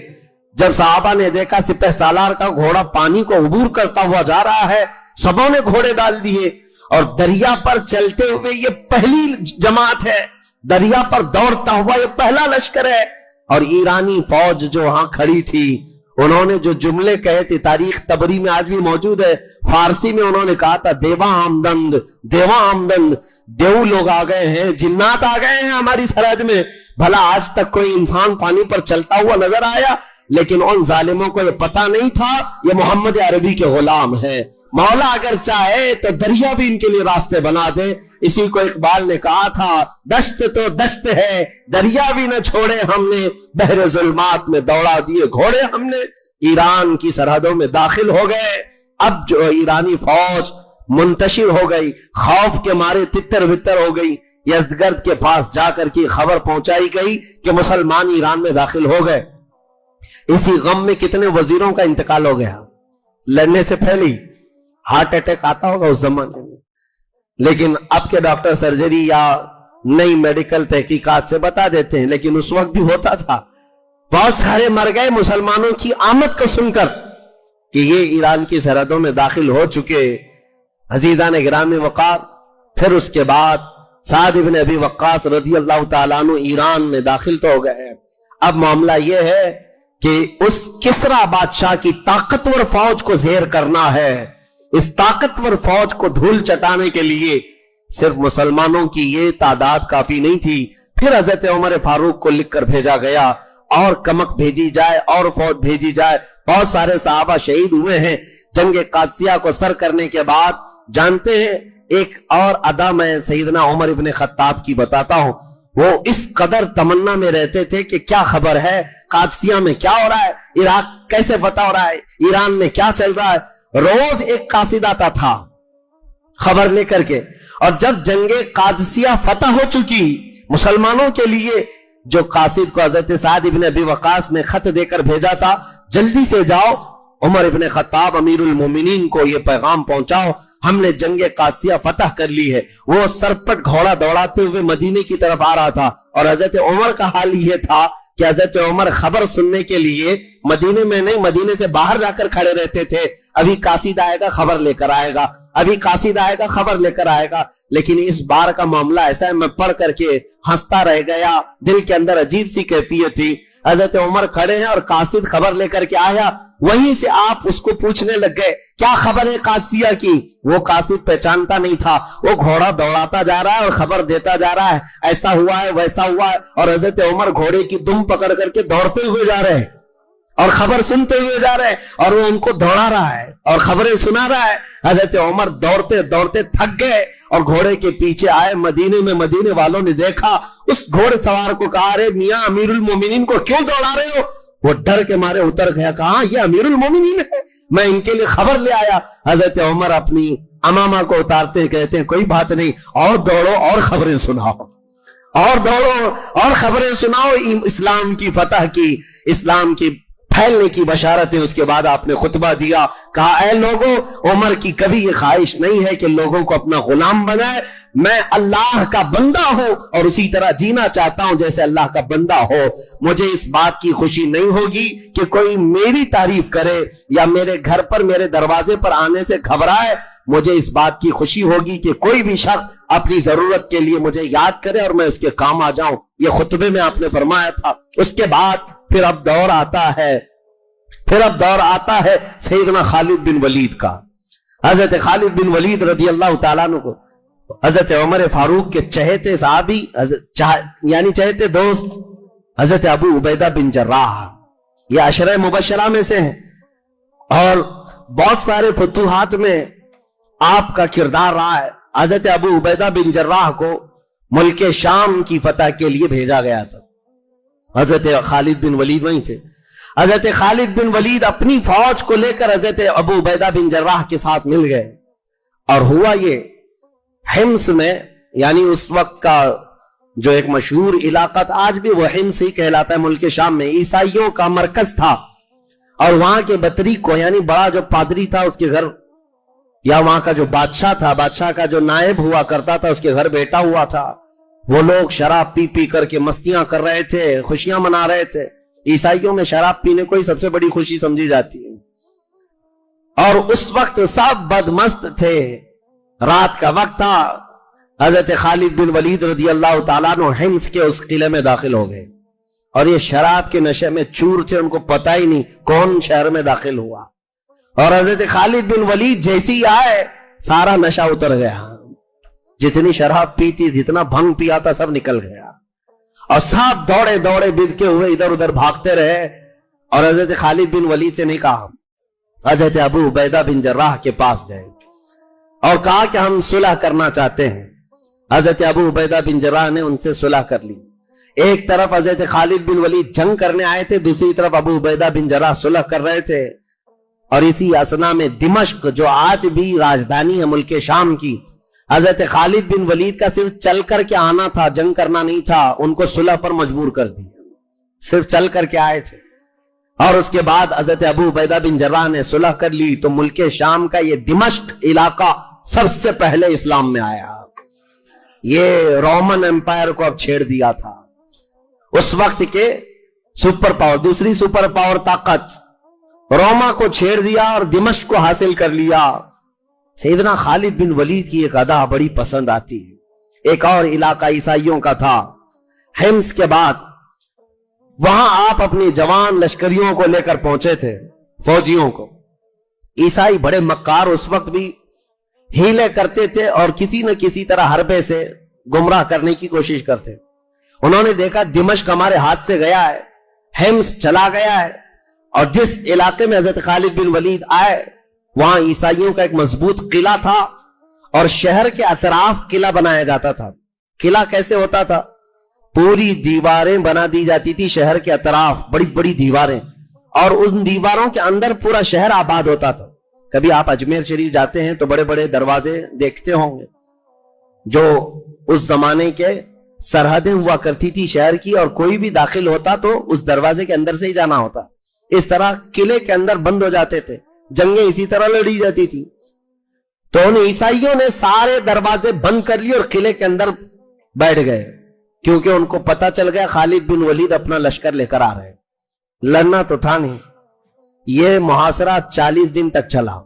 जब सहाबा ने देखा सिपह सालार का घोड़ा पानी को उबूर करता हुआ जा रहा है, सबों ने घोड़े डाल दिए। और दरिया पर चलते हुए ये पहली जमात है, दरिया पर दौड़ता हुआ ये पहला लश्कर है। और ईरानी फौज जो वहां खड़ी थी, उन्होंने जो जुमले कहे थे, तारीख तबरी में आज भी मौजूद है, फारसी में उन्होंने कहा था देवा आमदंद, देवा आमदंद, देव लोग आ गए हैं, जिन्नात आ गए हैं हमारी सरहद में। भला आज तक कोई इंसान पानी पर चलता हुआ नजर आया? लेकिन उन जालिमों को यह पता नहीं था ये मोहम्मद अरबी के गुलाम है। मौला अगर चाहे तो दरिया भी इनके लिए रास्ते बना दे। इसी को इकबाल ने कहा था, दश्त तो दश्त है, दरिया भी न छोड़े हमने, बहरे जुल्मात में दौड़ा दिए घोड़े हमने। ईरान की सरहदों में दाखिल हो गए। अब जो ईरानी फौज मुंतशिर हो गई, खौफ के मारे तितर बितर हो गई। यजदगर्द के पास जाकर की खबर पहुंचाई गई कि मुसलमान ईरान में दाखिल हो गए। इसी गम में कितने वजीरों का इंतकाल हो गया। लड़ने से पहले ही हार्ट अटैक आता होगा उस जमाने में, लेकिन अब के डॉक्टर सर्जरी या नई मेडिकल तहकीकात से बता देते हैं, लेकिन उस वक्त भी होता था। बहुत सारे मर गए मुसलमानों की आमद को सुनकर कि ये ईरान की सरहदों में दाखिल हो चुके। अजीजान गिरामी वक़ार, फिर उसके बाद साद इब्न अबी वक्कास रज़ी अल्लाह तआला अन्हु ईरान में दाखिल तो हो गए। अब मामला यह है कि उस किसरा बादशाह की ताकतवर फौज को ज़ेर करना है। इस ताकतवर फौज को धूल चटाने के लिए सिर्फ मुसलमानों की ये तादाद काफी नहीं थी। फिर हजरत उमर फारूक को लिखकर भेजा गया और कमक भेजी जाए और फौज भेजी जाए। बहुत सारे सहाबा शहीद हुए हैं जंग कासिया को सर करने के बाद। जानते हैं, एक और अदा मैं सैयदना उमर इब्न खत्ताब की बताता हूं। वो इस कदर तमन्ना में रहते थे कि क्या खबर है, कादसिया में क्या हो रहा है, इराक कैसे फतह हो रहा है, ईरान में क्या चल रहा है। रोज एक कासिद आता था खबर लेकर के। और जब जंगे कादसिया फतह हो चुकी मुसलमानों के लिए, जो कासिद को हजरत साद इब्न अबी वक्कास ने खत देकर भेजा था, जल्दी से जाओ उमर इब्न खत्ताब अमीरुल मोमिनीन को ये पैगाम पहुंचाओ, हमने जंगे कादसिया फतह कर ली है। वो सरपट घोड़ा दौड़ाते हुए मदीने की तरफ आ रहा था। और हजरत उमर का हाल ये था कि हजरत उमर खबर सुनने के लिए मदीने में नहीं, मदीने से बाहर जाकर खड़े रहते थे। अभी कासिद आएगा खबर लेकर आएगा, अभी कासिद आएगा खबर लेकर आएगा। लेकिन इस बार का मामला ऐसा है, मैं पढ़ करके हंसता रह गया, दिल के अंदर अजीब सी कैफियत थी। हजरत उमर खड़े हैं और कासिद खबर लेकर के आया। वहीं से आप उसको पूछने लग गए क्या खबर है कादसिया की। वो कासिद पहचानता नहीं था। वो घोड़ा दौड़ाता जा रहा है और खबर देता जा रहा है, ऐसा हुआ है वैसा हुआ है। और हजरत उमर घोड़े की दुम पकड़ करके दौड़ते हुए जा रहे हैं और खबर सुनते हुए जा रहे हैं, और वो उनको दौड़ा रहा है और खबरें सुना रहा है। हजरत उमर दौड़ते दौड़ते थक गए और घोड़े के पीछे आए। मदीने में मदीने वालों ने देखा, उस घोड़े सवार को कहा, अरे मियां अमीरुल मोमिनीन को क्यों दौड़ा रहे हो? वो डर के मारे उतर गया, कहा ये अमीरुल मोमिनीन है, मैं इनके लिए खबर ले आया। हजरत उमर अपनी अमामा को उतारते कहते हैं कोई बात नहीं, और दौड़ो और खबरें सुनाओ, और दौड़ो और खबरें सुनाओ इस्लाम की फतह की, इस्लाम की फैलने की बशारत है। उसके बाद आपने खुतबा दिया, कहा ऐ लोगों, उमर की कभी ये ख्वाहिश नहीं है कि लोगों को अपना गुलाम बनाए। मैं अल्लाह का बंदा हूं और उसी तरह जीना चाहता हूं जैसे अल्लाह का बंदा हो। मुझे इस बात की खुशी नहीं होगी कि कोई मेरी तारीफ करे या मेरे घर पर मेरे दरवाजे पर आने से घबराए। मुझे इस बात की खुशी होगी कि कोई भी शख्स अपनी जरूरत के लिए मुझे याद करे और मैं उसके काम आ जाऊं। ये खुतबे में आपने फरमाया था। उसके बाद फिर अब दौर आता है सैयदना खालिद बिन वलीद का। हजरत खालिद बिन वलीद रदी अल्लाह ताला अन्हु को हजरत उमर फारूक के चहेते साहबी यानी चहेते दोस्त हजरत अबू उबैदा बिन जर्राह, ये अशरे मुबशरा में से हैं और बहुत सारे फतूहात में आपका किरदार रहा है। हजरत अबू उबैदा बिन जर्राह को मुल्क शाम की फतह के लिए भेजा गया था। हजरत खालिद बिन वलीद वहीं थे। हजरत खालिद बिन वलीद अपनी फौज को लेकर हजरत अबू उबैदा बिन जर्राह के साथ मिल गए और हुआ ये हिम्स में, यानी उस वक्त का जो एक मशहूर इलाका था, आज भी वह हिम्स ही कहलाता है, मुल्क शाम में ईसाइयों का मरकज था। और वहां के बतरी को यानी बड़ा जो पादरी था उसके घर, या वहां का जो बादशाह था, बादशाह का जो नायब हुआ करता था, उसके घर बैठा हुआ था। वो लोग शराब पी पी करके मस्तियां कर रहे थे, खुशियां मना रहे थे। ईसाइयों में शराब पीने को ही सबसे बड़ी खुशी समझी जाती है और उस वक्त सब बदमस्त थे। रात का वक्त था। हजरत खालिद बिन वलीद रदी अल्लाह ताला अन्हु हिम्स के उस किले में दाखिल हो गए और ये शराब के नशे में चूर थे, उनको पता ही नहीं कौन शहर में दाखिल हुआ। और हजरत खालिद बिन वलीद जैसे ही आए सारा नशा उतर गया, जितनी शराब पी थी, जितना भंग पिया था, सब निकल गया और सब दौड़े दौड़े बिदके हुए इधर उधर भागते रहे। और हजरत खालिद बिन वलीद से नहीं कहा, हजरत अबू उबैदा बिन जर्राह के पास गए और कहा कि हम सुलह करना चाहते हैं। हजरत अबू उबैदा बिन जर्राह ने उनसे सुलह कर ली। एक तरफ हजरत खालिद बिन वलीद जंग करने आए थे, दूसरी तरफ अबू उबैदा बिन जर्राह सुलह कर रहे थे। और इसी असना में दिमश्क, जो आज भी राजधानी है मुल्क शाम की, हजरत खालिद बिन वलीद का सिर्फ चल करके आना था, जंग करना नहीं था, उनको सुलह पर मजबूर कर दिया। सिर्फ चल करके आए थे और उसके बाद हजरत अबू उबैदा बिन जर्राह ने सुलह कर ली तो मुल्क शाम का ये दिमश्क इलाका सबसे पहले इस्लाम में आया। ये रोमन एम्पायर को अब छेड़ दिया था। उस वक्त के सुपर पावर, दूसरी सुपर पावर ताकत रोमा को छेड़ दिया और दिमश्क को हासिल कर लिया। सैयदना खालिद बिन वलीद की एक अदा बड़ी पसंद आती है। एक और इलाका ईसाइयों का था हिम्स के बाद, वहां आप अपने जवान लश्करियों को लेकर पहुंचे थे, फौजियों को। ईसाई बड़े मक्कार उस वक्त भी हीले करते थे और किसी न किसी तरह हरबे से गुमराह करने की कोशिश करते। उन्होंने देखा दिमश्क हमारे हाथ से गया है, हिम्स चला गया है, और जिस इलाके में हजरत खालिद बिन वलीद आए वहां ईसाइयों का एक मजबूत किला था और शहर के अतराफ किला बनाया जाता था। किला कैसे होता था? पूरी दीवारें बना दी जाती थी शहर के अतराफ, बड़ी बड़ी दीवारें, और उन दीवारों के अंदर पूरा शहर आबाद होता था। कभी आप अजमेर शरीफ जाते हैं तो बड़े बड़े दरवाजे देखते होंगे, जो उस जमाने के सरहदें हुआ करती थी शहर की, और कोई भी दाखिल होता तो उस दरवाजे के अंदर से ही जाना होता। इस तरह किले के अंदर बंद हो जाते थे, जंगें इसी तरह लड़ी जाती थी। तो उन ईसाइयों ने सारे दरवाजे बंद कर लिए और किले के अंदर बैठ गए, क्योंकि उनको पता चल गया खालिद बिन वलीद अपना लश्कर लेकर आ रहे हैं। लड़ना तो था नहीं। यह मुहासरा 40 दिन तक चला,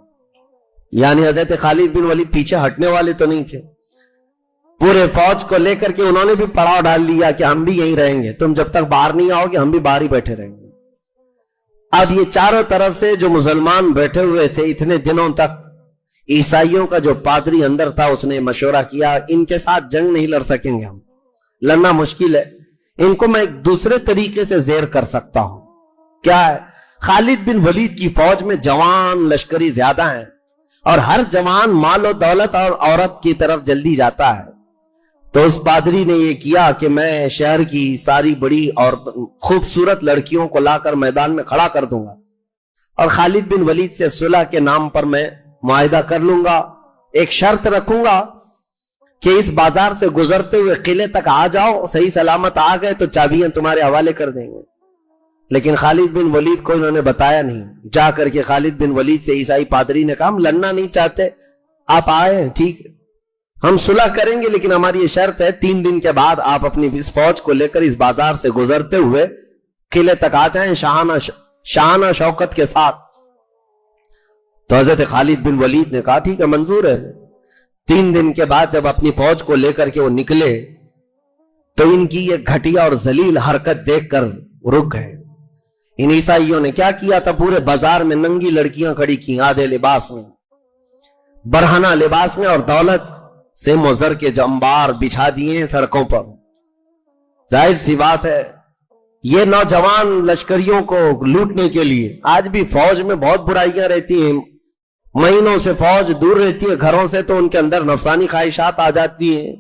यानी हजरत खालिद बिन वलीद पीछे हटने वाले तो नहीं थे। पूरे फौज को लेकर के उन्होंने भी पड़ाव डाल लिया कि हम भी यहीं रहेंगे, तुम जब तक बाहर नहीं आओगे हम भी बाहर ही बैठे रहेंगे। अब ये चारों तरफ से जो मुसलमान बैठे हुए थे इतने दिनों तक, ईसाइयों का जो पादरी अंदर था उसने मशवरा किया, इनके साथ जंग नहीं लड़ सकेंगे हम, लड़ना मुश्किल है, इनको मैं एक दूसरे तरीके से जेर कर सकता हूं। क्या है? खालिद बिन वलीद की फौज में जवान लश्करी ज्यादा हैं और हर जवान माल और दौलत और औरत की तरफ जल्दी जाता है। तो उस पादरी ने यह किया कि मैं शहर की सारी बड़ी और खूबसूरत लड़कियों को लाकर मैदान में खड़ा कर दूंगा और खालिद बिन वलीद से सुलह के नाम पर मैं मुआहिदा कर लूंगा। एक शर्त रखूंगा कि इस बाजार से गुजरते हुए किले तक आ जाओ, सही सलामत आ गए तो चाबियां तुम्हारे हवाले कर देंगे। लेकिन खालिद बिन वलीद को इन्होंने बताया नहीं। जा करके खालिद बिन वलीद से ईसाई पादरी ने कहा, हम लड़ना नहीं चाहते, आप आए ठीक है, हम सुलह करेंगे, लेकिन हमारी ये शर्त है 3 दिन के बाद आप अपनी इस फौज को लेकर इस बाजार से गुजरते हुए किले तक आ जाएं शाहाना शौकत के साथ। तो हजरत खालिद बिन वलीद ने कहा ठीक है, मंजूर है। 3 दिन के बाद जब अपनी फौज को लेकर के वो निकले तो इनकी ये घटिया और जलील हरकत देखकर रुक गए। इन ईसाइयों ने क्या किया था, पूरे बाजार में नंगी लड़कियां खड़ी की, आधे लिबास में, बरहना लिबास में, और दौलत से मुजर के जंबार बिछा दिए हैं सड़कों पर। जाहिर सी बात है ये नौजवान लश्करियों को लूटने के लिए, आज भी फौज में बहुत बुराइयां रहती हैं, महीनों से फौज दूर रहती है घरों से, तो उनके अंदर नफसानी ख्वाहिशात आ जाती हैं।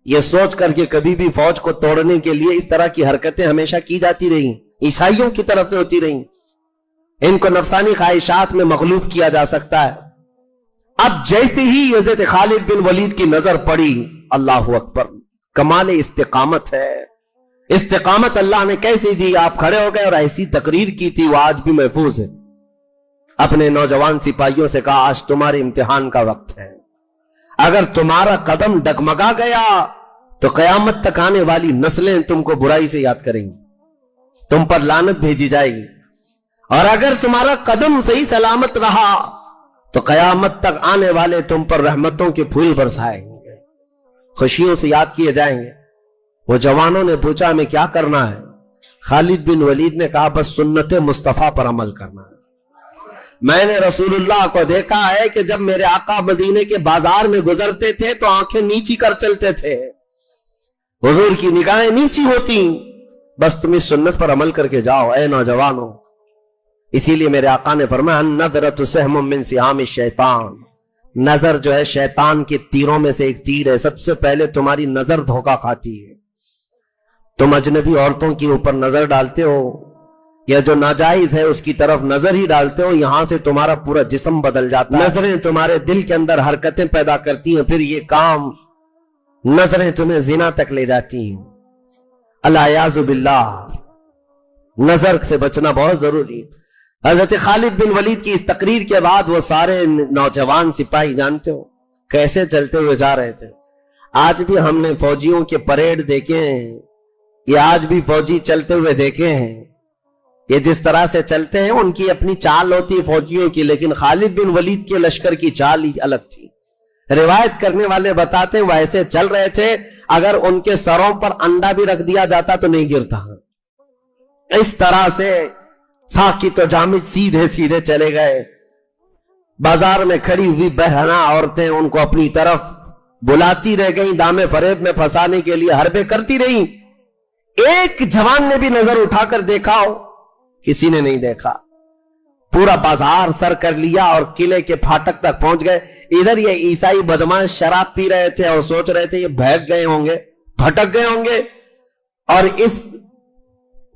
ये सोच करके कभी भी फौज को तोड़ने के लिए इस तरह की हरकतें हमेशा की जाती रही, ईसाइयों की तरफ से होती रही। इनको नफसानी ख्वाहिशात में मगलूब किया जा सकता है। अब जैसे ही हज़रत खालिद बिन वलीद की नजर पड़ी, अल्लाह अकबर, कमाल इस्तिकामत है। इस्तिकामत अल्लाह ने कैसे दी, आप खड़े हो गए और ऐसी तकरीर की थी, वो आज भी महफूज है। अपने नौजवान सिपाहियों से कहा, आज तुम्हारे इम्तिहान का वक्त है, अगर तुम्हारा कदम डगमगा गया तो कयामत तक आने वाली नस्लें तुमको बुराई से याद करेंगी, तुम पर लानत भेजी जाएगी, और अगर तुम्हारा कदम सही सलामत रहा तो कयामत तक आने वाले तुम पर रहमतों के फूल बरसाएंगे, खुशियों से याद किए जाएंगे। वो जवानों ने पूछा, हमें क्या करना है? खालिद बिन वलीद ने कहा, बस सुन्नत मुस्तफा पर अमल करना है। मैंने रसूलुल्लाह को देखा है कि जब मेरे आका मदीने के बाजार में गुजरते थे तो आंखें नीची कर चलते थे, हुजूर की निगाहें नीची होती, बस तुम इस सुन्नत पर अमल करके जाओ ए नौजवानों। इसीलिए मेरे आका ने फरमाया, नज़रतु सहमुम मिन सिहाम शैतान, नजर जो है शैतान के तीरों में से एक तीर है, सबसे पहले तुम्हारी नजर धोखा खाती है। तुम अजनबी औरतों के ऊपर नजर डालते हो या जो नाजायज है उसकी तरफ नजर ही डालते हो, यहां से तुम्हारा पूरा जिस्म बदल जाता है। नजरें तुम्हारे दिल के अंदर हरकतें पैदा करती हैं, फिर ये काम नजरें तुम्हें जिना तक ले जाती हैं। अल्लायाज़ु बिल्लाह, नजर से बचना बहुत जरूरी। हजरत खालिद बिन वलीद की इस तकरीर के बाद वो सारे नौजवान सिपाही जानते हो कैसे चलते हुए जा रहे थे। आज भी हमने फौजियों के परेड देखे हैं, ये आज भी फौजी चलते हुए देखे हैं। ये जिस तरह से चलते हैं उनकी अपनी चाल होती है फौजियों की, लेकिन खालिद बिन वलीद के लश्कर की चाल ही अलग थी। रिवायत करने वाले बताते हैं वो ऐसे चल रहे थे, अगर उनके सरों पर अंडा भी रख दिया जाता तो नहीं गिरता। इस तरह से साकित तो जामिद सीधे सीधे चले गए। बाजार में खड़ी हुई बहना औरतें उनको अपनी तरफ बुलाती रह गई, दामे फरेब में फंसाने के लिए हरबे करती रही। एक जवान ने भी नजर उठाकर देखा हो, किसी ने नहीं देखा। पूरा बाजार सर कर लिया और किले के फाटक तक पहुंच गए। इधर ये ईसाई बदमाश शराब पी रहे थे और सोच रहे थे ये बहक गए होंगे, भटक गए होंगे और इस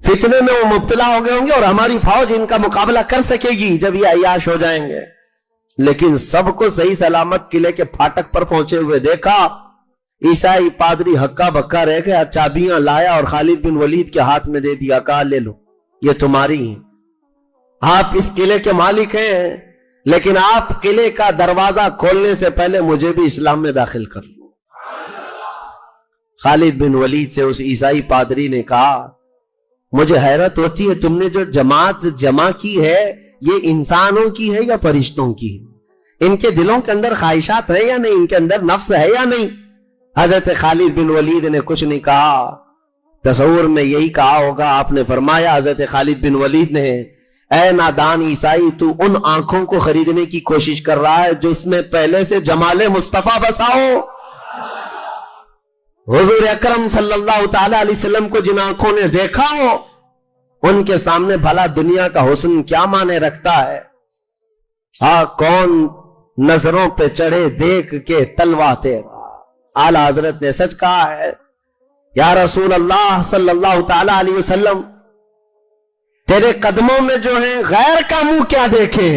फितने में वो मुब्तला हो गए होंगे और हमारी फौज इनका मुकाबला कर सकेगी जब ये अय्याश हो जाएंगे। लेकिन सबको सही सलामत किले के फाटक पर पहुंचे हुए देखा। ईसाई पादरी हक्का बक्का रह गया, चाबियां लाया और खालिद बिन वलीद के हाथ में दे दिया, कहा ले लो ये तुम्हारी है, आप इस किले के मालिक हैं, लेकिन आप किले का दरवाजा खोलने से पहले मुझे भी इस्लाम में दाखिल कर लो। खालिद बिन वलीद से उस ईसाई पादरी ने कहा, मुझे हैरत होती है तुमने जो जमात जमा की है ये इंसानों की है या फरिश्तों की है? इनके दिलों के अंदर ख्वाहिशात है या नहीं, इनके अंदर नफ्स है या नहीं? हजरत खालिद बिन वलीद ने कुछ नहीं कहा। तस्वुर में यही कहा होगा, आपने फरमाया हजरत खालिद बिन वलीद ने, ऐ नादान ईसाई, तू उन आंखों को खरीदने की कोशिश कर रहा है जो उसमें पहले से जमाले मुस्तफा बसाओ। हुजूर अकरम सल्लल्लाहु ताला अलैहि वसल्लम को जिन आंखों ने देखा हो उनके सामने भला दुनिया का हुस्न क्या माने रखता है? कौन नजरों पे चढ़े देख के तलवा तेरा। आला हजरत ने सच कहा है, या रसूल अल्लाह सल्लल्लाहु ताला अलैहि वसल्लम, तेरे कदमों में जो है गैर का मुंह क्या देखे?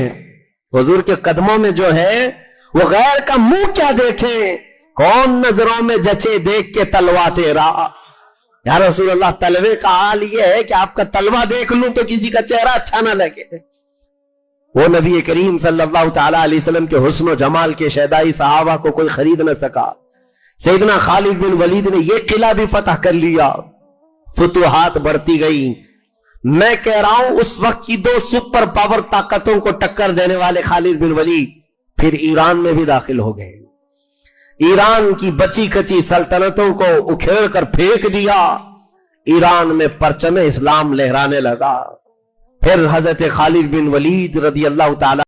हुजूर के कदमों में जो है वो गैर का मुंह क्या देखे? कौन नजरों में जचे देख के तलवा तेरा। या रसूल अल्लाह, तलवे का हाल यह है कि आपका तलवा देख लूं तो किसी का चेहरा अच्छा ना लगे। वो नबी करीम सल्लल्लाहु ताला अलैहि वसल्लम के हुस्न और जमाल के शहदाई सहाबा को कोई खरीद न सका। सैयदना खालिद बिन वलीद ने यह किला भी फतह कर लिया, फुतुहात बढ़ती गई। मैं कह रहा हूं उस वक्त की दो सुपर पावर ताकतों को टक्कर देने वाले खालिद बिन वलीद फिर ईरान में भी दाखिल हो गए। ईरान की बची कची सल्तनतों को उखेड़ कर फेंक दिया, ईरान में परचम इस्लाम लहराने लगा। फिर हजरत खालिद बिन वलीद रदी अल्लाह ताला